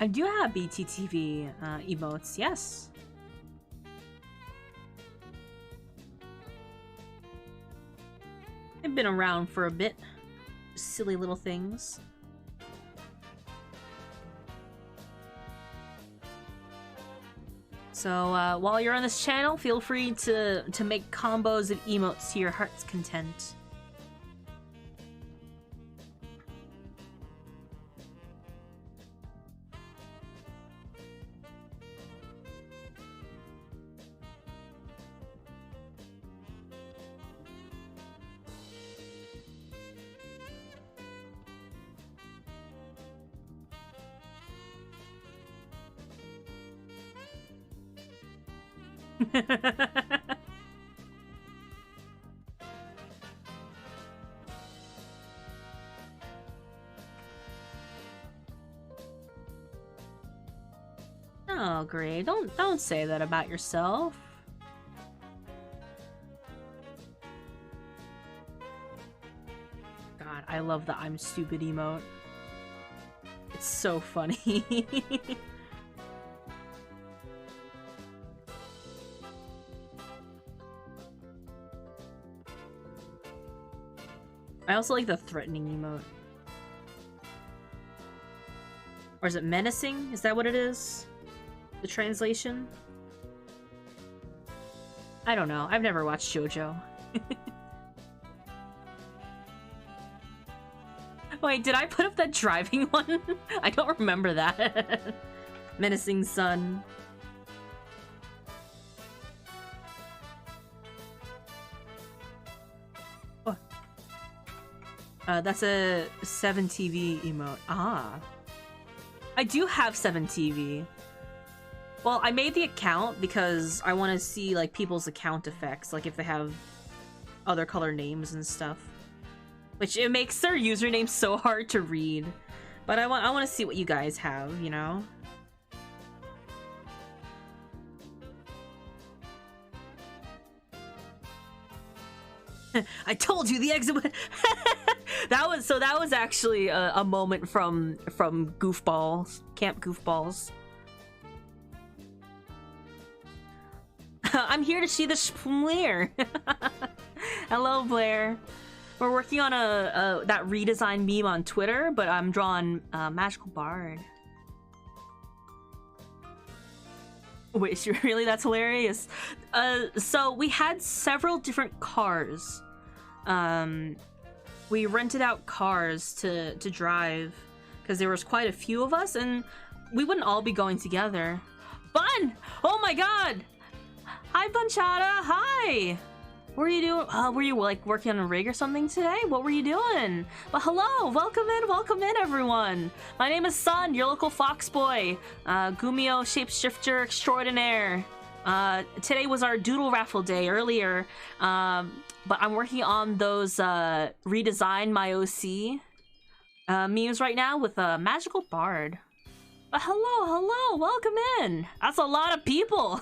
I do have BTTV emotes, yes. I've been around for a bit. Silly little things. So while you're on this channel, feel free to make combos of emotes to your heart's content. Oh, great. Don't say that about yourself. God, I love the I'm stupid emote. It's so funny. I also like the threatening emote. Or is it menacing? Is that what it is? The translation? I don't know. I've never watched JoJo. Wait, did I put up that driving one? I don't remember that. Menacing sun. Oh. That's a 7TV emote. Ah. I do have 7TV. Well, I made the account because I want to see like people's account effects, like if they have other color names and stuff. Which it makes their username so hard to read. But I want to see what you guys have, you know? I told you the exit would that was actually a moment from Goofballs, Camp Goofballs. I'm here to see the Shmplmear. Hello, Blair. We're working on that redesigned meme on Twitter, but I'm drawing Magical Bard. Wait, really? That's hilarious. So we had several different cars. We rented out cars to drive because there was quite a few of us, and we wouldn't all be going together. Bun! Oh my god! Hi, Bunchata! Hi! What were you doing? Were you like working on a rig or something today? What were you doing? But hello! Welcome in, everyone! My name is Sun, your local fox boy. Gumio shapeshifter extraordinaire. Today was our Doodle Raffle day earlier. But I'm working on those redesign my OC memes right now with a Magical Bard. But hello! Welcome in! That's a lot of people!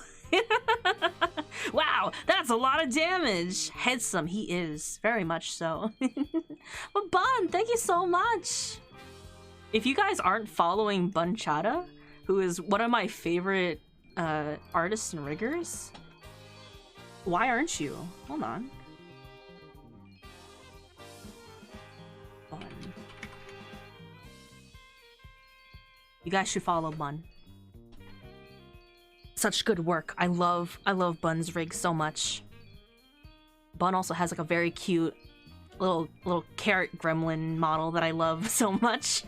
Wow, that's a lot of damage. Headsome, he is. Very much so. But Bun, thank you so much. If you guys aren't following Bunchata, who is one of my favorite artists and riggers, why aren't you? Hold on. Bun. You guys should follow Bun. such good work. I love Bun's rig so much. Bun also has like a very cute little carrot gremlin model that I love so much.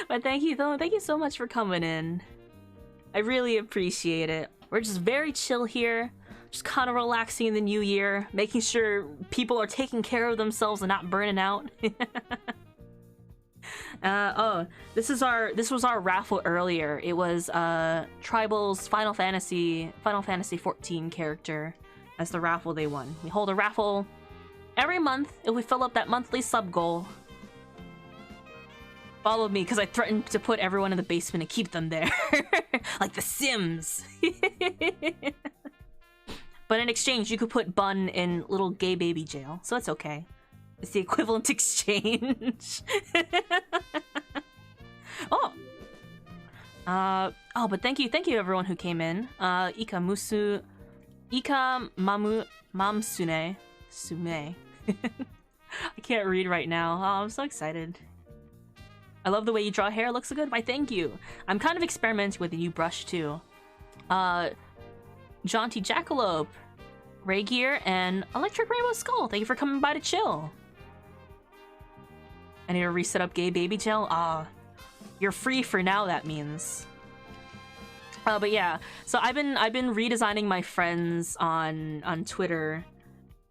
But thank you so much for coming in. I really appreciate it. We're just very chill here, just kind of relaxing in the new year, making sure people are taking care of themselves and not burning out. Oh, this was our raffle earlier. It was Tribal's Final Fantasy 14 character as the raffle they won. We hold a raffle every month if we fill up that monthly sub goal. Follow me because I threatened to put everyone in the basement and keep them there. Like The Sims. But in exchange, you could put Bun in little gay baby jail, so it's okay. It's the equivalent exchange. Oh! Oh, but thank you everyone who came in. Ika Mamsune. Sume. I can't read right now. Oh, I'm so excited. I love the way you draw hair. Looks so good. Why, thank you. I'm kind of experimenting with a new brush too. Jaunty Jackalope, Ray Gear, and Electric Rainbow Skull. Thank you for coming by to chill. I need to reset up gay baby jail. You're free for now, that means. But yeah, so I've been redesigning my friends on Twitter.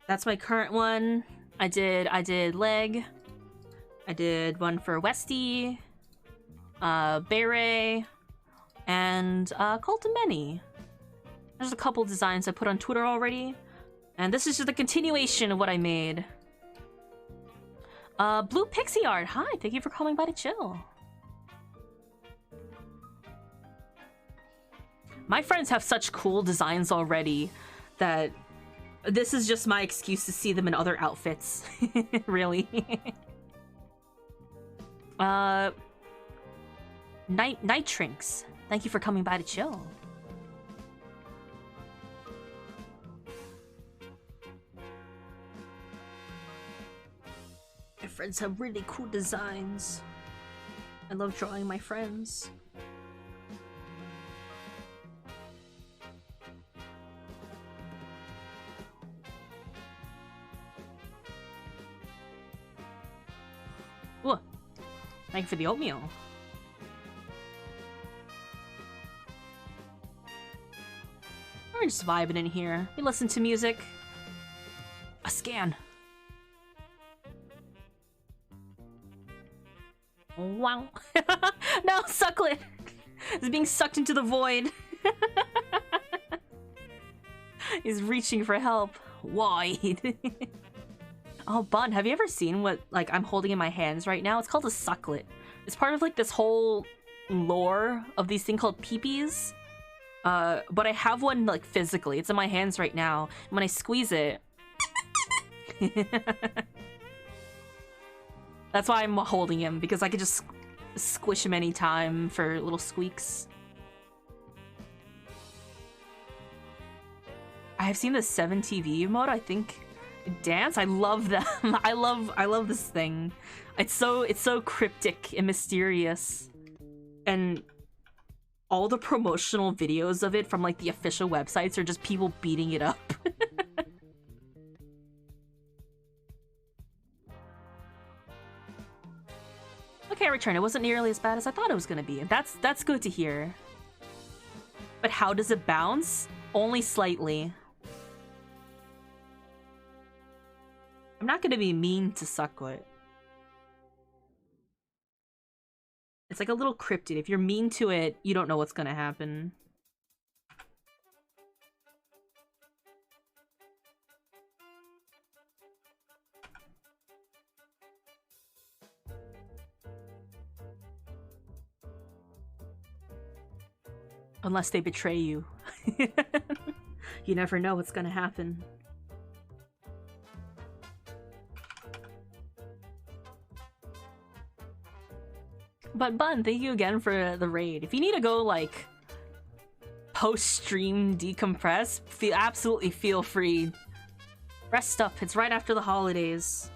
That's my current one. I did Leg. I did one for Westy, Beret, and Cult of Many. There's a couple designs I put on Twitter already, and this is just a continuation of what I made. Blue Pixie Art, hi, thank you for coming by to chill. My friends have such cool designs already that this is just my excuse to see them in other outfits. Really. Nitrinks, thank you for coming by to chill. My friends have really cool designs. I love drawing my friends. Whoa. Thank you for the oatmeal. We're just vibing in here. We listen to music. A scan. Wow. No, Sucklet! It's being sucked into the void. He's reaching for help. Why? Oh, Bun, have you ever seen what, like, I'm holding in my hands right now? It's called a sucklet. It's part of, like, this whole lore of these things called peepees. But I have one, like, physically. It's in my hands right now. And when I squeeze it... That's why I'm holding him, because I could just squish him anytime for little squeaks. I have seen the 7TV mode, I think. Dance? I love them. I love this thing. It's so cryptic and mysterious. And all the promotional videos of it from like the official websites are just people beating it up. Okay, Return. It wasn't nearly as bad as I thought it was gonna be. That's good to hear. But how does it bounce? Only slightly. I'm not gonna be mean to Sucklet. It's like a little cryptid. If you're mean to it, you don't know what's gonna happen. Unless they betray you. You never know what's gonna happen. But Bun, thank you again for the raid. If you need to go, like, post-stream decompress, absolutely feel free. Rest up, it's right after the holidays.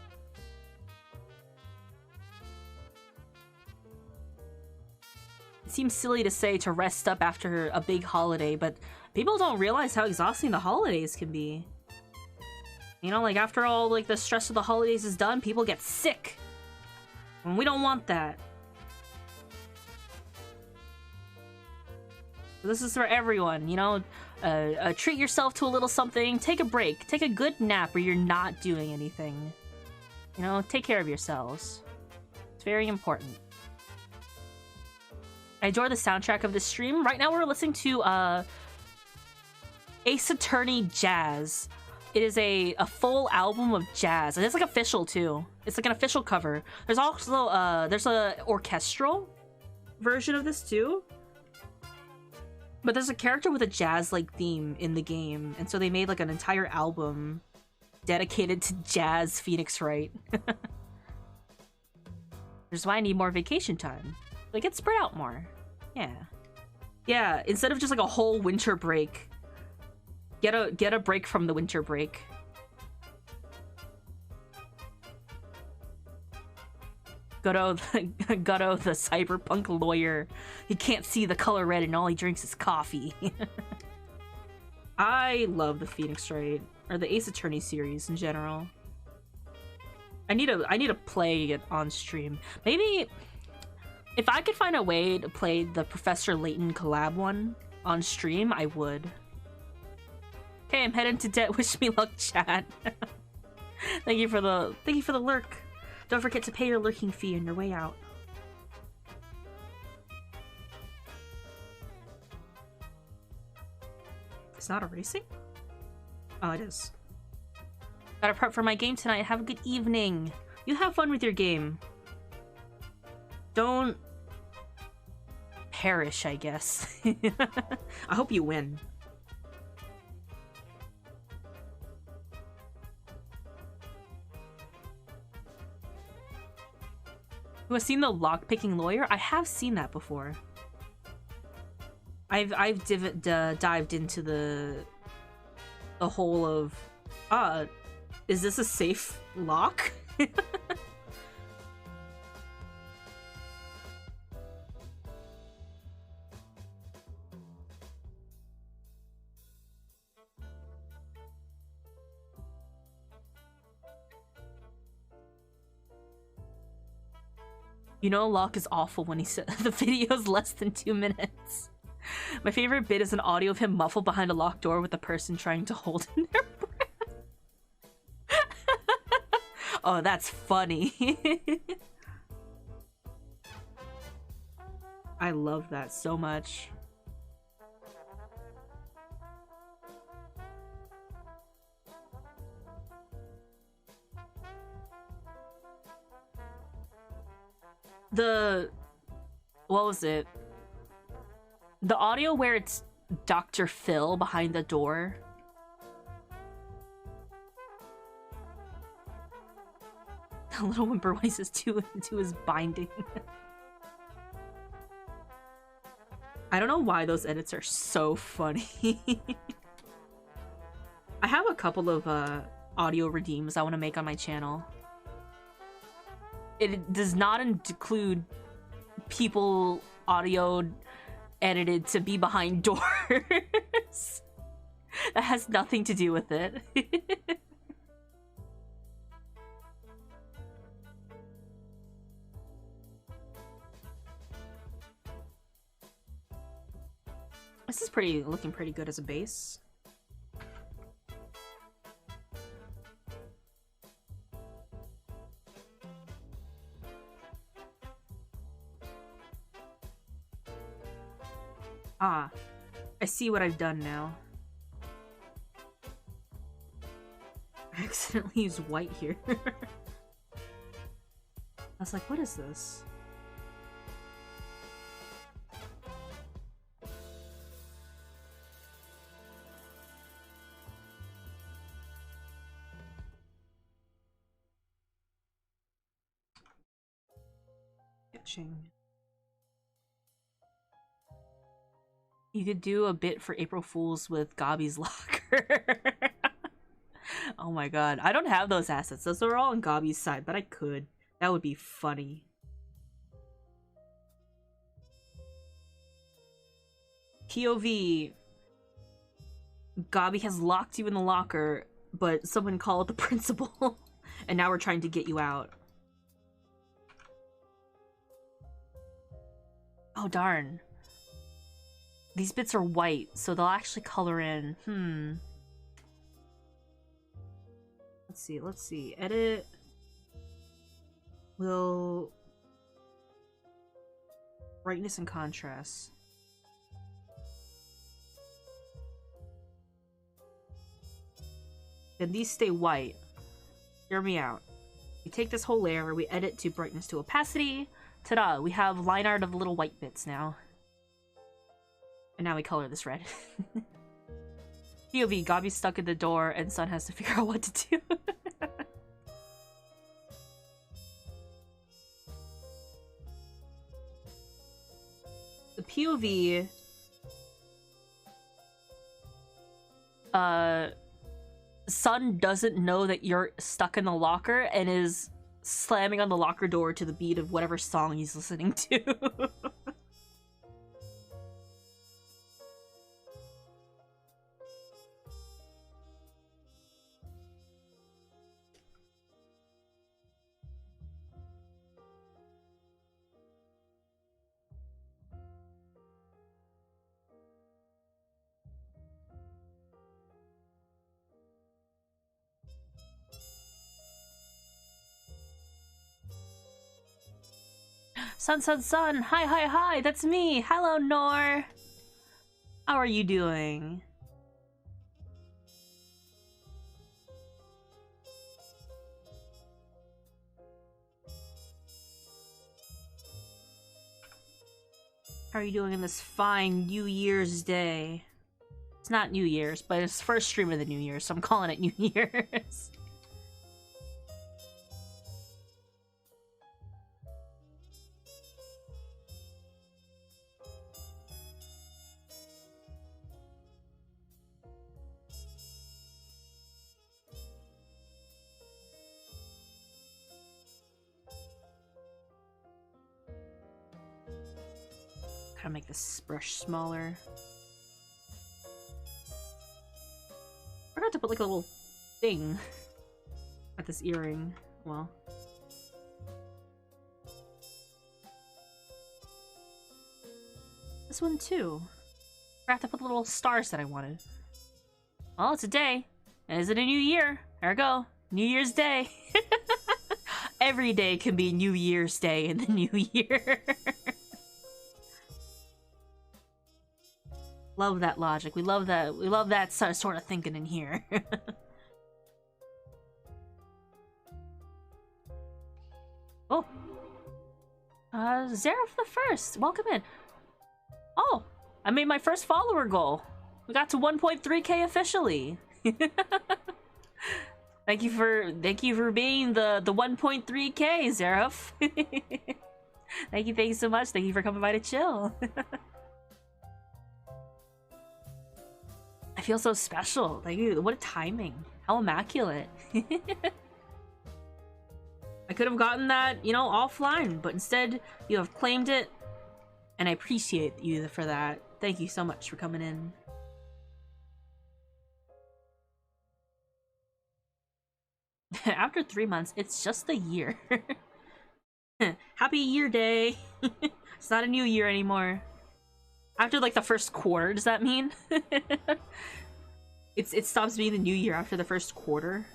seems silly to say to rest up after a big holiday, but people don't realize how exhausting the holidays can be. You know, like, after all, like, the stress of the holidays is done, people get sick. And we don't want that. This is for everyone, you know? Treat yourself to a little something, take a break, take a good nap where you're not doing anything. You know, take care of yourselves. It's very important. I enjoy the soundtrack of this stream. Right now we're listening to Ace Attorney Jazz. It is a full album of jazz, and it's like official too. It's like an official cover. There's also there's a orchestral version of this too. But there's a character with a jazz-like theme in the game, and so they made like an entire album dedicated to jazz Phoenix Wright. Which is why I need more vacation time. Like, it's spread out more. Yeah. Yeah, instead of just like a whole winter break. Get a break from the winter break. Gutto, the cyberpunk lawyer. He can't see the color red and all he drinks is coffee. I love the Phoenix Wright, or the Ace Attorney series in general. I need to play it on stream. Maybe if I could find a way to play the Professor Layton collab one on stream, I would. Okay, I'm heading to debt. Wish me luck, chat. Thank you for the lurk. Don't forget to pay your lurking fee on your way out. It's not erasing? Oh, it is. Gotta prep for my game tonight. Have a good evening. You have fun with your game. Don't perish, I guess. I hope you win. Who has seen the lockpicking lawyer? I have seen that before. I've dived into the whole of is this a safe lock? You know, Locke is awful when he said the video's less than 2 minutes. My favorite bit is an audio of him muffled behind a locked door with a person trying to hold in their breath. Oh, that's funny. I love that so much. What was it? The audio where it's Dr. Phil behind the door. The little whimper when he says to his binding. I don't know why those edits are so funny. I have a couple of audio redeems I want to make on my channel. It does not include people audio edited to be behind doors. That has nothing to do with it. This is looking pretty good as a base. Ah, I see what I've done now. I accidentally used white here. I was like, what is this? Itching. You could do a bit for April Fools with Gabi's locker. Oh my god. I don't have those assets. Those are all on Gabi's side, but I could. That would be funny. POV. Gabi has locked you in the locker, but someone called the principal, and now we're trying to get you out. Oh, darn. These bits are white, so they'll actually color in. Let's see. Edit. Will... brightness and contrast. Then these stay white. Hear me out. We take this whole layer, we edit to brightness to opacity. Ta-da! We have line art of little white bits now. And now we color this red. POV, Gabi's stuck in the door and Sun has to figure out what to do. The POV... Sun doesn't know that you're stuck in the locker and is slamming on the locker door to the beat of whatever song he's listening to. Sun, hi, that's me. Hello, Nor. How are you doing? How are you doing in this fine New Year's Day? It's not New Year's, but it's first stream of the New Year, so I'm calling it New Year's. Gotta make this brush smaller. I forgot to put like a little thing at this earring. Well. This one too. I have to put the little stars that I wanted. Well, it's a day. And is it a new year? There we go. New Year's Day. Every day can be New Year's Day in the new year. Love that logic. We love that. We love that sort of thinking in here. Oh, Zareth the First, welcome in. Oh, I made my first follower goal. We got to 1.3k officially. Thank you for being the 1.3k, Zareth. Thank you so much. Thank you for coming by to chill. I feel so special. Thank you. What a timing. How immaculate. I could have gotten that, you know, offline, but instead you have claimed it, and I appreciate you for that. Thank you so much for coming in. After 3 months, it's just a year. Happy Year Day. It's not a new year anymore. After like the first quarter, does that mean? It stops being the new year after the first quarter.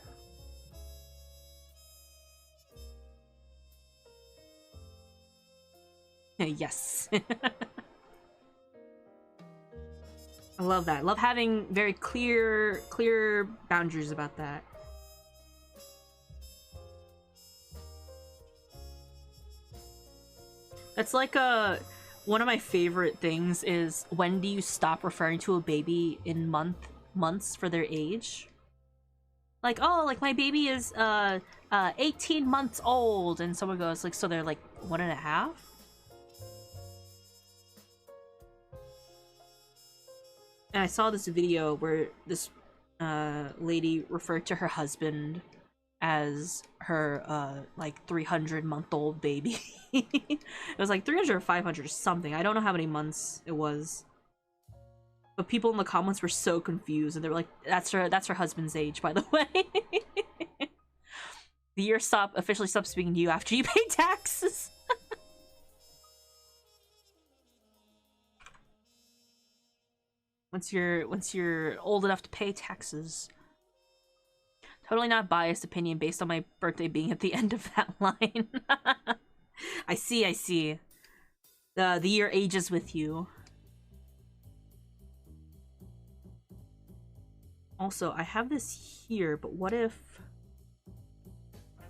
Yes. I love that. I love having very clear boundaries about that. That's like one of my favorite things is, when do you stop referring to a baby in months for their age? Like, oh, like my baby is 18 months old, and someone goes like, so they're like 1.5? And I saw this video where this lady referred to her husband as her like 300-month-old baby. It was like 300 or 500 or something. I don't know how many months it was. But people in the comments were so confused, and they were like, that's her husband's age, by the way. The year officially stopped speaking to you after you pay taxes. Once you're old enough to pay taxes. Totally not biased opinion based on my birthday being at the end of that line. I see. The year ages with you. Also, I have this here, but what if...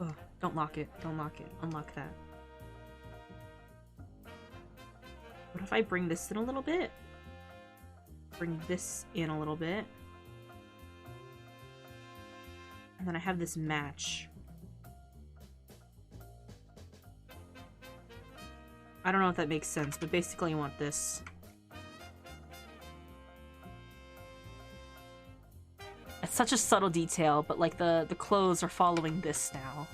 Oh, don't lock it. Don't lock it. Unlock that. What if I bring this in a little bit? Bring this in a little bit. And then I have this match. I don't know if that makes sense, but basically I want this. It's such a subtle detail, but like the clothes are following this now.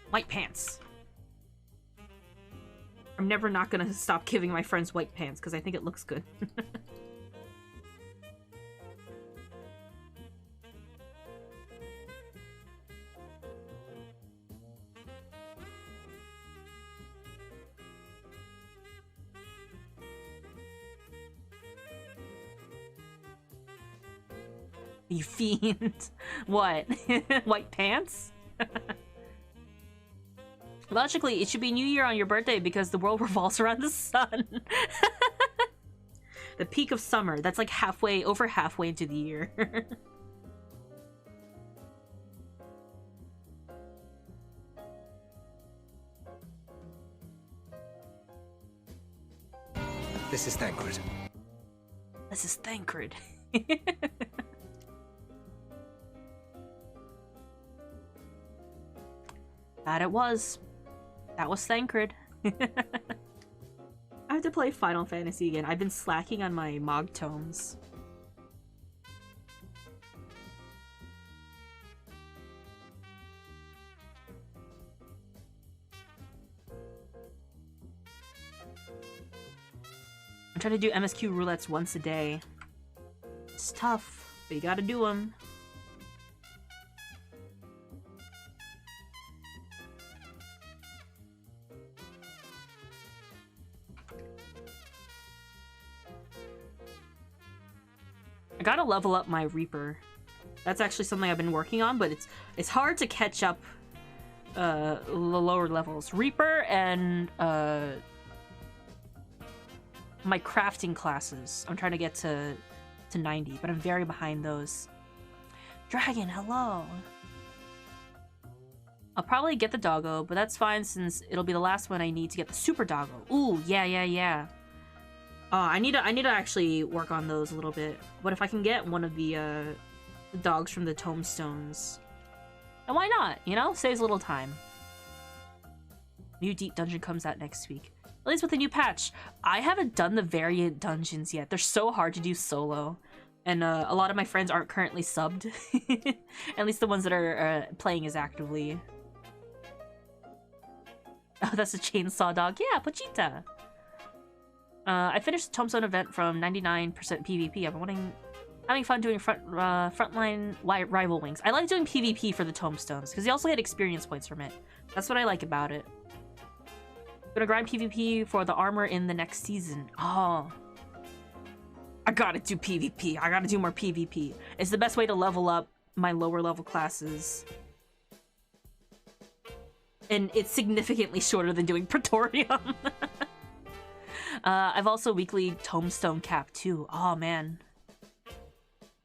White pants. I'm never not gonna stop giving my friends white pants because I think it looks good. You fiend. What? White pants? Logically, it should be New Year on your birthday because the world revolves around the sun. The peak of summer. That's like over halfway into the year. This is Thancred. This is Thancred. That it was. That was Thancred. I have to play Final Fantasy again. I've been slacking on my Mog tomes. I'm trying to do MSQ roulettes once a day. It's tough, but you gotta do them. I gotta level up my Reaper. That's actually something I've been working on, but it's hard to catch up the lower levels. Reaper and my crafting classes. I'm trying to get to 90, but I'm very behind those. Dragon, hello! I'll probably get the doggo, but that's fine since it'll be the last one I need to get the super doggo. Ooh, yeah. I need to actually work on those a little bit. What if I can get one of the dogs from the tombstones? And why not? You know, saves a little time. New deep dungeon comes out next week. At least with a new patch. I haven't done the variant dungeons yet. They're so hard to do solo. And a lot of my friends aren't currently subbed. At least the ones that are playing as actively. Oh, that's a chainsaw dog. Yeah, Pochita. I finished the Tombstone event from 99% PvP. I've been having fun doing frontline rival wings. I like doing PvP for the Tombstones, because you also get experience points from it. That's what I like about it. I'm gonna grind PvP for the armor in the next season. Oh. I gotta do PvP. I gotta do more PvP. It's the best way to level up my lower level classes. And it's significantly shorter than doing Praetorium. I've also weekly Tombstone cap too. Oh man.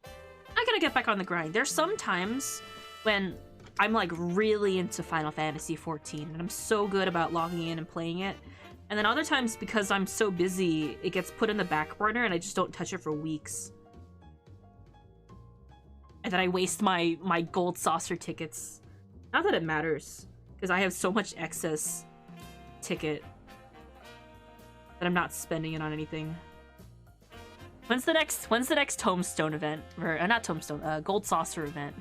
I gotta get back on the grind. There's some times when I'm like really into Final Fantasy 14 and I'm so good about logging in and playing it. And then other times because I'm so busy, it gets put in the back burner and I just don't touch it for weeks. And then I waste my gold saucer tickets. Not that it matters, because I have so much excess ticket that I'm not spending it on anything. When's the next Tombstone event? Or not Tombstone, Gold Saucer event.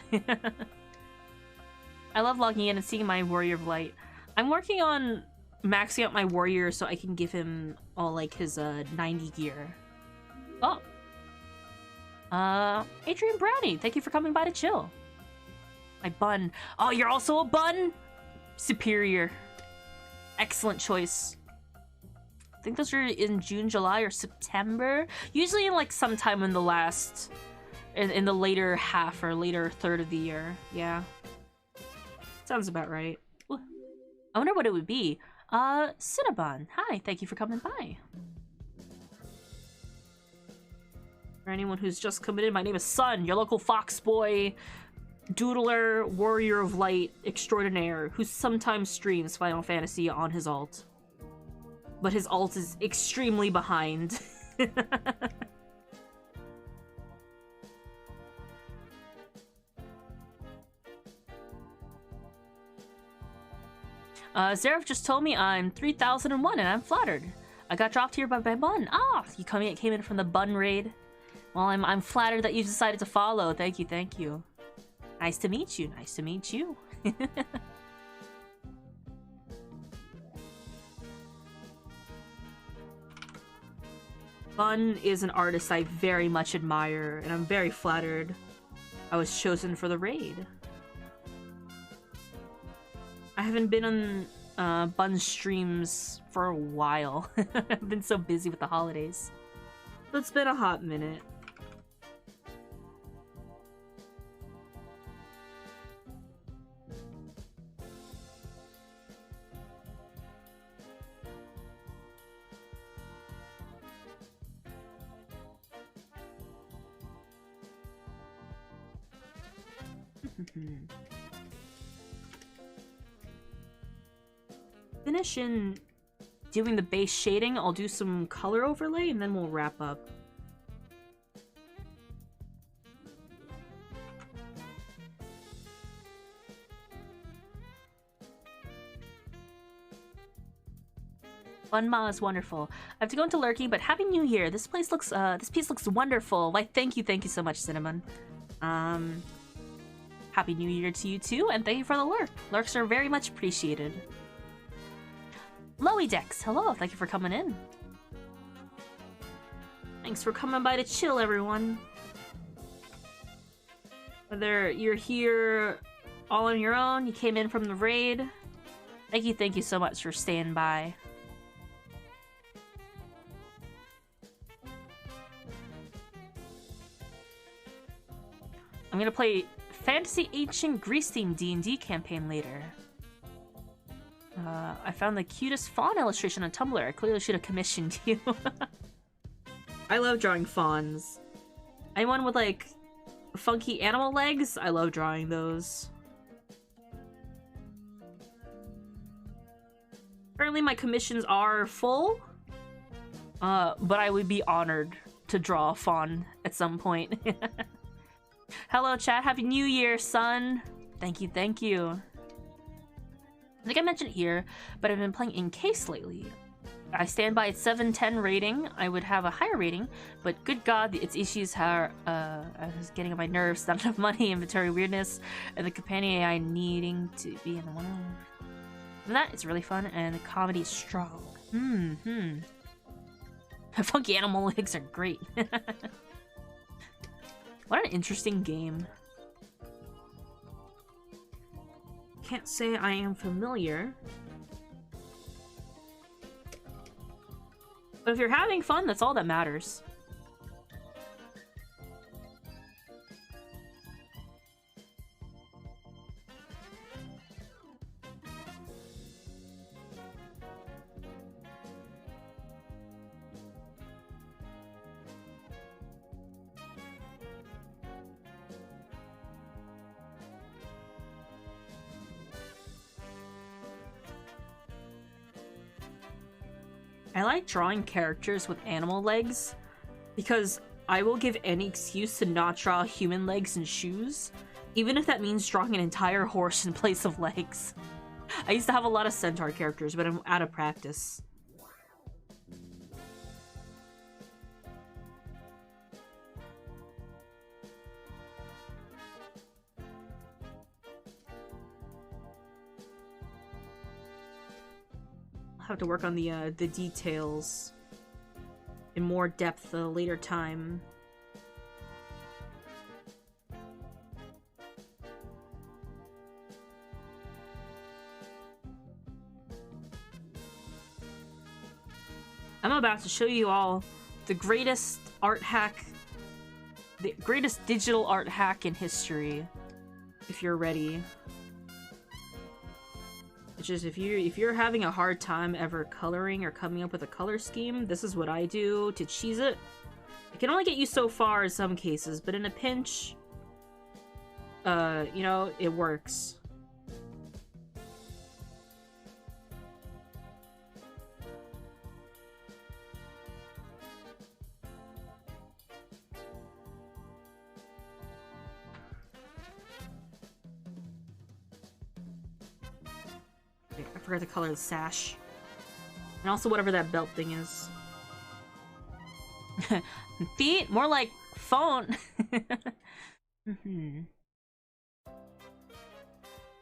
I love logging in and seeing my Warrior of Light. I'm working on maxing out my warrior so I can give him all like his 90 gear. Oh. Adrian Brownie, thank you for coming by to chill. My bun. Oh, you're also a bun? Superior. Excellent choice. I think those are in June, July, or September. Usually in like sometime in the last, in the later half or later third of the year. Yeah. Sounds about right. Ooh. I wonder what it would be. Cinnabon. Hi, thank you for coming by. For anyone who's just come in, my name is Sun, your local fox boy, doodler, warrior of light extraordinaire, who sometimes streams Final Fantasy on his alt. But his alt is extremely behind. Zareth just told me I'm 3001 and I'm flattered. I got dropped here by my bun. Ah, you came in from the bun raid. Well, I'm flattered that you decided to follow. Thank you, thank you. Nice to meet you. Nice to meet you. Bun is an artist I very much admire, and I'm very flattered I was chosen for the raid. I haven't been on Bun streams for a while. I've been so busy with the holidays. But it's been a hot minute. Finish in doing the base shading. I'll do some color overlay and then we'll wrap up. Funma is wonderful. I have to go into lurking, but Happy New Year. This piece looks wonderful. Why, thank you so much, Cinnamon. Happy New Year to you too, and thank you for the lurk. Lurks are very much appreciated. Loey Dex, hello, thank you for coming in. Thanks for coming by to chill, everyone. Whether you're here all on your own, you came in from the raid, thank you so much for staying by. I'm gonna play Fantasy Ancient Greece Theme D&D campaign later. I found the cutest fawn illustration on Tumblr. I clearly should have commissioned you. I love drawing fawns. Anyone with, like, funky animal legs? I love drawing those. Currently my commissions are full, but I would be honored to draw a fawn at some point. Hello, chat. Happy New Year, son. Thank you, thank you. I think I mentioned it here, but I've been playing in case lately. I stand by its 7/10 rating. I would have a higher rating, but good god, its issues are I was getting on my nerves, not enough money, inventory weirdness, and the companion AI needing to be in the one. And that is really fun, and the comedy is strong. Funky animal legs are great. What an interesting game. Can't say I am familiar. But if you're having fun, that's all that matters. I like drawing characters with animal legs because I will give any excuse to not draw human legs and shoes, even if that means drawing an entire horse in place of legs. I used to have a lot of centaur characters, but I'm out of practice. have to work on the details in more depth a later time. I'm about to show you all the greatest art hack, the greatest digital art hack in history, if you're ready. Which is, if you're having a hard time ever coloring or coming up with a color scheme, this is what I do to cheese it. It can only get you so far in some cases, but in a pinch, you know, it works. I forgot to color the sash. And also whatever that belt thing is. Feet? More like phone.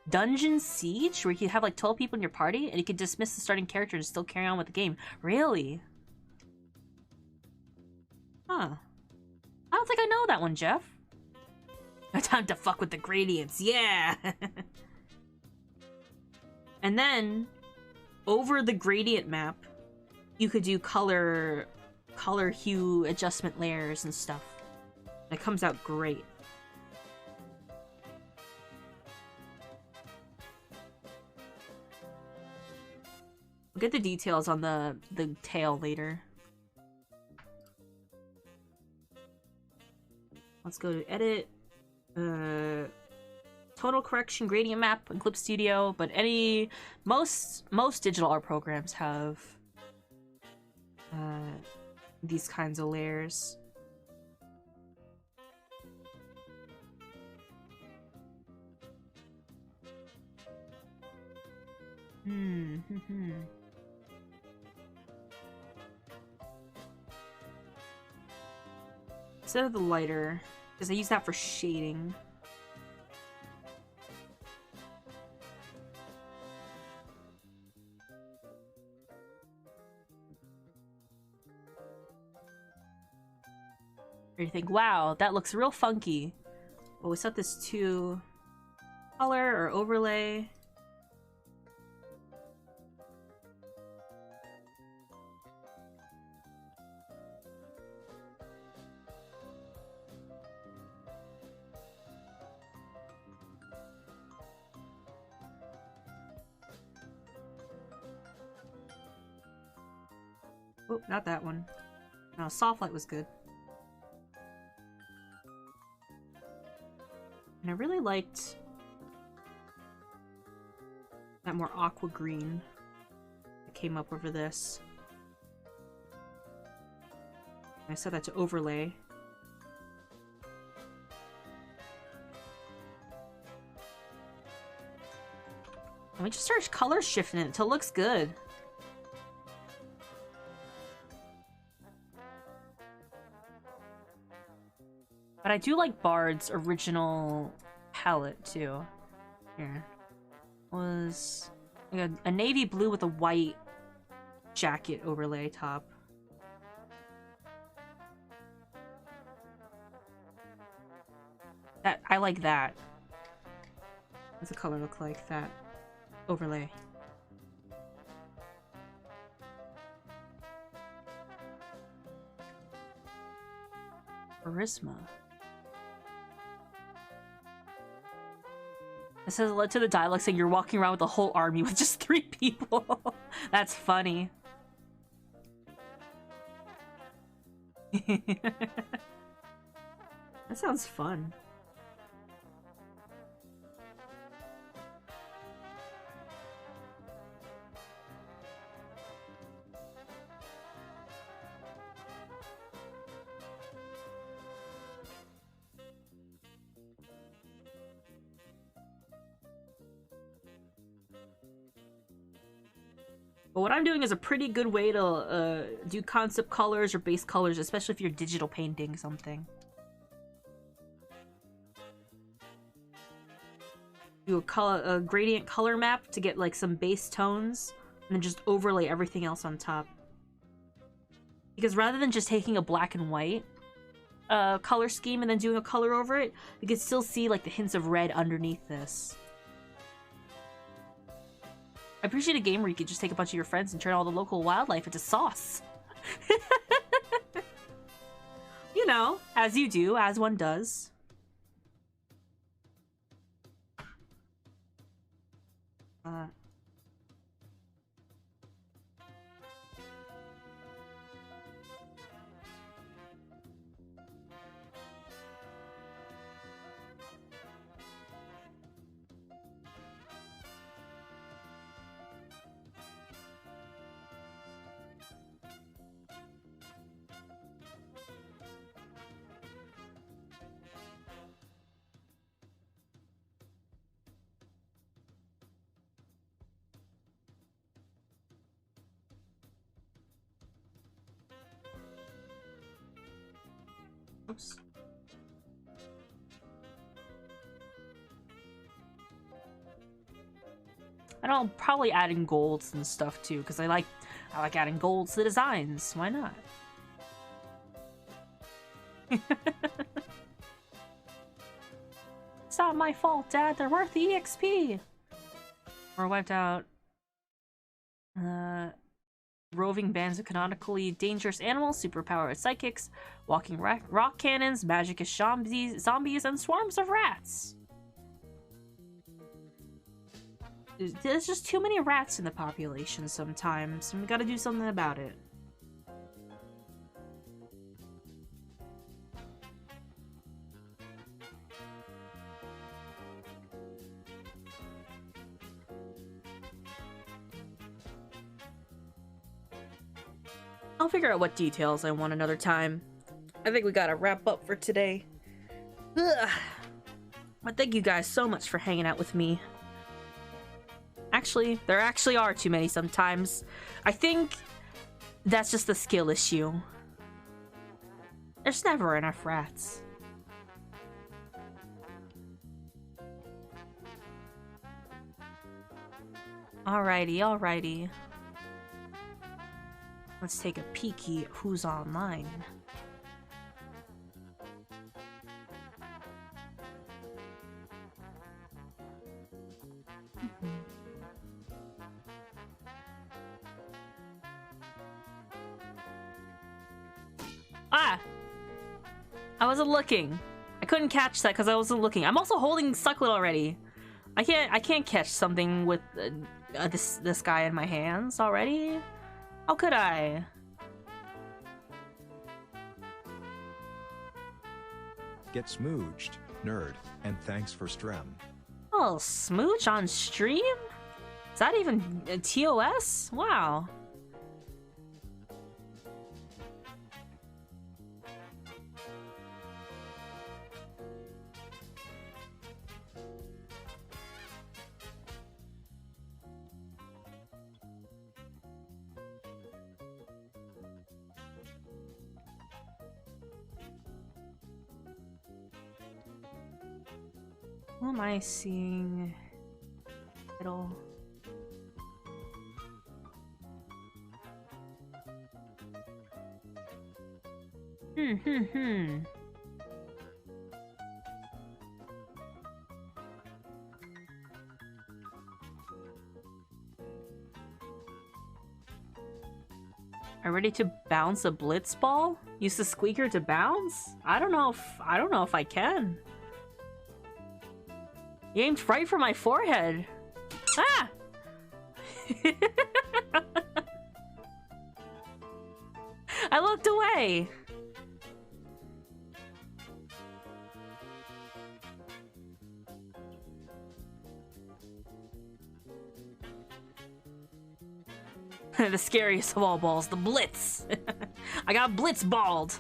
Dungeon Siege? Where you can have like 12 people in your party and you can dismiss the starting character and still carry on with the game. Really? Huh. I don't think I know that one, Jeff. No time to fuck with the gradients. Yeah! And then, over the gradient map, you could do color hue adjustment layers and stuff. It comes out great. We'll get the details on the tail later. Let's go to edit. Total correction gradient map in Clip Studio, but most digital art programs have these kinds of layers. Instead of the lighter, because I use that for shading. Or you think, wow, that looks real funky. Well, we set this to color or overlay. Oh, not that one. No, soft light was good. And I really liked that more aqua green that came up over this. I set that to overlay. And we just start color shifting it until it looks good. But I do like Bard's original palette, too. Here. Was like a navy blue with a white jacket overlay top. I like that. What's the color look like? That overlay. Charisma. It says it led to the dialogue saying you're walking around with a whole army with just 3 people. That's funny. That sounds fun. But what I'm doing is a pretty good way to do concept colors or base colors, especially if you're digital painting something. Do a gradient color map to get like some base tones and then just overlay everything else on top. Because rather than just taking a black and white color scheme and then doing a color over it, you can still see like the hints of red underneath this. I appreciate a game where you could just take a bunch of your friends and turn all the local wildlife into sauce. You know, as you do, as one does. Oops. And I'll probably add in golds and stuff too, because I like adding golds to the designs. Why not? It's not my fault, Dad. They're worth the EXP. Or wiped out. Roving bands of canonically dangerous animals, superpowered psychics, walking rock cannons, magic-ish zombies, and swarms of rats. There's just too many rats in the population sometimes, and we gotta do something about it. I'll figure out what details I want another time. I think we gotta wrap up for today. Ugh. But thank you guys so much for hanging out with me. Actually, there actually are too many sometimes. I think that's just a skill issue. There's never enough rats. Alrighty, alrighty. Let's take a peeky at who's online. Ah! I wasn't looking. I couldn't catch that because I wasn't looking. I'm also holding Sucklet already. I can't catch something with this guy in my hands already. How could I? Get smooched, nerd, and thanks for strem. Oh, smooch on stream? Is that even a TOS? Wow. Who am I seeing? Middle. Are ready to bounce a blitz ball? Use the squeaker to bounce? I don't know if I can. You aimed right for my forehead. Ah! I looked away. The scariest of all balls, the blitz. I got blitz balled.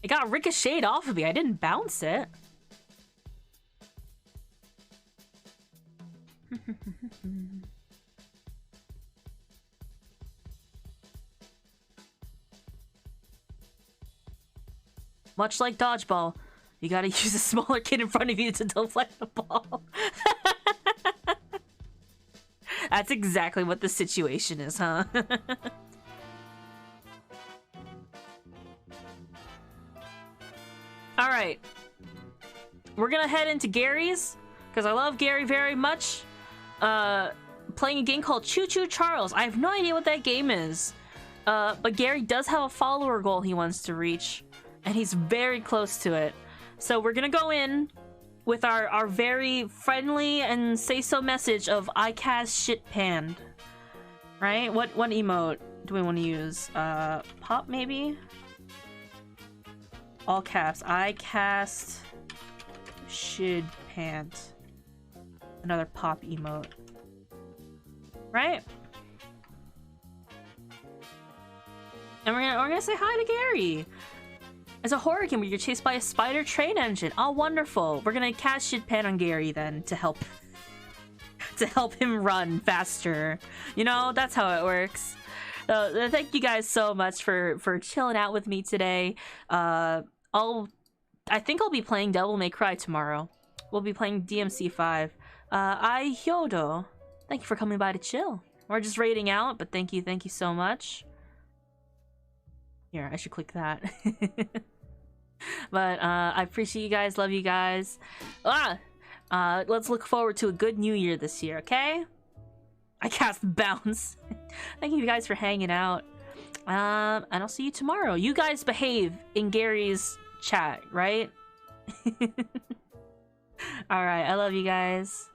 It got ricocheted off of me. I didn't bounce it. Much like dodgeball, you gotta use a smaller kid in front of you to deflect the ball. That's exactly what the situation is, huh? Alright. We're gonna head into Gary's, because I love Gary very much. Playing a game called Choo Choo Charles. I have no idea what that game is. But Gary does have a follower goal he wants to reach, and he's very close to it. So we're gonna go in with our very friendly and say-so message of I cast shit panned. Right? What emote do we want to use? Pop maybe? All caps. I cast shit pant. Another pop emote. Right? And we're gonna say hi to Gary. It's a horror game where you're chased by a spider train engine. Oh, wonderful. We're gonna cast shit pan on Gary then to help him run faster. You know, that's how it works. Thank you guys so much for chilling out with me today. I think I'll be playing Devil May Cry tomorrow. We'll be playing DMC5. I Hyodo. Thank you for coming by to chill. We're just raiding out, but thank you so much. Here, I should click that. But I appreciate you guys, love you guys. Let's look forward to a good new year this year, okay? I cast bounce. Thank you guys for hanging out. And I'll see you tomorrow. You guys behave in Gary's chat, right? Alright, I love you guys.